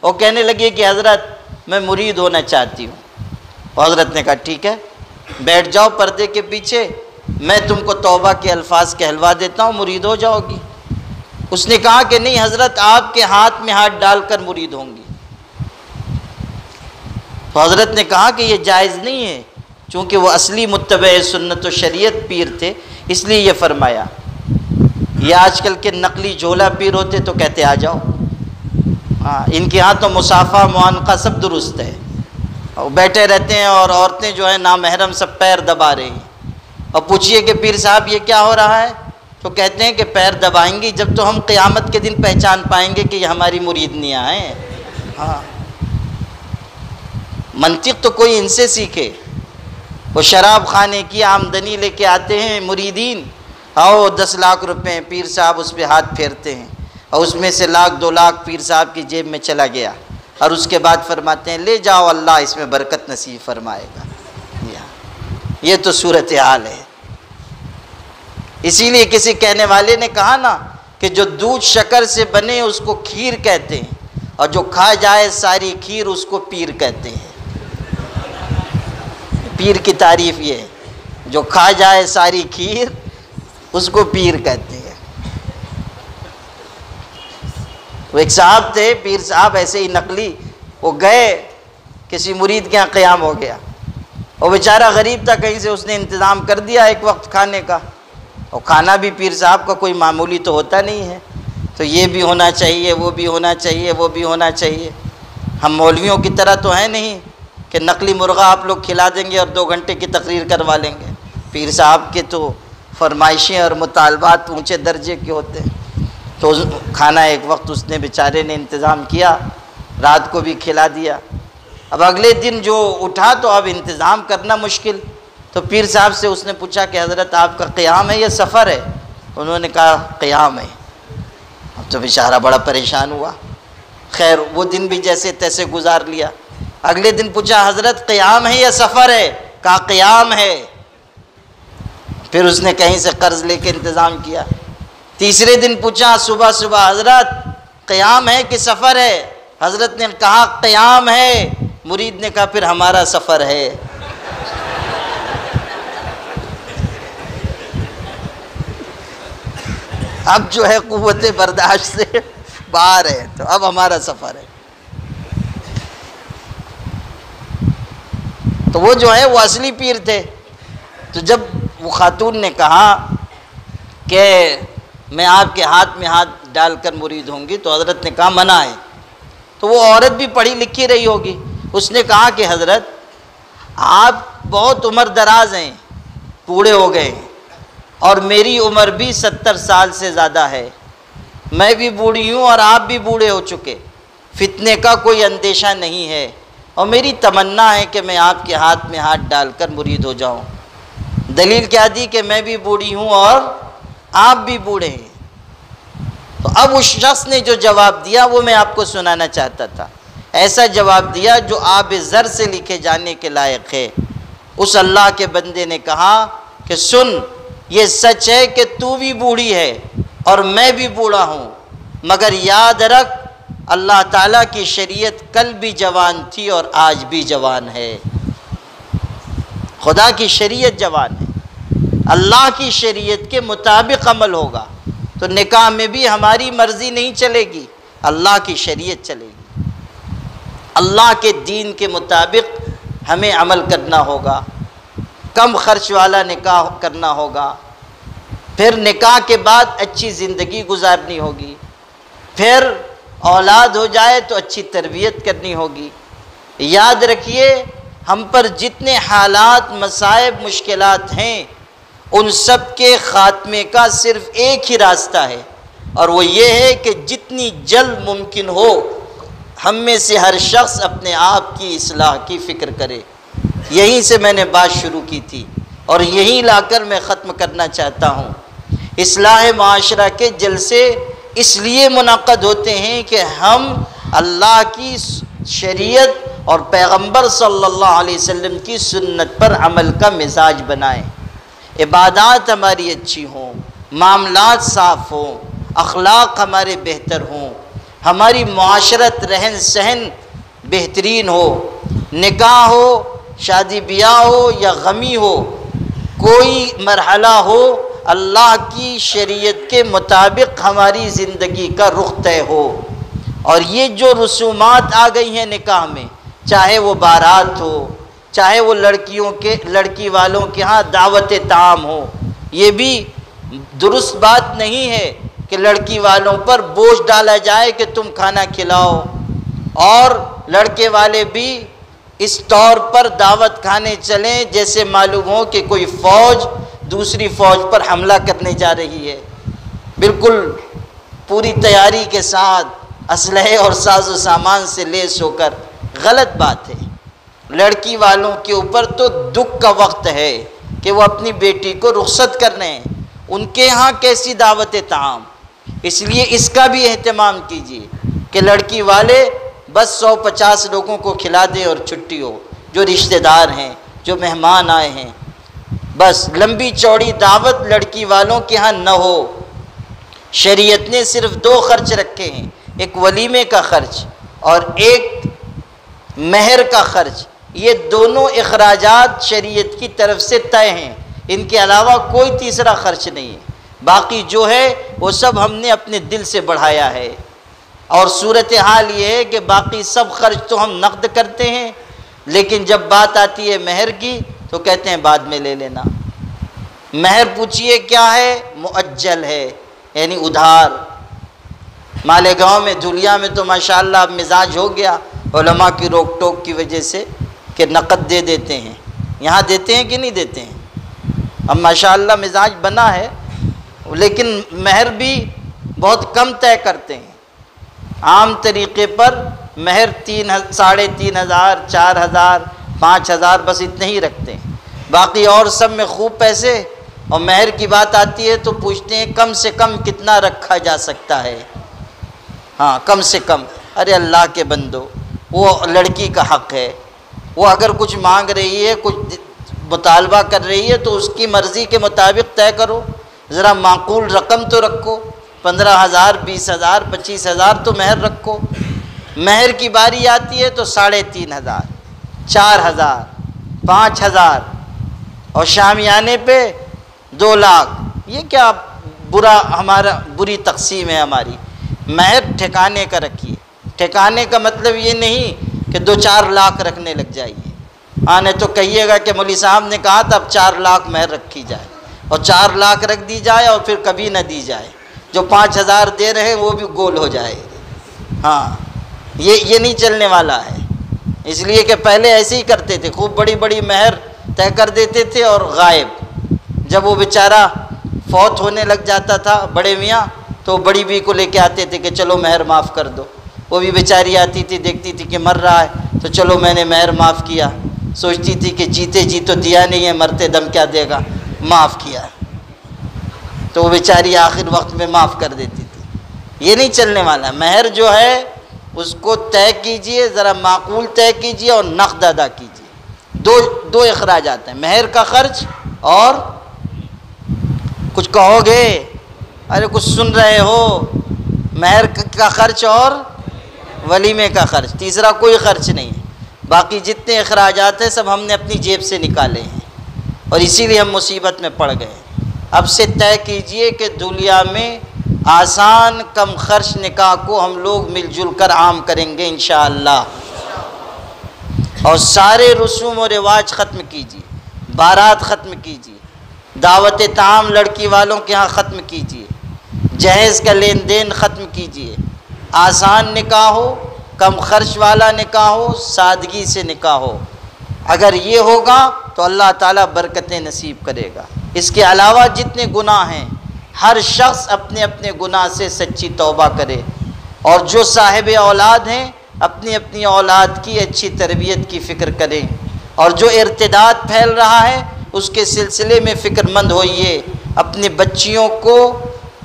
اور کہنے لگی کہ حضرت میں مرید ہونا چاہتی ہوں۔ حضرت نے کہا ٹھیک ہے بیٹھ جاؤ پردے کے پیچھے، میں تم کو توبہ کے الفاظ کہلوا دیتا ہوں، مرید ہو جاؤ گی۔ اس نے کہا کہ نہیں حضرت آپ کے ہاتھ میں ہاتھ ڈال کر مرید ہوں گی۔ تو حضرت نے کہا کہ یہ جائز نہیں ہے، چونکہ وہ اصلی متبع سنت و شریعت پیر تھے، اس لیے یہ فرمایا۔ یہ آج کل کے نقلی جھولا پیر ہوتے تو کہتے آ جاؤ، ہاں ان کے ہاں تو مصافحہ معانقہ سب درست ہے، اور بیٹھے رہتے ہیں اور عورتیں جو ہیں نامحرم سب پیر دبا رہی ہیں، اور پوچھئے کہ پیر صاحب یہ کیا ہو رہا ہے، تو کہتے ہیں کہ پیر دبائیں گی جب تو ہم قیامت کے دن پہچان پائیں گے کہ یہ ہماری مریدنیاں ہیں۔ ہاں منطق تو کوئی ان سے سیکھے۔ وہ شراب خانے کی آمدنی لے کے آتے ہیں مریدین، آؤ 10 لاکھ روپے، پیر صاحب اس پہ ہاتھ پھیرتے ہیں اور اس میں سے 1 لاکھ 2 لاکھ پیر صاحب کی جیب میں چلا گیا، اور اس کے بعد فرماتے ہیں لے جاؤ اللہ اس میں برکت نصیب فرمائے گا۔ یہ تو صورتحال ہے۔ اسی لیے کسی کہنے والے نے کہا نا کہ جو دودھ شکر سے بنے اس کو کھیر کہتے ہیں، اور جو کھا جائے ساری کھیر اس کو پیر کہتے ہیں۔ پیر کی تعریف یہ ہے، جو کھا جائے ساری کھیر اس کو پیر کہتے ہیں۔ وہ ایک صاحب تھے، پیر صاحب ایسے ہی نقلی، وہ گئے کسی مرید کے یہاں قیام ہو گیا، وہ بیچارہ غریب تھا، کہیں سے اس نے انتظام کر دیا ایک وقت کھانے کا، اور کھانا بھی پیر صاحب کا کوئی معمولی تو ہوتا نہیں ہے، تو یہ بھی ہونا چاہیے، وہ بھی ہونا چاہیے، وہ بھی ہونا چاہیے۔ ہم مولویوں کی طرح تو ہیں نہیں کہ نقلی مرغہ آپ لوگ کھلا دیں گے اور 2 گھنٹے کی تقریر کروا لیں گے۔ پیر صاحب کے تو فرمائشیں اور مطالبات اونچے درجے کے ہوتے ہیں، تو کھانا ایک وقت اس نے بیچارے نے انتظام کیا، رات کو بھی کھلا دیا۔ اب اگلے دن جو اٹھا تو اب انتظام کرنا مشکل، تو پیر صاحب سے اس نے پوچھا کہ حضرت آپ کا قیام ہے یا سفر ہے؟ انہوں نے کہا قیام ہے۔ اب تو بیچارہ بڑا پریشان ہوا، خیر وہ دن بھی جیسے تیسے گزار لیا۔ اگلے دن پوچھا حضرت قیام ہے یا سفر ہے؟ کہا قیام ہے۔ پھر اس نے کہیں سے قرض لے کے انتظام کیا۔ تیسرے دن پوچھا صبح صبح حضرت قیام ہے کہ سفر ہے؟ حضرت نے کہا قیام ہے۔ مرید نے کہا پھر ہمارا سفر ہے۔ اب جو ہے قوت برداشت سے باہر ہے، تو اب ہمارا سفر ہے۔ تو وہ جو ہے وہ اصلی پیر تھے۔ تو جب وہ خاتون نے کہا کہ میں آپ کے ہاتھ میں ہاتھ ڈال کر مرید ہوں گی، تو حضرت نے کہا منع ہے۔ تو وہ عورت بھی پڑھی لکھی رہی ہوگی، اس نے کہا کہ حضرت آپ بہت عمر دراز ہیں، بوڑھے ہو گئے ہیں، اور میری عمر بھی 70 سال سے زیادہ ہے، میں بھی بوڑھی ہوں اور آپ بھی بوڑھے ہو چکے، فتنے کا کوئی اندیشہ نہیں ہے، اور میری تمنا ہے کہ میں آپ کے ہاتھ میں ہاتھ ڈال کر مرید ہو جاؤں۔ دلیل کیا دی کہ میں بھی بوڑھی ہوں اور آپ بھی بوڑھے ہیں۔ تو اب اس شخص نے جو جواب دیا وہ میں آپ کو سنانا چاہتا تھا، ایسا جواب دیا جو آب زر سے لکھے جانے کے لائق ہے۔ اس اللہ کے بندے نے کہا کہ سن، یہ سچ ہے کہ تو بھی بوڑھی ہے اور میں بھی بوڑھا ہوں، مگر یاد رکھ اللہ تعالیٰ کی شریعت کل بھی جوان تھی اور آج بھی جوان ہے۔ خدا کی شریعت جوان ہے، اللہ کی شریعت کے مطابق عمل ہوگا تو نکاح میں بھی ہماری مرضی نہیں چلے گی، اللہ کی شریعت چلے گی، اللہ کے دین کے مطابق ہمیں عمل کرنا ہوگا، کم خرچ والا نکاح کرنا ہوگا، پھر نکاح کے بعد اچھی زندگی گزارنی ہوگی، پھر اولاد ہو جائے تو اچھی تربیت کرنی ہوگی۔ یاد رکھیے ہم پر جتنے حالات، مصائب، مشکلات ہیں، ان سب کے خاتمے کا صرف ایک ہی راستہ ہے، اور وہ یہ ہے کہ جتنی جلد ممکن ہو ہم میں سے ہر شخص اپنے آپ کی اصلاح کی فکر کرے۔ یہیں سے میں نے بات شروع کی تھی اور یہیں لا کر میں ختم کرنا چاہتا ہوں۔ اصلاح معاشرہ کے جلسے اس لیے منعقد ہوتے ہیں کہ ہم اللہ کی شریعت اور پیغمبر صلی اللہ علیہ وسلم کی سنت پر عمل کا مزاج بنائیں، عبادات ہماری اچھی ہوں، معاملات صاف ہوں، اخلاق ہمارے بہتر ہوں، ہماری معاشرت رہن سہن بہترین ہو، نکاح ہو، شادی بیاہ ہو یا غمی ہو، کوئی مرحلہ ہو، اللہ کی شریعت کے مطابق ہماری زندگی کا رخ طے ہو۔ اور یہ جو رسومات آ گئی ہیں نکاح میں، چاہے وہ بارات ہو، چاہے وہ لڑکی والوں کے ہاں دعوت طعام ہو، یہ بھی درست بات نہیں ہے کہ لڑکی والوں پر بوجھ ڈالا جائے کہ تم کھانا کھلاؤ، اور لڑکے والے بھی اس طور پر دعوت کھانے چلیں جیسے معلوم ہو کہ کوئی فوج دوسری فوج پر حملہ کرنے جا رہی ہے، بالکل پوری تیاری کے ساتھ اسلحے اور ساز و سامان سے لیس ہو کر۔ غلط بات ہے۔ لڑکی والوں کے اوپر تو دکھ کا وقت ہے کہ وہ اپنی بیٹی کو رخصت کر رہے ہیں، ان کے ہاں کیسی دعوت طعام، اس لیے اس کا بھی اہتمام کیجیے کہ لڑکی والے بس 150 لوگوں کو کھلا دیں اور چھٹی ہو، جو رشتہ دار ہیں، جو مہمان آئے ہیں، بس لمبی چوڑی دعوت لڑکی والوں کے ہاں نہ ہو۔ شریعت نے صرف 2 خرچ رکھے ہیں، ایک ولیمے کا خرچ اور ایک مہر کا خرچ، یہ دونوں اخراجات شریعت کی طرف سے طے ہیں، ان کے علاوہ کوئی تیسرا خرچ نہیں ہے، باقی جو ہے وہ سب ہم نے اپنے دل سے بڑھایا ہے۔ اور صورتحال یہ ہے کہ باقی سب خرچ تو ہم نقد کرتے ہیں، لیکن جب بات آتی ہے مہر کی تو کہتے ہیں بعد میں لے لینا۔ مہر پوچھئے کیا ہے؟ مؤجل ہے، یعنی ادھار۔ مالیگاؤں میں، دھولیا میں تو ماشاءاللہ اب مزاج ہو گیا علماء کی روک ٹوک کی وجہ سے کہ نقد دے دیتے ہیں۔ یہاں دیتے ہیں کہ نہیں دیتے ہیں؟ اب ماشاءاللہ مزاج بنا ہے، لیکن مہر بھی بہت کم طے کرتے ہیں۔ عام طریقے پر مہر 3,500، 4,000، 5,000 بس اتنے ہی رکھتے ہیں، باقی اور سب میں خوب پیسے۔ اور مہر کی بات آتی ہے تو پوچھتے ہیں کم سے کم کتنا رکھا جا سکتا ہے؟ ہاں کم سے کم۔ ارے اللہ کے بندو، وہ لڑکی کا حق ہے، وہ اگر کچھ مانگ رہی ہے، کچھ مطالبہ کر رہی ہے تو اس کی مرضی کے مطابق طے کرو، ذرا معقول رقم تو رکھو، 15,000، 20,000، 25,000 تو مہر رکھو۔ مہر کی باری آتی ہے تو 3,500، 4,000، 5,000 اور شامیانے پہ 2 لاکھ۔ یہ کیا بری تقسیم ہے ہماری۔ مہر ٹھکانے کا رکھیے۔ ٹھکانے کا مطلب یہ نہیں کہ 2-4 لاکھ رکھنے لگ جائیے، نہیں تو کہیے گا کہ مولوی صاحب نے کہا تھا اب 4 لاکھ مہر رکھی جائے، اور 4 لاکھ رکھ دی جائے اور پھر کبھی نہ دی جائے، جو 5,000 دے رہے ہیں وہ بھی گول ہو جائے۔ ہاں یہ نہیں چلنے والا ہے، اس لیے کہ پہلے ایسے ہی کرتے تھے، خوب بڑی بڑی مہر طے کر دیتے تھے اور غائب. جب وہ بیچارہ فوت ہونے لگ جاتا تھا بڑے میاں تو بڑی بی کو لے کے آتے تھے کہ چلو مہر معاف کر دو. وہ بھی بیچاری آتی تھی، دیکھتی تھی کہ مر رہا ہے تو چلو میں نے مہر معاف کیا. سوچتی تھی کہ جیتے جی تو دیا نہیں ہے، مرتے دم کیا دے گا، معاف کیا. تو وہ بیچاری آخر وقت میں معاف کر دیتی تھی. یہ نہیں چلنے والا. مہر جو ہے اس کو طے کیجئے، ذرا معقول طے کیجئے اور نقد ادا کیجئے. دو اخراجات ہیں، مہر کا خرچ اور کچھ کہو گے؟ ارے کچھ سن رہے ہو؟ مہر کا خرچ اور ولیمے کا خرچ، تیسرا کوئی خرچ نہیں ہے. باقی جتنے اخراجات ہیں سب ہم نے اپنی جیب سے نکالے ہیں اور اسی لیے ہم مصیبت میں پڑ گئے. اب سے طے کیجئے کہ دنیا میں آسان کم خرچ نکاح کو ہم لوگ مل جل کر عام کریں گے انشاءاللہ. اور سارے رسوم و رواج ختم کیجئے، بارات ختم کیجئے، دعوت طعام لڑکی والوں کے ہاں ختم کیجئے، جہیز کا لین دین ختم کیجئے. آسان نکاح ہو، کم خرچ والا نکاح ہو، سادگی سے نکاح ہو. اگر یہ ہوگا تو اللہ تعالیٰ برکتیں نصیب کرے گا. اس کے علاوہ جتنے گناہ ہیں ہر شخص اپنے اپنے گناہ سے سچی توبہ کرے، اور جو صاحب اولاد ہیں اپنی اپنی اولاد کی اچھی تربیت کی فکر کریں، اور جو ارتداد پھیل رہا ہے اس کے سلسلے میں فکر مند ہوئیے. اپنے بچیوں کو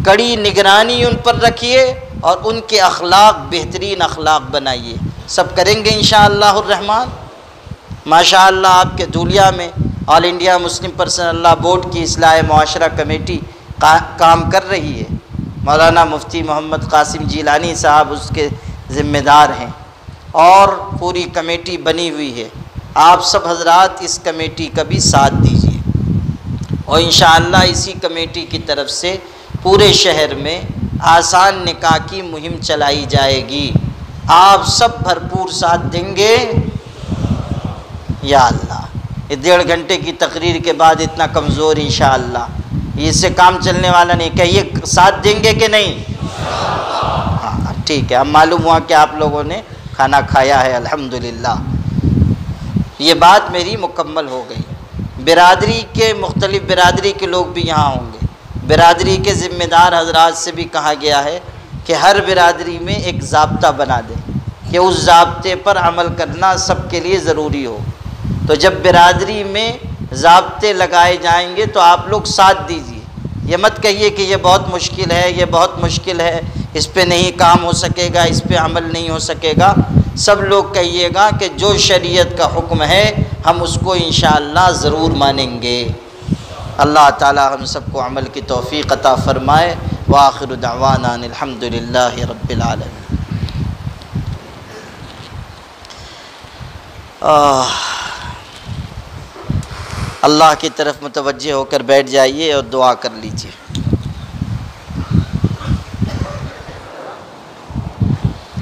کڑی نگرانی ان پر رکھیے اور ان کے اخلاق بہترین اخلاق بنائیے. سب کریں گے انشاءاللہ الرحمن. ماشاءاللہ آپ کے دھولیا میں All India Muslim Personal Law Board کی اصلاح معاشرہ کمیٹی کام کر رہی ہے. مولانا مفتی محمد قاسم جیلانی صاحب اس کے ذمہ دار ہیں اور پوری کمیٹی بنی ہوئی ہے. آپ سب حضرات اس کمیٹی کا بھی ساتھ دیجیے اور انشاءاللہ اسی کمیٹی کی طرف سے پورے شہر میں آسان نکاح کی مہم چلائی جائے گی. آپ سب بھرپور ساتھ دیں گے یا اللہ؟ یہ 1.5 گھنٹے کی تقریر کے بعد اتنا کمزور انشاءاللہ اس سے کام چلنے والا نہیں. کہیے ساتھ دیں گے کہ نہیں؟ ہاں ٹھیک ہے. اب معلوم ہوا کہ آپ لوگوں نے کھانا کھایا ہے الحمدللہ. یہ بات میری مکمل ہو گئی. برادری کے مختلف برادری کے لوگ بھی یہاں ہوں گے. برادری کے ذمہ دار حضرات سے بھی کہا گیا ہے کہ ہر برادری میں ایک ضابطہ بنا دیں کہ اس ضابطے پر عمل کرنا سب کے لیے ضروری ہو. تو جب برادری میں ضابطے لگائے جائیں گے تو آپ لوگ ساتھ دیجیے. یہ مت کہیے کہ یہ بہت مشکل ہے، یہ بہت مشکل ہے، اس پہ نہیں کام ہو سکے گا، اس پہ عمل نہیں ہو سکے گا. سب لوگ کہیے گا کہ جو شریعت کا حکم ہے ہم اس کو انشاءاللہ ضرور مانیں گے. اللہ تعالی ہم سب کو عمل کی توفیق عطا فرمائے. وآخر دعوانا الحمدللہ رب العالمین. اللہ کی طرف متوجہ ہو کر بیٹھ جائیے اور دعا کر لیجیے.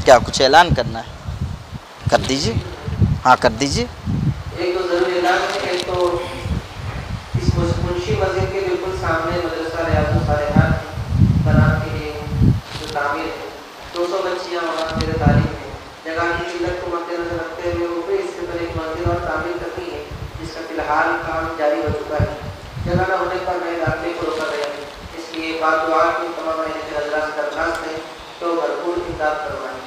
کیا کچھ اعلان کرنا ہے؟ کر دیجیے. ہاں کر دیجیے. ایک تو ضروری اعلان ہے، ایک تو اس منشی مسجد کے بالکل سامنے مدرسہ ریاض الصالحین بنانے کے لیے جو تعمیر ہے 200 بچیاں وہاں میرے تعلیم ہے. جگہ کی قلت کو مد نظر رکھتے ہوئے وہ اس سے پہلے ایک مسجد اور تعمیر کرنی ہے جس کا فی الحال کام جاری ہو چکا ہے. جگہ نہ ہونے پر میں داخلے کو روکا رہے ہیں. اس لیے بات دعا کی تمام حضرات سے درخواست ہے تو بھرپور امداد کروائیں.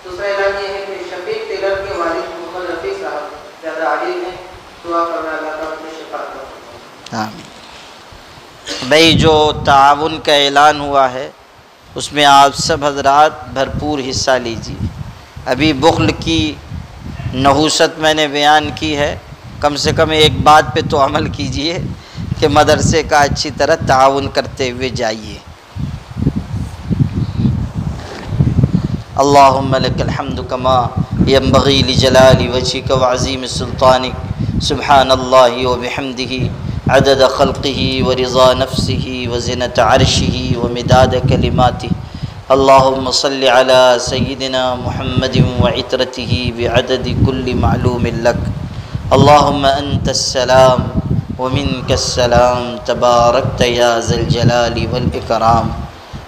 دوسرا اعلان یہ ہے کہ شفیق ٹیلر کے والد محمد رفیق صاحب زیادہ عاجز ہیں. دعا کرنا اللہ تعالیٰ اپنے شفا کرے. آمین. بھائی جو تعاون کا اعلان ہوا ہے اس میں آپ سب حضرات بھرپور حصہ لیجیے. ابھی بخل کی نحوست میں نے بیان کی ہے، کم سے کم ایک بات پہ تو عمل کیجیے کہ مدرسے کا اچھی طرح تعاون کرتے ہوئے جائیے. اللہم لک الحمد کما ینبغی لجلال وجہک وعظیم سلطانک سبحان اللہ وبحمدہ عدد خلقہ ورضا نفسہ وزنۃ عرشہ ومداد کلماتہ. اللہم صل علی سیدنا محمد وعطرتہ بعدد کل معلوم لک. اللہم انت السلام ومنک السلام تبارکت یا ذا الجلال والاکرام.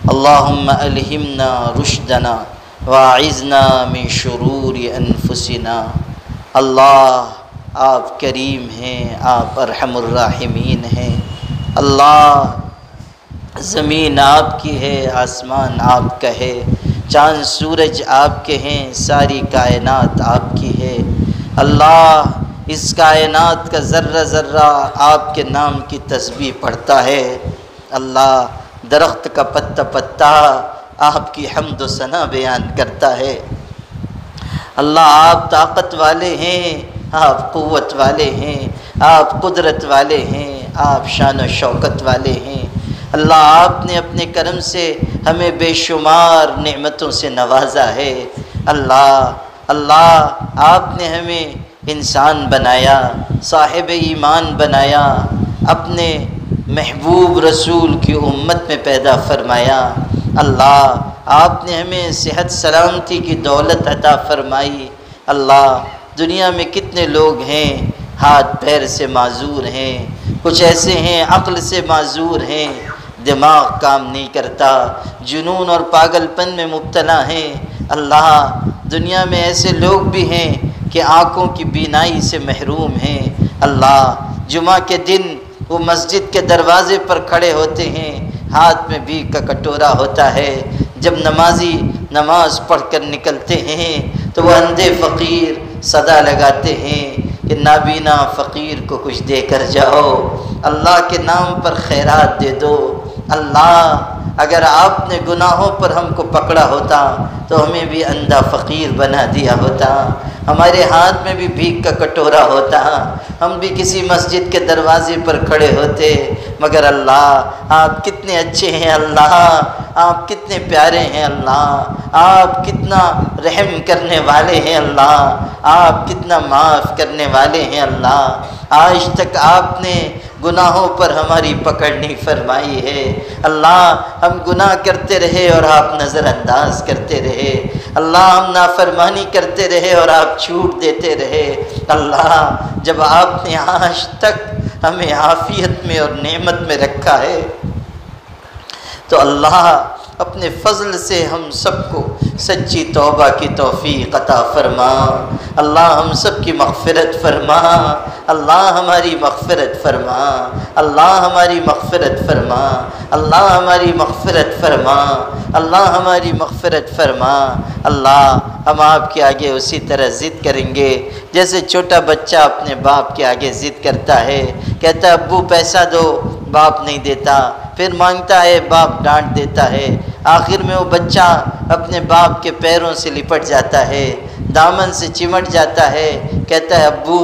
اللہم الہمنا رشدنا واعذنا من شرور انفسنا. اللہ آپ کریم ہیں، آپ ارحم الراحمین ہیں۔ اللہ زمین آپ کی ہے، آسمان آپ کا ہے، چاند سورج آپ کے ہیں، ساری کائنات آپ کی ہے۔ اللہ اس کائنات کا ذرہ ذرہ آپ کے نام کی تسبیح پڑھتا ہے۔ اللہ درخت کا پتا پتا آپ کی حمد و ثنا بیان کرتا ہے۔ اللہ آپ طاقت والے ہیں، آپ قوت والے ہیں، آپ قدرت والے ہیں، آپ شان و شوکت والے ہیں۔ اللہ آپ نے اپنے کرم سے ہمیں بے شمار نعمتوں سے نوازا ہے۔ اللہ آپ نے ہمیں انسان بنایا، صاحب ایمان بنایا، اپنے محبوب رسول کی امت میں پیدا فرمایا۔ اللہ آپ نے ہمیں صحت سلامتی کی دولت عطا فرمائی۔ اللہ دنیا میں کتنے لوگ ہیں ہاتھ پیر سے معذور ہیں، کچھ ایسے ہیں عقل سے معذور ہیں، دماغ کام نہیں کرتا، جنون اور پاگل پن میں مبتلا ہیں۔ اللہ دنیا میں ایسے لوگ بھی ہیں کہ آنکھوں کی بینائی سے محروم ہیں۔ اللہ جمعہ کے دن وہ مسجد کے دروازے پر کھڑے ہوتے ہیں، ہاتھ میں بھیک کا کٹورا ہوتا ہے، جب نمازی نماز پڑھ کر نکلتے ہیں تو وہ اندھے فقیر صدا لگاتے ہیں کہ نابینا فقیر کو کچھ دے کر جاؤ، اللہ کے نام پر خیرات دے دو۔ اللہ اگر آپ نے گناہوں پر ہم کو پکڑا ہوتا تو ہمیں بھی اندھا فقیر بنا دیا ہوتا، ہمارے ہاتھ میں بھی بھیک کا کٹورا ہوتا، ہم بھی کسی مسجد کے دروازے پر کھڑے ہوتے۔ مگر اللہ آپ کتنے اچھے ہیں، اللہ آپ کتنے پیارے ہیں، اللہ آپ کتنا رحم کرنے والے ہیں، اللہ آپ کتنا معاف کرنے والے ہیں۔ اللہ آج تک آپ نے گناہوں پر ہماری پکڑ نہیں فرمائی ہے۔ اللہ ہم گناہ کرتے رہے اور آپ نظر انداز کرتے رہے، اللہ ہم نافرمانی کرتے رہے اور آپ چھوٹ دیتے رہے۔ اللہ جب آپ نے آج تک ہمیں عافیت میں اور نعمت میں رکھا ہے تو اللہ اپنے فضل سے ہم سب کو سچی توبہ کی توفیق عطا فرما۔ اللہ ہم سب کی مغفرت فرما، اللہ ہماری مغفرت فرما، اللہ ہماری مغفرت فرما، اللہ ہماری مغفرت فرما، اللہ ہماری مغفرت فرما۔ اللہ ہم آپ کے آگے اسی طرح ضد کریں گے جیسے چھوٹا بچہ اپنے باپ کے آگے ضد کرتا ہے، کہتا ہے ابو پیسہ دو، باپ نہیں دیتا، پھر مانگتا ہے، باپ ڈانٹ دیتا ہے، آخر میں وہ بچہ اپنے باپ کے پیروں سے لپٹ جاتا ہے، دامن سے چمٹ جاتا ہے، کہتا ہے ابو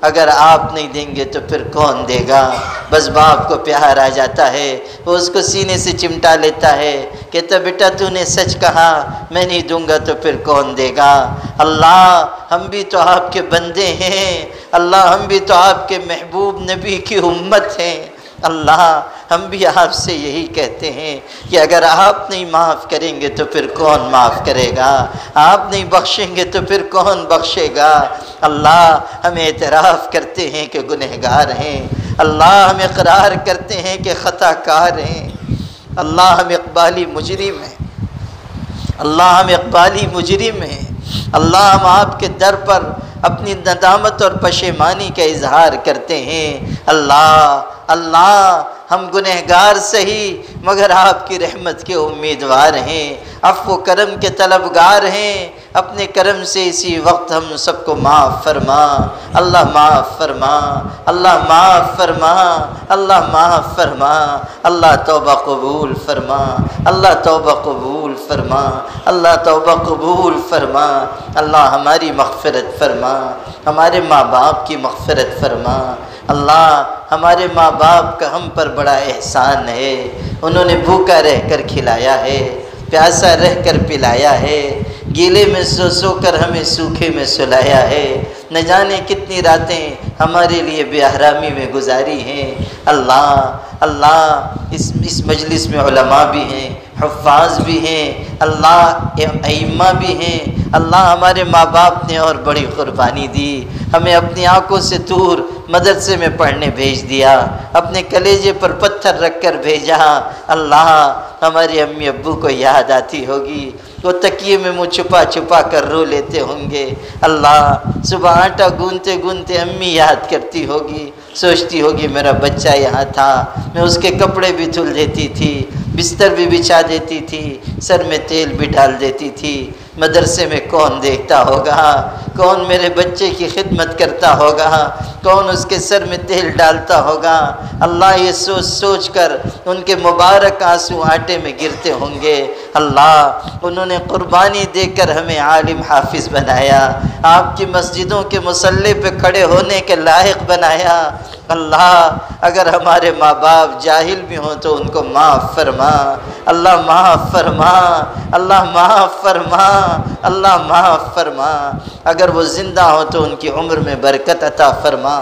اگر آپ نہیں دیں گے تو پھر کون دے گا؟ بس باپ کو پیار آ جاتا ہے، وہ اس کو سینے سے چمٹا لیتا ہے، کہتا بیٹا تو نے سچ کہا، میں نہیں دوں گا تو پھر کون دے گا؟ اللہ ہم بھی تو آپ کے بندے ہیں، اللہ ہم بھی تو آپ کے محبوب نبی کی امت ہیں۔ اللہ ہم بھی آپ سے یہی کہتے ہیں کہ اگر آپ نہیں معاف کریں گے تو پھر کون معاف کرے گا؟ آپ نہیں بخشیں گے تو پھر کون بخشے گا؟ اللہ ہم اعتراف کرتے ہیں کہ گنہگار ہیں، اللہ ہم اقرار کرتے ہیں کہ خطا کار ہیں، اللہ ہم اقبالی مجرم ہیں، اللہ ہم اقبالی مجرم ہیں۔ اللہ ہم آپ کے در پر اپنی ندامت اور پشیمانی کا اظہار کرتے ہیں۔ اللہ ہم گنہگار سہی مگر آپ کی رحمت کے امیدوار ہیں، عفو و کرم کے طلبگار ہیں، اپنے کرم سے اسی وقت ہم سب کو معاف فرما۔ اللہ معاف فرما، اللہ معاف فرما، اللہ معاف فرما، اللہ توبہ قبول فرما، اللہ توبہ قبول فرما، اللہ توبہ قبول فرما۔ اللہ ہماری مغفرت فرما، ہمارے ماں باپ کی مغفرت فرما۔ اللہ ہمارے ماں باپ کا ہم پر بڑا احسان ہے، انہوں نے بھوکا رہ کر کھلایا ہے، پیاسا رہ کر پلایا ہے، گیلے میں سو سو کر ہمیں سوکھے میں سلایا ہے، نہ جانے کتنی راتیں ہمارے لیے بے احرامی میں گزاری ہیں۔ اللہ اس مجلس میں علماء بھی ہیں، حفاظ بھی ہیں، اللہ ائمہ بھی ہیں، اللہ ہمارے ماں باپ نے اور بڑی قربانی دی، ہمیں اپنی آنکھوں سے دور مدرسے میں پڑھنے بھیج دیا، اپنے کلیجے پر پتھر رکھ کر بھیجا۔ اللہ ہمارے امی ابو کو یاد آتی ہوگی، وہ تکیے میں منہ چھپا چھپا کر رو لیتے ہوں گے۔ اللہ صبح آٹا گوندتے گوندتے امی یاد کرتی ہوگی، سوچتی ہوگی میرا بچہ یہاں تھا، میں اس کے کپڑے بھی دھل دیتی تھی، بستر بھی بچھا دیتی تھی، سر میں تیل بھی ڈال دیتی تھی۔ مدرسے میں کون دیکھتا ہوگا، کون میرے بچے کی خدمت کرتا ہوگا، کون اس کے سر میں تیل ڈالتا ہوگا۔ اللہ یہ سوچ سوچ کر ان کے مبارک آنسو آٹے میں گرتے ہوں گے۔ اللہ انہوں نے قربانی دے کر ہمیں عالم حافظ بنایا، آپ کی مسجدوں کے مصلی پہ کھڑے ہونے کے لائق بنایا۔ اللہ اگر ہمارے ماں باپ جاہل بھی ہوں تو ان کو معاف فرما، اللہ معاف فرما، اللہ معاف فرما، اللہ معاف فرما۔ اگر وہ زندہ ہوں تو ان کی عمر میں برکت عطا فرما،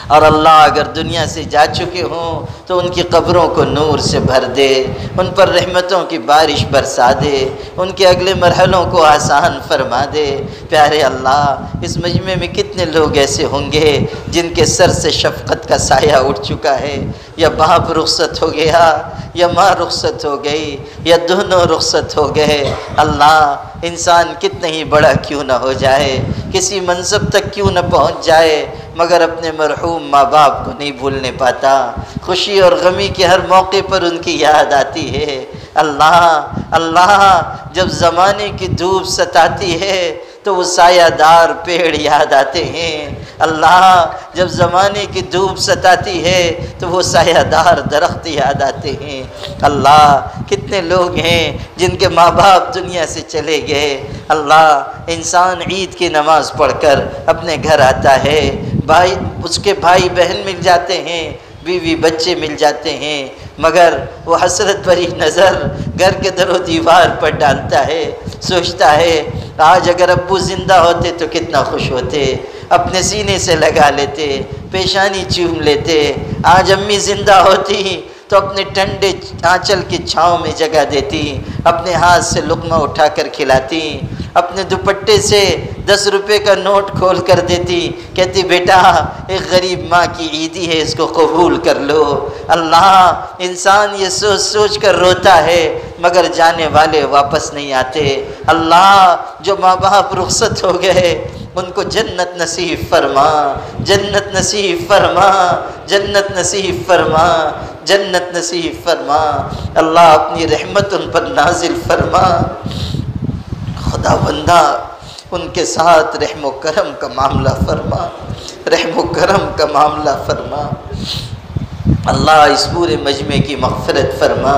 اور اللہ اگر دنیا سے جا چکے ہوں تو ان کی قبروں کو نور سے بھر دے، ان پر رحمتوں کی بارش برسا دے، ان کے اگلے مرحلوں کو آسان فرما دے۔ پیارے اللہ اس مجمع میں کتنے لوگ ایسے ہوں گے جن کے سر سے شفقت کا سایہ اٹھ چکا ہے، یا باپ رخصت ہو گیا، یا ماں رخصت ہو گئی، یا دونوں رخصت ہو گئے۔ اللہ انسان کتنا ہی بڑا کیوں نہ ہو جائے، کسی منصب تک کیوں نہ پہنچ جائے، مگر اپنے مرحوم ماں باپ کو نہیں بھولنے پاتا۔ خوشی اور غمی کے ہر موقع پر ان کی یاد آتی ہے۔ اللہ جب زمانے کی دھوپ ستاتی ہے تو وہ سایہ دار پیڑ یاد آتے ہیں۔ اللہ جب زمانے کی دھوپ ستاتی ہے تو وہ سایہ دار درخت یاد آتے ہیں۔ اللہ کتنے لوگ ہیں جن کے ماں باپ دنیا سے چلے گئے۔ اللہ انسان عید کی نماز پڑھ کر اپنے گھر آتا ہے، بھائی اس کے بھائی بہن مل جاتے ہیں، بیوی بچے مل جاتے ہیں، مگر وہ حسرت بھری نظر گھر کے در و دیوار پر ڈالتا ہے، سوچتا ہے آج اگر ابو زندہ ہوتے تو کتنا خوش ہوتے، اپنے سینے سے لگا لیتے، پیشانی چوم لیتے۔ آج امی زندہ ہوتی تو اپنے ٹھنڈے آنچل کی چھاؤں میں جگہ دیتی، اپنے ہاتھ سے لقمہ اٹھا کر کھلاتی، اپنے دوپٹے سے 10 روپے کا نوٹ کھول کر دیتی، کہتی بیٹا ایک غریب ماں کی عیدی ہے، اس کو قبول کر لو۔ اللہ انسان یہ سوچ سوچ کر روتا ہے مگر جانے والے واپس نہیں آتے۔ اللہ جو ماں باپ رخصت ہو گئے ان کو جنت نصیب فرما، جنت نصیب فرما، جنت نصیب فرما، جنت نصیب فرما۔ اللہ اپنی رحمت ان پر نازل فرما۔ خدا بندہ ان کے ساتھ رحم و کرم کا معاملہ فرما، رحم و کرم کا معاملہ فرما۔ اللہ اس پورے مجمع کی مغفرت فرما،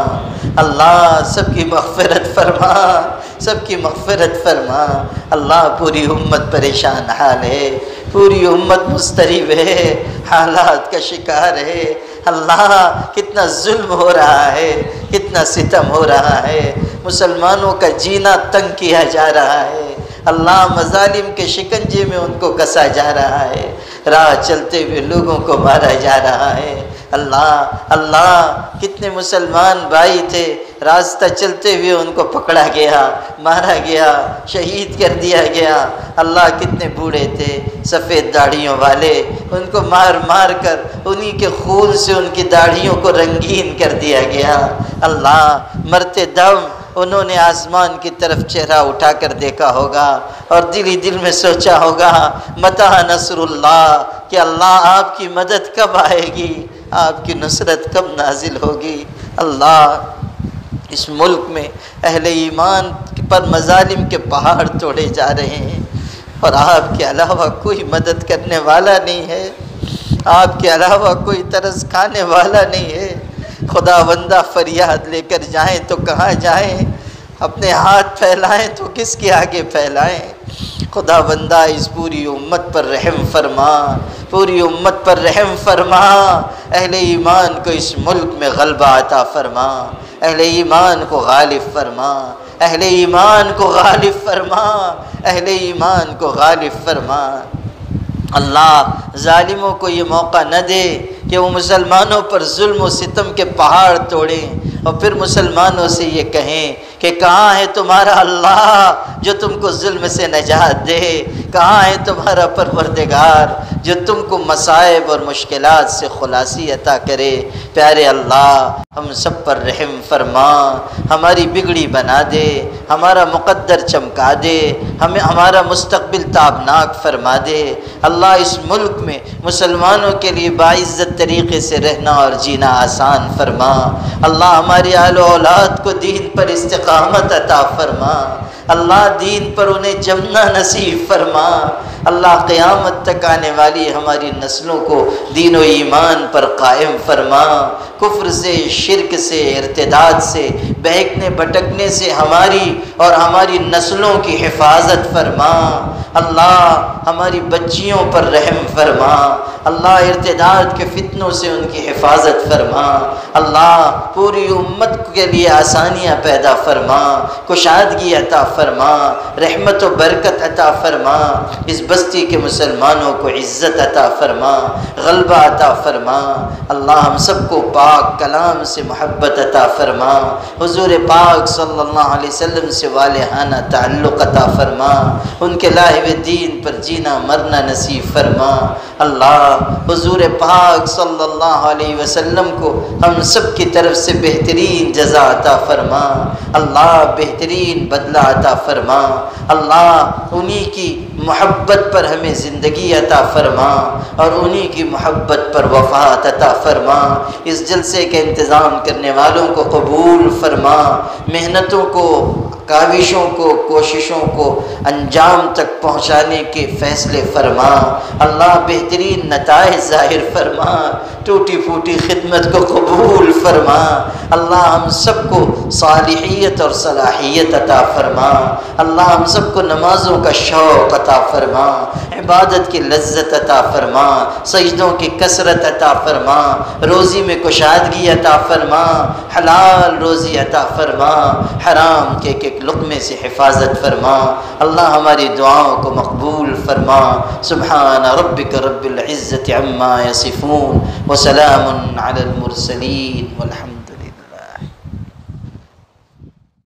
اللہ سب کی مغفرت فرما، سب کی مغفرت فرما۔ اللہ پوری امت پریشان حال ہے، پوری امت مضطرب ہے، حالات کا شکار ہے۔ اللہ کتنا ظلم ہو رہا ہے، کتنا ستم ہو رہا ہے، مسلمانوں کا جینا تنگ کیا جا رہا ہے۔ اللہ مظالم کے شکنجے میں ان کو کسا جا رہا ہے، راہ چلتے ہوئے لوگوں کو مارا جا رہا ہے۔ اللہ کتنے مسلمان بھائی تھے، راستہ چلتے ہوئے ان کو پکڑا گیا، مارا گیا، شہید کر دیا گیا۔ اللہ کتنے بوڑھے تھے سفید داڑھیوں والے، ان کو مار مار کر انہی کے خون سے ان کی داڑھیوں کو رنگین کر دیا گیا۔ اللہ مرتے دم انہوں نے آسمان کی طرف چہرہ اٹھا کر دیکھا ہوگا اور دل ہی دل میں سوچا ہوگا متی نصر اللہ، کہ اللہ آپ کی مدد کب آئے گی، آپ کی نصرت کب نازل ہوگی۔ اللہ اس ملک میں اہل ایمان پر مظالم کے پہاڑ توڑے جا رہے ہیں اور آپ کے علاوہ کوئی مدد کرنے والا نہیں ہے، آپ کے علاوہ کوئی ترس کھانے والا نہیں ہے۔ خدا بندہ فریاد لے کر جائیں تو کہاں جائیں، اپنے ہاتھ پھیلائیں تو کس کے آگے پھیلائیں۔ خدا بندہ اس پوری امت پر رحم فرما، پوری امت پر رحم فرما۔ اہل ایمان کو اس ملک میں غلبہ عطا فرما، اہل ایمان کو غالب فرما، اہل ایمان کو غالب فرما، اہل ایمان کو غالب فرما۔ اللہ ظالموں کو یہ موقع نہ دے کہ وہ مسلمانوں پر ظلم و ستم کے پہاڑ توڑیں، اور پھر مسلمانوں سے یہ کہیں کہ کہاں ہے تمہارا اللہ جو تم کو ظلم سے نجات دے، کہاں ہے تمہارا پروردگار جو تم کو مصائب اور مشکلات سے خلاصی عطا کرے۔ پیارے اللہ ہم سب پر رحم فرما، ہماری بگڑی بنا دے، ہمارا مقدر چمکا دے، ہمارا مستقبل تابناک فرما دے۔ اللہ اس ملک میں مسلمانوں کے لیے باعزت طریقے سے رہنا اور جینا آسان فرما۔ اللہ ہماری اہل و اولاد کو دین پر استقامت عطا فرما، اللہ دین پر انہیں جمنا نصیب فرما۔ اللہ قیامت تک آنے والی ہماری نسلوں کو دین و ایمان پر قائم فرما، کفر سے، شرک سے، ارتداد سے، بہکنے بھٹکنے سے ہماری اور ہماری نسلوں کی حفاظت فرما۔ اللہ ہماری بچیوں پر رحم فرما، اللہ ارتداد کے فتنوں سے ان کی حفاظت فرما۔ اللہ پوری امت کے لیے آسانیاں پیدا فرما، کشادگی عطا فرما، رحمت و برکت عطا فرما۔ اس بستی کے مسلمانوں کو عزت عطا فرما، غلبہ عطا فرما۔ اللہ ہم سب کو پاک کلام سے محبت عطا فرما، حضور پاک صلی اللہ علیہ وسلم سے والہانہ تعلق عطا فرما، ان کے لائے ہوئے دین پر جینا مرنا نصیب فرما۔ اللہ حضور پاک صلی اللہ علیہ وسلم کو ہم سب کی طرف سے بہترین جزا عطا فرما، اللہ بہترین بدلہ عطا فرما۔ اللہ انہی کی محبت پر ہمیں زندگی عطا فرما اور انہی کی محبت پر وفات عطا فرما۔ اس جلسے کے انتظام کرنے والوں کو قبول فرما، محنتوں کو، کاوشوں کو، کوششوں کو انجام تک پہنچانے کے فیصلے فرما۔ اللہ بہترین نتائج ظاہر فرما، ٹوٹی پھوٹی خدمت کو قبول فرما۔ اللہ ہم سب کو صالحیت اور صلاحیت عطا فرما۔ اللہ ہم سب کو نمازوں کا شوق عطا فرما، عبادت کی لذت عطا فرما، سجدوں کی کثرت عطا فرما، روزی میں کشادگی عطا فرما، حلال روزی عطا فرما، حرام کے ایک لقمے سے حفاظت فرما۔ اللہ ہماری دعاؤں کو مقبول فرما۔ سبحان ربک رب العزت عما یصفون وسلام علی المرسلین والحمد